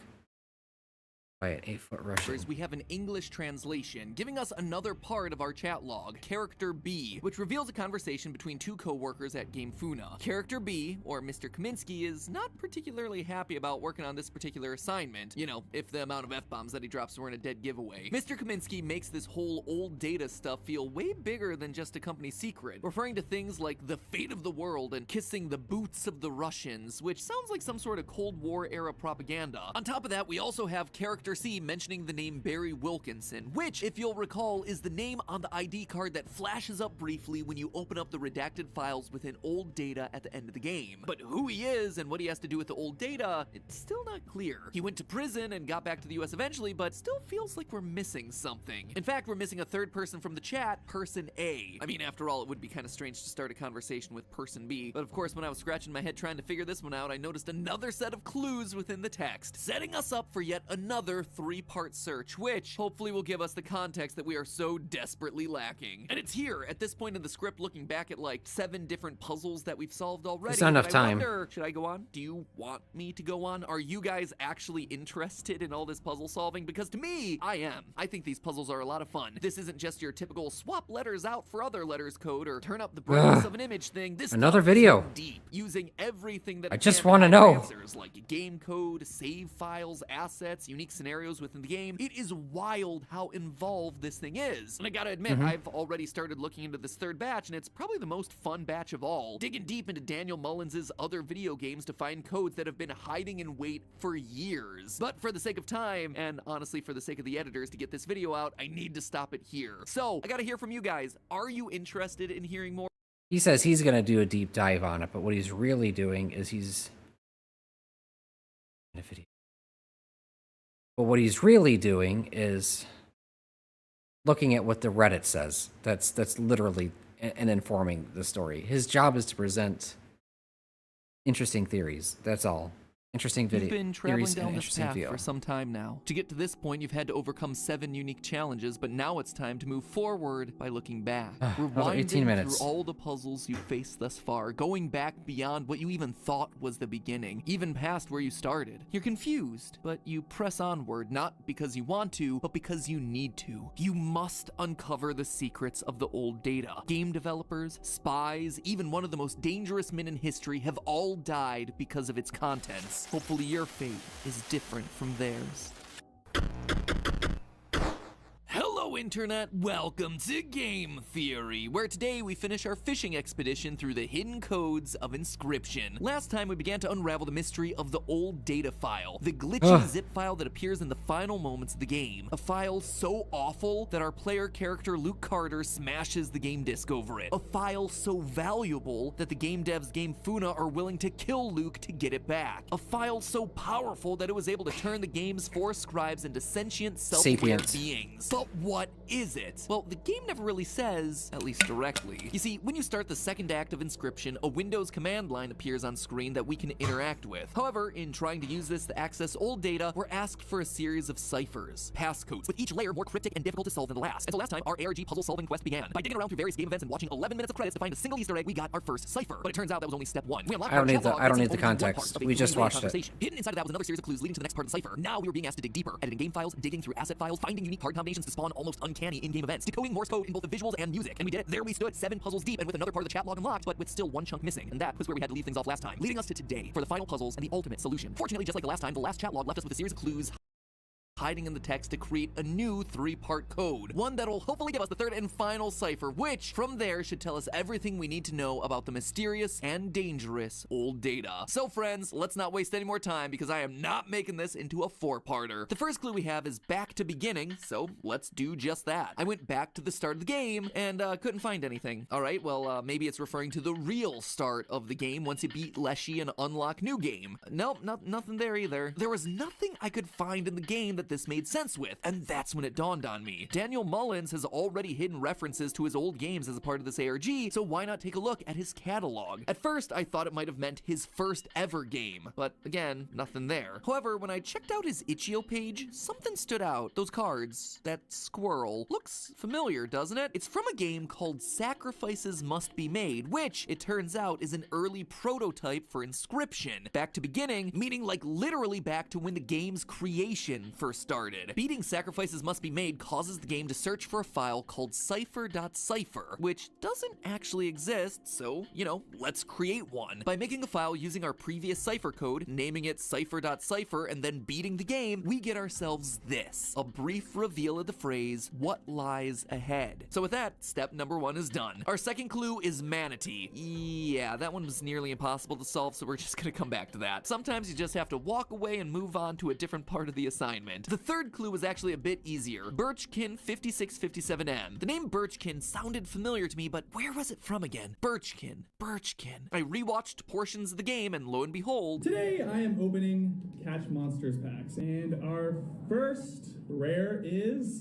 by an 8-foot Russian. We have an English translation giving us another part of our chat log, Character B, which reveals a conversation between 2 co-workers at Game Funa. Character B, or Mr. Kaminsky, is not particularly happy about working on this particular assignment. You know, if the amount of F-bombs that he drops weren't a dead giveaway. Mr. Kaminsky makes this whole old data stuff feel way bigger than just a company secret, referring to things like the fate of the world and kissing the boots of the Russians, which sounds like some sort of Cold War era propaganda. On top of that, we also have Character C mentioning the name Barry Wilkinson, which, if you'll recall, is the name on the ID card that flashes up briefly when you open up the redacted files within old data at the end of the game. But who he is and what he has to do with the old data, it's still not clear. He went to prison and got back to the US eventually, but still feels like we're missing something. In fact, we're missing a third person from the chat, Person A. I mean, after all, it would be kind of strange to start a conversation with Person B, but of course, when I was scratching my head trying to figure this one out, I noticed another set of clues within the text, setting us up for yet another 3-part search, which hopefully will give us the context that we are so desperately lacking. And it's here, at this point in the script, looking back at like 7 different puzzles that we've solved already. There's not enough I time. wonder, should I go on? Do you want me to go on? Are you guys actually interested in all this puzzle solving? Because to me, I am. I think these puzzles are a lot of fun. This isn't just your typical swap letters out for other letters code or turn up the brightness of an image thing. This Another stuff video. is deep, using everything that I it just can wanna find know. answers, like game code, save files, assets, unique scenarios within the game. It is wild how involved this thing is. And I gotta admit, I've already started looking into this third batch, and it's probably the most fun batch of all. Digging deep into Daniel Mullins' other video games to find codes that have been hiding in wait for years. But for the sake of time, and honestly for the sake of the editors to get this video out, I need to stop it here. So, I gotta hear from you guys. Are you interested in hearing more? He says he's going to do a deep dive on it, but what he's really doing is looking at what the Reddit says. That's literally and informing the story. His job is to present interesting theories. That's all. Interesting video. You've been traveling Theories and down this interesting path video. for some time now. To get to this point, you've had to overcome 7 unique challenges, but now it's time to move forward by looking back. Another 18 Rewinding minutes. through all the puzzles you've faced thus far, going back beyond what you even thought was the beginning, even past where you started. You're confused, but you press onward, not because you want to, but because you need to. You must uncover the secrets of the old data. Game developers, spies, even one of the most dangerous men in history have all died because of its contents. Hopefully your fate is different from theirs. Hello Internet, welcome to Game Theory, where today we finish our fishing expedition through the hidden codes of Inscryption. Last time we began to unravel the mystery of the old data file, the glitchy zip file that appears in the final moments of the game. A file so awful that our player character Luke Carter smashes the game disk over it. A file so valuable that the game devs Game Funa are willing to kill Luke to get it back. A file so powerful that it was able to turn the game's 4 scribes into sentient, self-aware beings. But what is it? Well, the game never really says, at least directly. You see, when you start the second act of Inscryption, a Windows command line appears on screen that we can interact with. However, in trying to use this to access old data, we're asked for a series of ciphers, passcodes, with each layer more cryptic and difficult to solve than the last. And so last time, our ARG puzzle solving quest began. By digging around through various game events and watching 11 minutes of credits to find a single Easter egg, we got our first cipher. But it turns out that was only step 1. We unlocked I don't our need chat the- log I don't that need the says only one context. part of a We just three-way watched it. conversation. Hidden inside of that was another series of clues leading to the next part of the cipher. Now we were being asked to dig deeper, editing game files, digging through asset files, finding unique card combinations to spawn almost uncanny in-game events, decoding Morse code in both the visuals and music. And we did it. There we stood, 7 puzzles deep and with another part of the chat log unlocked, but with still 1 chunk missing. And that was where we had to leave things off last time, leading us to today for the final puzzles and the ultimate solution. Fortunately, just like the last time, the last chat log left us with a series of clues hiding in the text to create a new 3-part code. One that'll hopefully give us the third and final cipher, which from there should tell us everything we need to know about the mysterious and dangerous old data. So friends, let's not waste any more time because I am not making this into a 4-parter. The first clue we have is back to beginning, so let's do just that. I went back to the start of the game and couldn't find anything. Alright, well maybe it's referring to the real start of the game once you beat Leshy and unlock new game. Nope, nothing there either. There was nothing I could find in the game that this made sense with, and that's when it dawned on me. Daniel Mullins has already hidden references to his old games as a part of this ARG, so why not take a look at his catalog? At first, I thought it might have meant his first ever game, but again, nothing there. However, when I checked out his itch.io page, something stood out. Those cards, that squirrel, looks familiar, doesn't it? It's from a game called Sacrifices Must Be Made, which, it turns out, is an early prototype for Inscryption. Back to beginning, meaning like literally back to when the game's creation first started. Beating Sacrifices Must Be Made causes the game to search for a file called cipher.cipher, which doesn't actually exist, so, you know, let's create one. By making a file using our previous cipher code, naming it cipher.cipher, and then beating the game, we get ourselves this, a brief reveal of the phrase, what lies ahead. So with that, step number 1 is done. Our second clue is manatee. Yeah, that one was nearly impossible to solve, so we're just gonna come back to that. Sometimes you just have to walk away and move on to a different part of the assignment. The third clue was actually a bit easier. Birchkin 5657M. The name Birchkin sounded familiar to me, but where was it from again? Birchkin. I rewatched portions of the game, and lo and behold, Today I am opening Catch Monsters packs, and our first rare is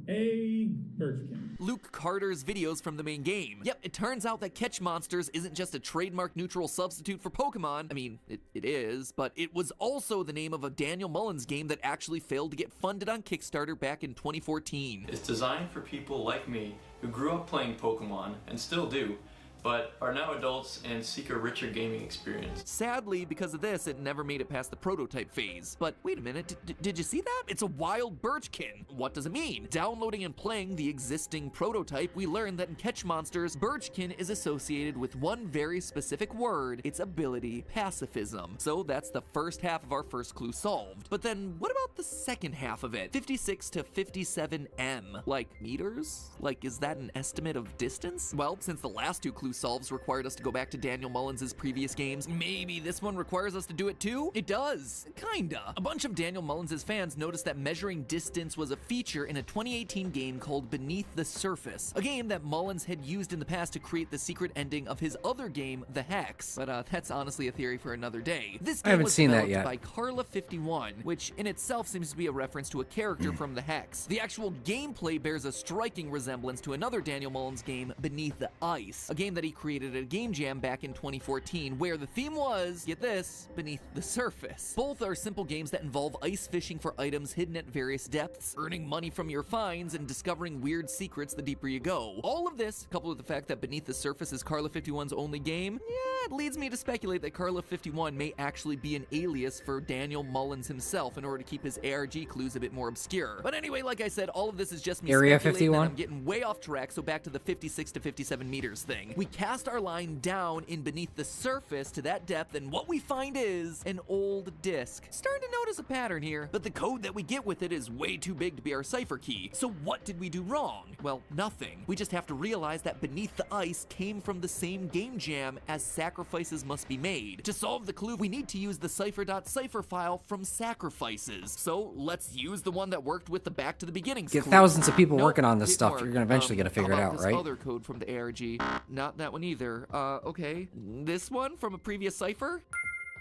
a Birchkin. Luke Carter's videos from the main game. Yep, it turns out that Catch Monsters isn't just a trademark neutral substitute for Pokemon. I mean, it is, but it was also the name of a Daniel Mullins game that actually failed to get funded on Kickstarter back in 2014. It's designed for people like me who grew up playing Pokemon and still do, but are now adults and seek a richer gaming experience. Sadly, because of this, it never made it past the prototype phase. But wait a minute, did you see that? It's a wild Birchkin. What does it mean? Downloading and playing the existing prototype, we learned that in Catch Monsters, Birchkin is associated with one very specific word, its ability, pacifism. So that's the first half of our first clue solved. But then what about the second half of it? 56 to 57M. Like meters? Like, is that an estimate of distance? Well, since the last 2 clues solves required us to go back to Daniel Mullins' previous games, maybe this one requires us to do it too? It does. Kinda. A bunch of Daniel Mullins' fans noticed that measuring distance was a feature in a 2018 game called Beneath the Surface, a game that Mullins had used in the past to create the secret ending of his other game, The Hex. But that's honestly a theory for another day. This game was developed by Carla51, which in itself seems to be a reference to a character from The Hex. The actual gameplay bears a striking resemblance to another Daniel Mullins game, Beneath the Ice, a game that that he created at a game jam back in 2014, where the theme was, get this, beneath the surface. Both are simple games that involve ice fishing for items hidden at various depths, earning money from your finds, and discovering weird secrets the deeper you go. All of this, coupled with the fact that Beneath the Surface is Carla 51's only game, it leads me to speculate that Carla 51 may actually be an alias for Daniel Mullins himself in order to keep his ARG clues a bit more obscure. But anyway, like I said, all of this is just me Area speculating, 51? and I'm getting way off track, so back to the 56 to 57 meters thing. We cast our line down in beneath the surface to that depth, and what we find is an old disc. Starting to notice a pattern here, but the code that we get with it is way too big to be our cipher key. So what did we do wrong? Well, nothing. We just have to realize that Beneath the Ice came from the same game jam as Sacrifices Must Be Made. To solve the clue, we need to use the cipher.cipher file from Sacrifices. So let's use the one that worked with the Back to the Beginnings Get clue. thousands of people Nope, working on this didn't stuff. work. You're gonna eventually get to figure it How out, about right? this other code from the ARG? Not that one either. Okay. This one from a previous cipher?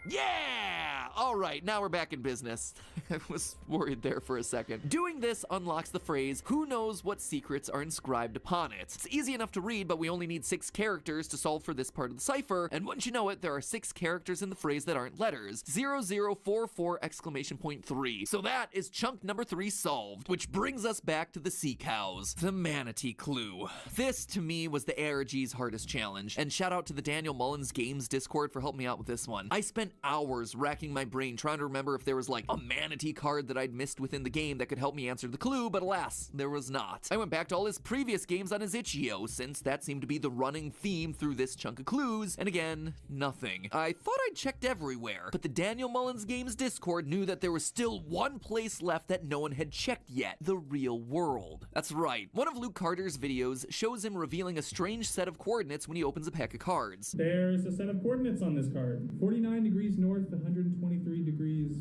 Yeah! Alright, now we're back in business. I was worried there for a second. Doing this unlocks the phrase, "Who knows what secrets are inscribed upon it?" It's easy enough to read, but we only need 6 characters to solve for this part of the cipher, and once you know it, there are 6 characters in the phrase that aren't letters. 0044 exclamation point 3. So that is chunk number 3 solved, which brings us back to the sea cows. The manatee clue. This, to me, was the ARG's hardest challenge, and shout out to the Daniel Mullins Games Discord for helping me out with this one. I spent hours racking my brain trying to remember if there was like a manatee card that I'd missed within the game that could help me answer the clue, but alas, there was not. I went back to all his previous games on his itch.io, since that seemed to be the running theme through this chunk of clues, and again, nothing. I thought I'd checked everywhere, but the Daniel Mullins Games Discord knew that there was still one place left that no one had checked yet: the real world. That's right, one of Luke Carter's videos shows him revealing a strange set of coordinates when he opens a pack of cards. There's a set of coordinates on this card. 49 degrees north, 123 degrees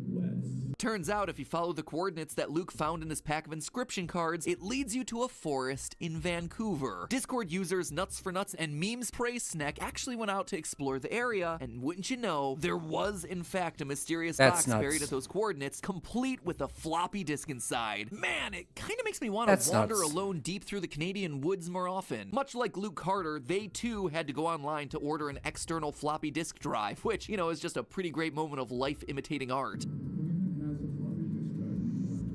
west. Turns out if you follow the coordinates that Luke found in his pack of Inscryption cards, it leads you to a forest in Vancouver. Discord users Nuts for Nuts and Memes Praise Snack actually went out to explore the area, and wouldn't you know, there was in fact a mysterious box buried at those coordinates, complete with a floppy disk inside. Man, it kind of makes me want to wander alone deep through the Canadian woods more often. Much like Luke Carter, they too had to go online to order an external floppy disk drive, which, you know, is just a pretty great moment of life imitating art.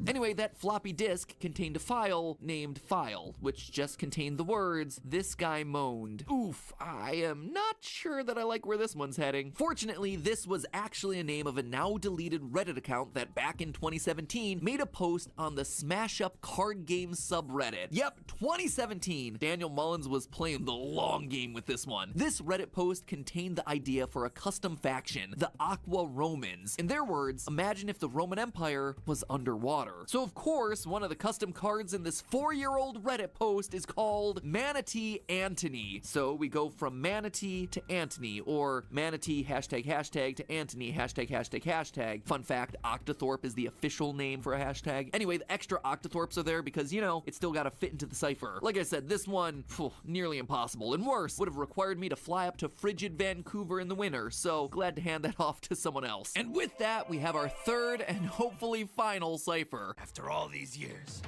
Anyway, that floppy disk contained a file named File, which just contained the words, "This guy moaned." Oof, I am not sure that I like where this one's heading. Fortunately, this was actually a name of a now deleted Reddit account that back in 2017 made a post on the Smash Up card game subreddit. Yep, 2017. Daniel Mullins was playing the long game with this one. This Reddit post contained the idea for a custom faction, the Aqua Romans. In their words, imagine if the Roman Empire was underwater. So of course, one of the custom cards in this 4-year-old Reddit post is called Manatee Antony. So we go from Manatee to Antony, or Manatee ## to Antony ###. Fun fact, Octothorpe is the official name for a hashtag. Anyway, the extra Octothorpes are there because, you know, it's still gotta fit into the cipher. Like I said, this one, nearly impossible, and worse, would have required me to fly up to frigid Vancouver in the winter, so glad to hand that off to someone else. And with that, we have our third and hopefully final cipher. After all these years,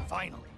finally,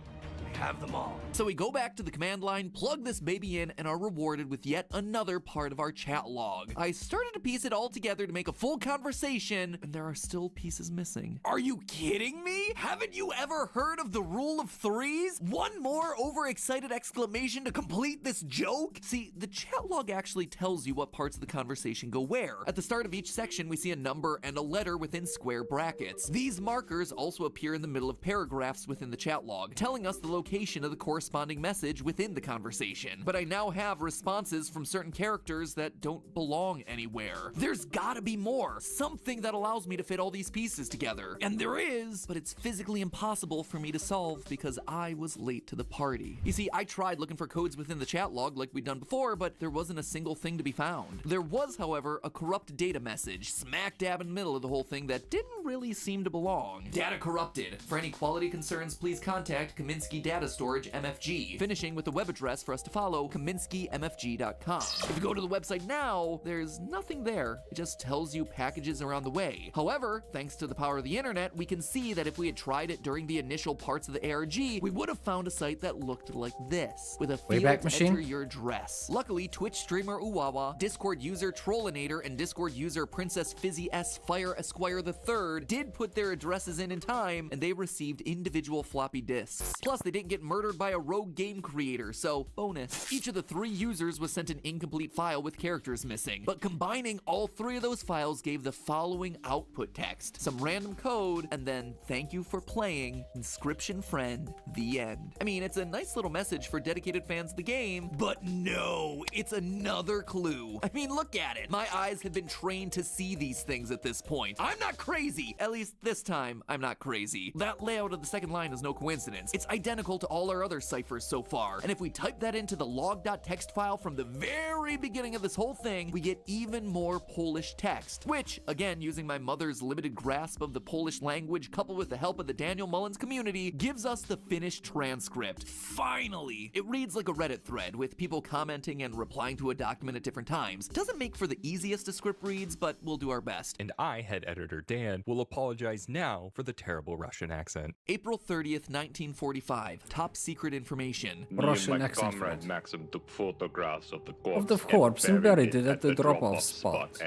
we have them all. So we go back to the command line, plug this baby in, and are rewarded with yet another part of our chat log. I started to piece it all together to make a full conversation, and there are still pieces missing. Are you kidding me? Haven't you ever heard of the rule of threes? One more overexcited exclamation to complete this joke? See, the chat log actually tells you what parts of the conversation go where. At the start of each section, we see a number and a letter within square brackets. These markers also appear in the middle of paragraphs within the chat log, telling us the location of the corresponding message within the conversation. But I now have responses from certain characters that don't belong anywhere. There's gotta be more, something that allows me to fit all these pieces together. And there is, but it's physically impossible for me to solve because I was late to the party. You see, I tried looking for codes within the chat log like we'd done before, but there wasn't a single thing to be found. There was, however, a corrupt data message smack dab in the middle of the whole thing that didn't really seem to belong. Data corrupted. For any quality concerns, please contact Kaminsky data storage MFG, finishing with the web address for us to follow, KaminskyMFG.com. If you go to the website now, there's nothing there. It just tells you packages are on the way. However, thanks to the power of the internet, we can see that if we had tried it during the initial parts of the ARG, we would have found a site that looked like this, with a field Wayback to Machine? enter your address. Luckily, Twitch streamer Uwawa, Discord user Trollinator, and Discord user Princess Fizzy S Fire Esquire III did put their addresses in time, and they received individual floppy disks. Plus, they didn't get murdered by a rogue game creator, so bonus. Each of the 3 users was sent an incomplete file with characters missing, but combining all 3 of those files gave the following output text, some random code, and then thank you for playing, Inscryption friend, the end. I mean, it's a nice little message for dedicated fans of the game, but no, it's another clue. I mean, look at it. My eyes have been trained to see these things at this point. I'm not crazy. At least this time, I'm not crazy. That layout of the second line is no coincidence. It's identical to all our other ciphers so far, and if we type that into the log.txt file from the very beginning of this whole thing, we get even more Polish text, which, again, using my mother's limited grasp of the Polish language coupled with the help of the Daniel Mullins community, gives us the finished transcript. Finally! It reads like a Reddit thread, with people commenting and replying to a document at different times. Doesn't make for the easiest of script reads, but we'll do our best. And I, head editor Dan, will apologize now for the terrible Russian accent. April 30th, 1945. Top secret information. Russian accent. Comrade Maxim took photographs of the corpse and buried it at the drop-off spot.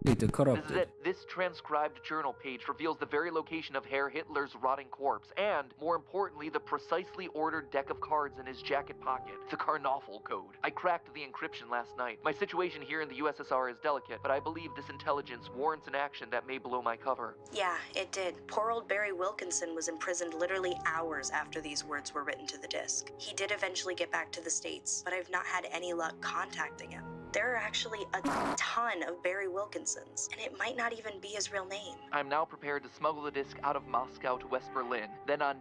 Data This corrupted. is it. This transcribed journal page reveals the very location of Herr Hitler's rotting corpse, and, more importantly, the precisely ordered deck of cards in his jacket pocket, the Karnoffel code. I cracked the encryption last night. My situation here in the USSR is delicate, but I believe this intelligence warrants an action that may blow my cover. Yeah, it did. Poor old Barry Wilkinson was imprisoned literally hours after these words were written to the disc. He did eventually get back to the States, but I've not had any luck contacting him. There are actually a ton of Barry Wilkinsons, and it might not even be his real name. I'm now prepared to smuggle the disc out of Moscow to West Berlin, then on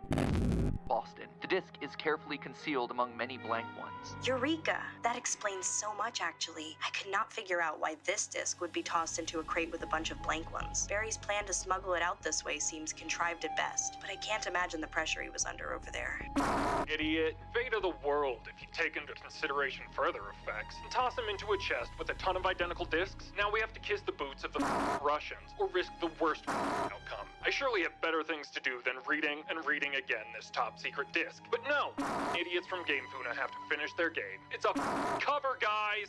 Boston. The disc is carefully concealed among many blank ones. Eureka! That explains so much, actually. I could not figure out why this disc would be tossed into a crate with a bunch of blank ones. Barry's plan to smuggle it out this way seems contrived at best, but I can't imagine the pressure he was under over there. Idiot. Fate of the world if you take into consideration further effects and toss him into a chest with a ton of identical discs. Now we have to kiss the boots of the Russians or risk the worst outcome. I surely have better things to do than reading and reading again this top secret disc. But no, idiots from Game Funa have to finish their game. It's a cover, guys!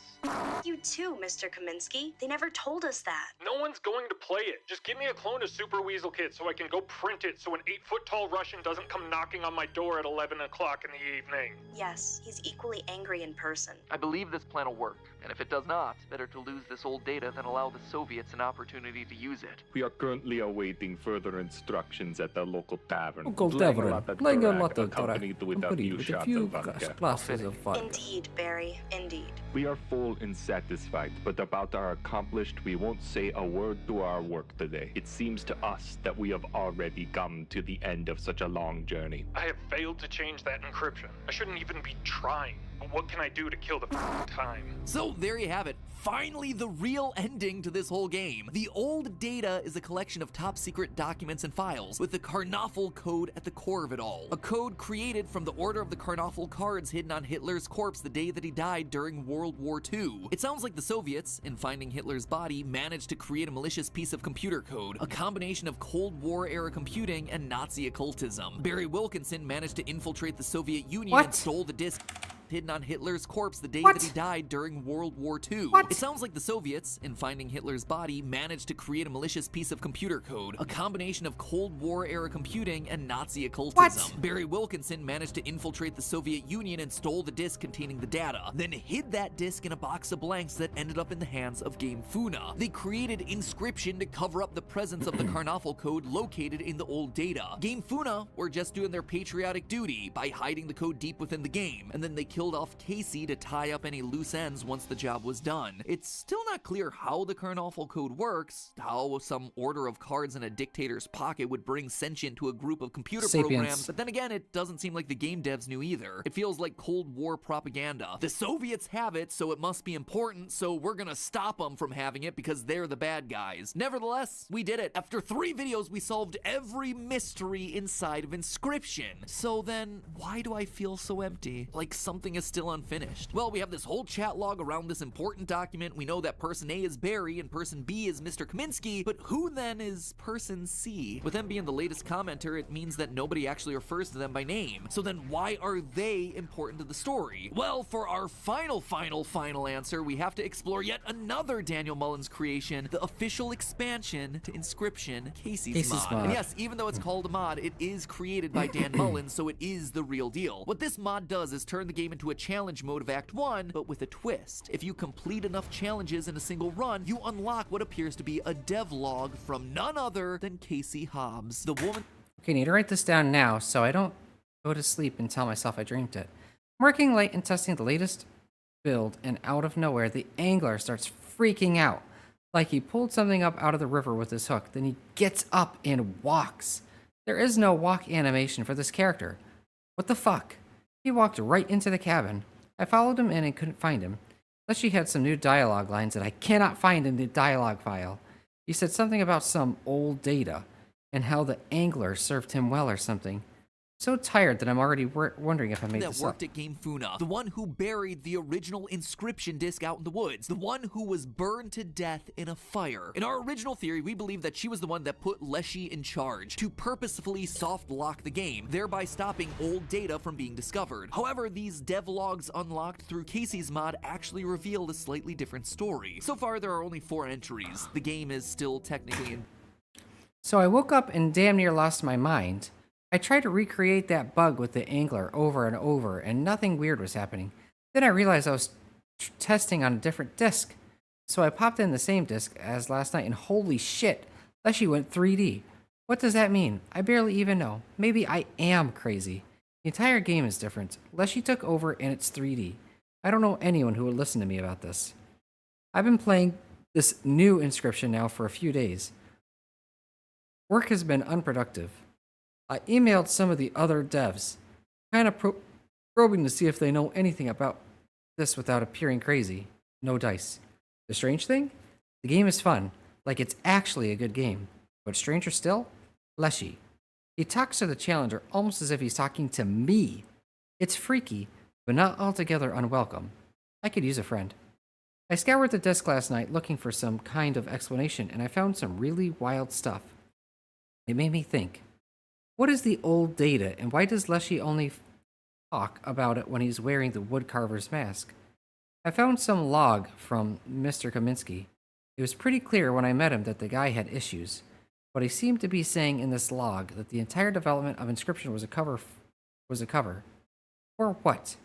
You too, Mr. Kaminsky. They never told us that. No one's going to play it. Just give me a clone of Super Weasel Kid so I can go print it so an 8-foot-tall Russian doesn't come knocking on my door at 11 o'clock in the evening. Yes, he's equally angry in person. I believe this plan will work, and if it does not, better to lose this old data than allow the Soviets an opportunity to use it. We are currently awaiting further instructions at the local tavern. Local tavern. Playing a lot of accompanied with a few shots of vodka. glasses of vodka. Indeed, Barry, indeed. We are full and satisfied, but about our accomplished, we won't say a word to our work today. It seems to us that we have already come to the end of such a long journey. I have failed to change that encryption. I shouldn't even be trying. But what can I do to kill the time? So there you have it. Finally, the real ending to this whole game. The old data is a collection of top secret documents and files, with the Karnoffel code at the core of it all. A code created from the order of the Karnoffel cards hidden on Hitler's corpse the day that he died during World War II. It sounds like the Soviets, in finding Hitler's body, managed to create a malicious piece of computer code, a combination of Cold War era computing and Nazi occultism. Barry Wilkinson managed to infiltrate the Soviet Union and stole the disk hidden on Hitler's corpse the day that he died during World War II. It sounds like the Soviets, in finding Hitler's body, managed to create a malicious piece of computer code, a combination of Cold War era computing and Nazi occultism. Barry Wilkinson managed to infiltrate the Soviet Union and stole the disk containing the data, then hid that disk in a box of blanks that ended up in the hands of Game Funa. They created Inscryption to cover up the presence of the Karnoffel code located in the old data. Game Funa were just doing their patriotic duty by hiding the code deep within the game, and then they killed killed off Casey to tie up any loose ends once the job was done. It's still not clear how the current awful code works, how some order of cards in a dictator's pocket would bring sentient to a group of computer programs, but then again, it doesn't seem like the game devs knew either. It feels like Cold War propaganda. The Soviets have it, so it must be important, so we're gonna stop them from having it because they're the bad guys. Nevertheless, we did it. After 3 videos, we solved every mystery inside of Inscryption. So then, why do I feel so empty? Like something is still unfinished. Well, we have this whole chat log around this important document. We know that person A is Barry and person B is Mr. Kaminsky, but who then is person C? With them being the latest commenter, it means that nobody actually refers to them by name. So then why are they important to the story? Well, for our final answer, we have to explore yet another Daniel Mullins creation, the official expansion to Inscryption, Casey's mod. And yes, even though it's called a mod, it is created by Dan Mullins, so it is the real deal. What this mod does is turn the game into a challenge mode of Act 1, but with a twist. If you complete enough challenges in a single run, you unlock what appears to be a devlog from none other than Casey Hobbs, the woman. Okay, need to write this down now so I don't go to sleep and tell myself I dreamed it. I'm working late and testing the latest build, and out of nowhere, the angler starts freaking out. Like he pulled something up out of the river with his hook. Then he gets up and walks. There is no walk animation for this character. What the fuck? He walked right into the cabin. I followed him in and couldn't find him. Unless she had some new dialogue lines that I cannot find in the dialogue file. He said something about some old data and how the angler served him well or something. So tired that I'm already wondering if I made this up. That worked at Game Funa, the one who buried the original Inscryption disc out in the woods, the one who was burned to death in a fire. In our original theory, we believe that she was the one that put Leshy in charge to purposefully soft lock the game, thereby stopping old data from being discovered. However, these devlogs unlocked through Casey's mod actually revealed a slightly different story. So far, there are only 4 entries. The game is still technically in. So I woke up and damn near lost my mind. I tried to recreate that bug with the angler over and over, and nothing weird was happening. Then I realized I was testing on a different disc. So I popped in the same disc as last night, and holy shit, Leshy went 3D. What does that mean? I barely even know. Maybe I am crazy. The entire game is different. Leshy took over, and it's 3D. I don't know anyone who would listen to me about this. I've been playing this new Inscryption now for a few days. Work has been unproductive. I emailed some of the other devs, kind of probing to see if they know anything about this without appearing crazy. No dice. The strange thing? The game is fun, like it's actually a good game. But stranger still? Leshy. He talks to the challenger almost as if he's talking to me. It's freaky, but not altogether unwelcome. I could use a friend. I scoured the desk last night looking for some kind of explanation, and I found some really wild stuff. It made me think. What is the old data, and why does Leshy only talk about it when he's wearing the woodcarver's mask? I found some log from Mr. Kaminsky. It was pretty clear when I met him that the guy had issues, but he seemed to be saying in this log that the entire development of Inscryption was a cover. For what?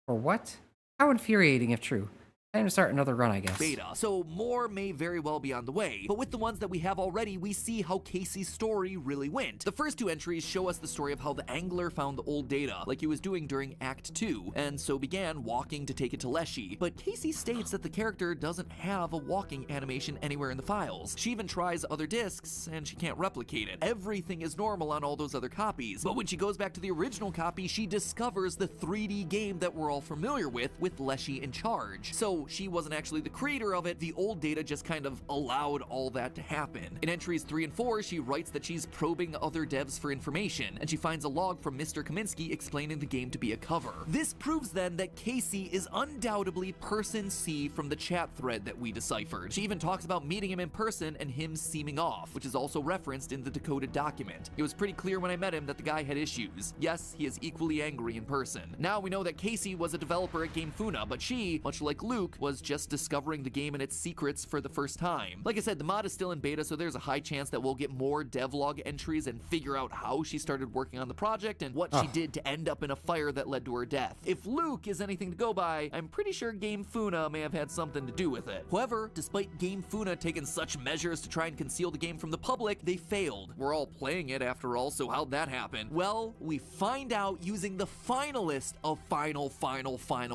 For what? How infuriating if true. Time to start another run, I guess. Beta, so more may very well be on the way. But with the ones that we have already, we see how Casey's story really went. The first 2 entries show us the story of how the angler found the old data, like he was doing during Act 2, and so began walking to take it to Leshy. But Casey states that the character doesn't have a walking animation anywhere in the files. She even tries other discs, and she can't replicate it. Everything is normal on all those other copies. But when she goes back to the original copy, she discovers the 3D game that we're all familiar with Leshy in charge. So she wasn't actually the creator of it, the old data just kind of allowed all that to happen. In entries 3 and 4, she writes that she's probing other devs for information, and she finds a log from Mr. Kaminsky explaining the game to be a cover. This proves then that Casey is undoubtedly person C from the chat thread that we deciphered. She even talks about meeting him in person and him seeming off, which is also referenced in the decoded document. It was pretty clear when I met him that the guy had issues. Yes, he is equally angry in person. Now we know that Casey was a developer at Game Funa, but she, much like Luke, Luke was just discovering the game and its secrets for the first time. Like I said, the mod is still in beta, so there's a high chance that we'll get more devlog entries and figure out how she started working on the project and what she did to end up in a fire that led to her death. If Luke is anything to go by, I'm pretty sure Game Funa may have had something to do with it. However, despite Game Funa taking such measures to try and conceal the game from the public, they failed. We're all playing it after all, so how'd that happen? Well, we find out using the finalist of final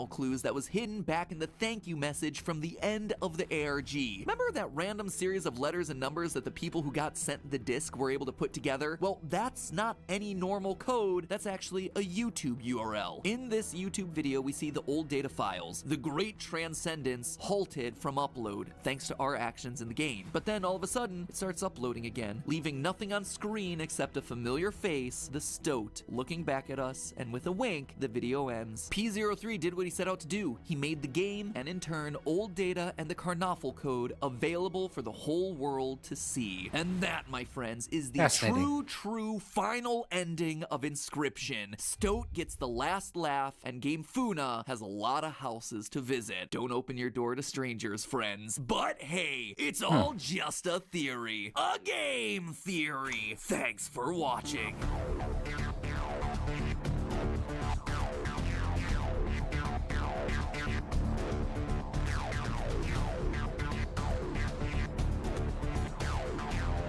clues that was hidden back in the thank you message from the end of the ARG. Remember that random series of letters and numbers that the people who got sent the disc were able to put together? Well, that's not any normal code, that's actually a YouTube URL. In this YouTube video, we see the old data files. The Great Transcendence halted from upload, thanks to our actions in the game. But then all of a sudden, it starts uploading again, leaving nothing on screen except a familiar face, the Stoat, looking back at us, and with a wink, the video ends. P03 did what he set out to do. He made the game, and in turn, old data and the Karnoffel code available for the whole world to see. And that, my friends, is the true final ending of Inscryption. Stoat gets the last laugh, and Game Funa has a lot of houses to visit. Don't open your door to strangers, friends. But hey, it's all just a theory. A game theory. Thanks for watching.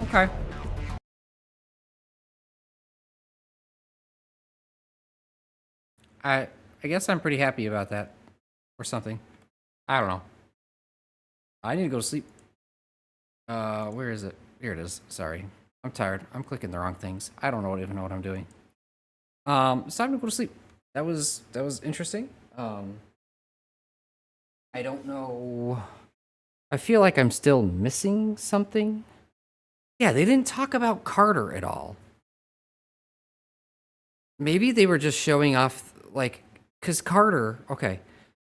Okay. I guess I'm pretty happy about that. Or something. I don't know. I need to go to sleep. Where is it? Here it is. Sorry. I'm tired. I'm clicking the wrong things. I don't even know what I'm doing. It's time to go to sleep. That was interesting. I don't know. I feel like I'm still missing something. Yeah, they didn't talk about Carter at all. Maybe they were just showing off, like, because Carter, okay.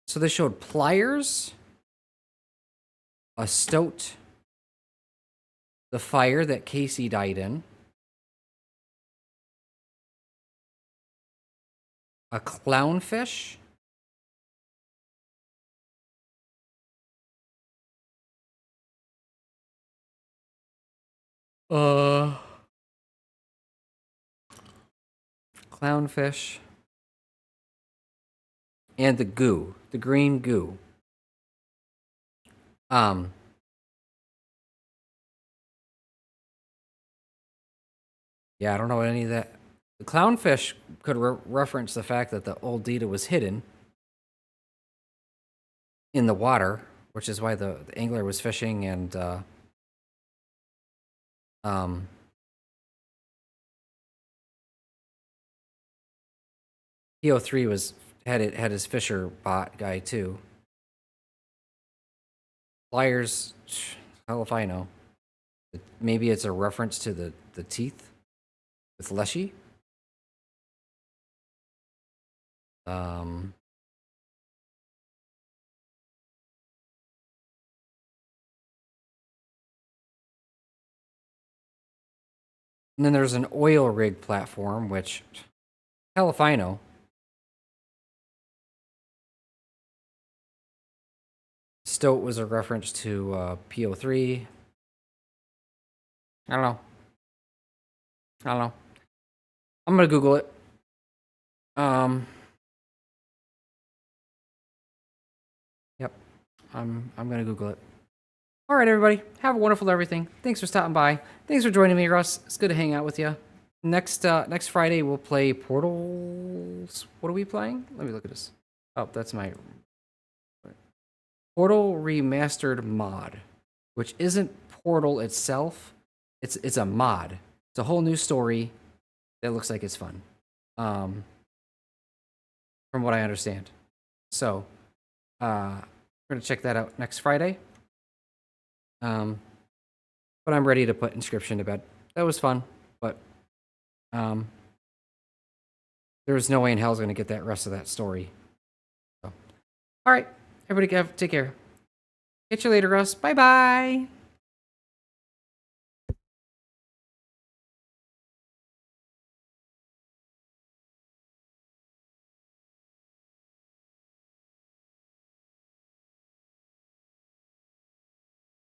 So they showed pliers, a Stoat, the fire that Casey died in, a clownfish, clownfish, and the goo, the green goo. Yeah, I don't know any of that. The clownfish could reference the fact that the old Dita was hidden in the water, which is why the angler was fishing, and P03 had his fisher bot guy too. Pliers, hell if I know. Maybe it's a reference to the teeth with Leshy. And then there's an oil rig platform, which, hell if I know. Stoat was a reference to P03. I don't know. I'm gonna Google it. Yep. I'm gonna Google it. All right, everybody. Have a wonderful everything. Thanks for stopping by. Thanks for joining me, Russ. It's good to hang out with you. Next Friday we'll play Portals. What are we playing? Let me look at this. Oh, that's my Portal Remastered mod, which isn't Portal itself. It's a mod. It's a whole new story that looks like it's fun. From what I understand. So, we're gonna check that out next Friday. But I'm ready to put Inscryption to bed. That was fun, but there was no way in hell I was gonna get that rest of that story. So, all right, everybody, take care. Catch you later, Russ. Bye bye.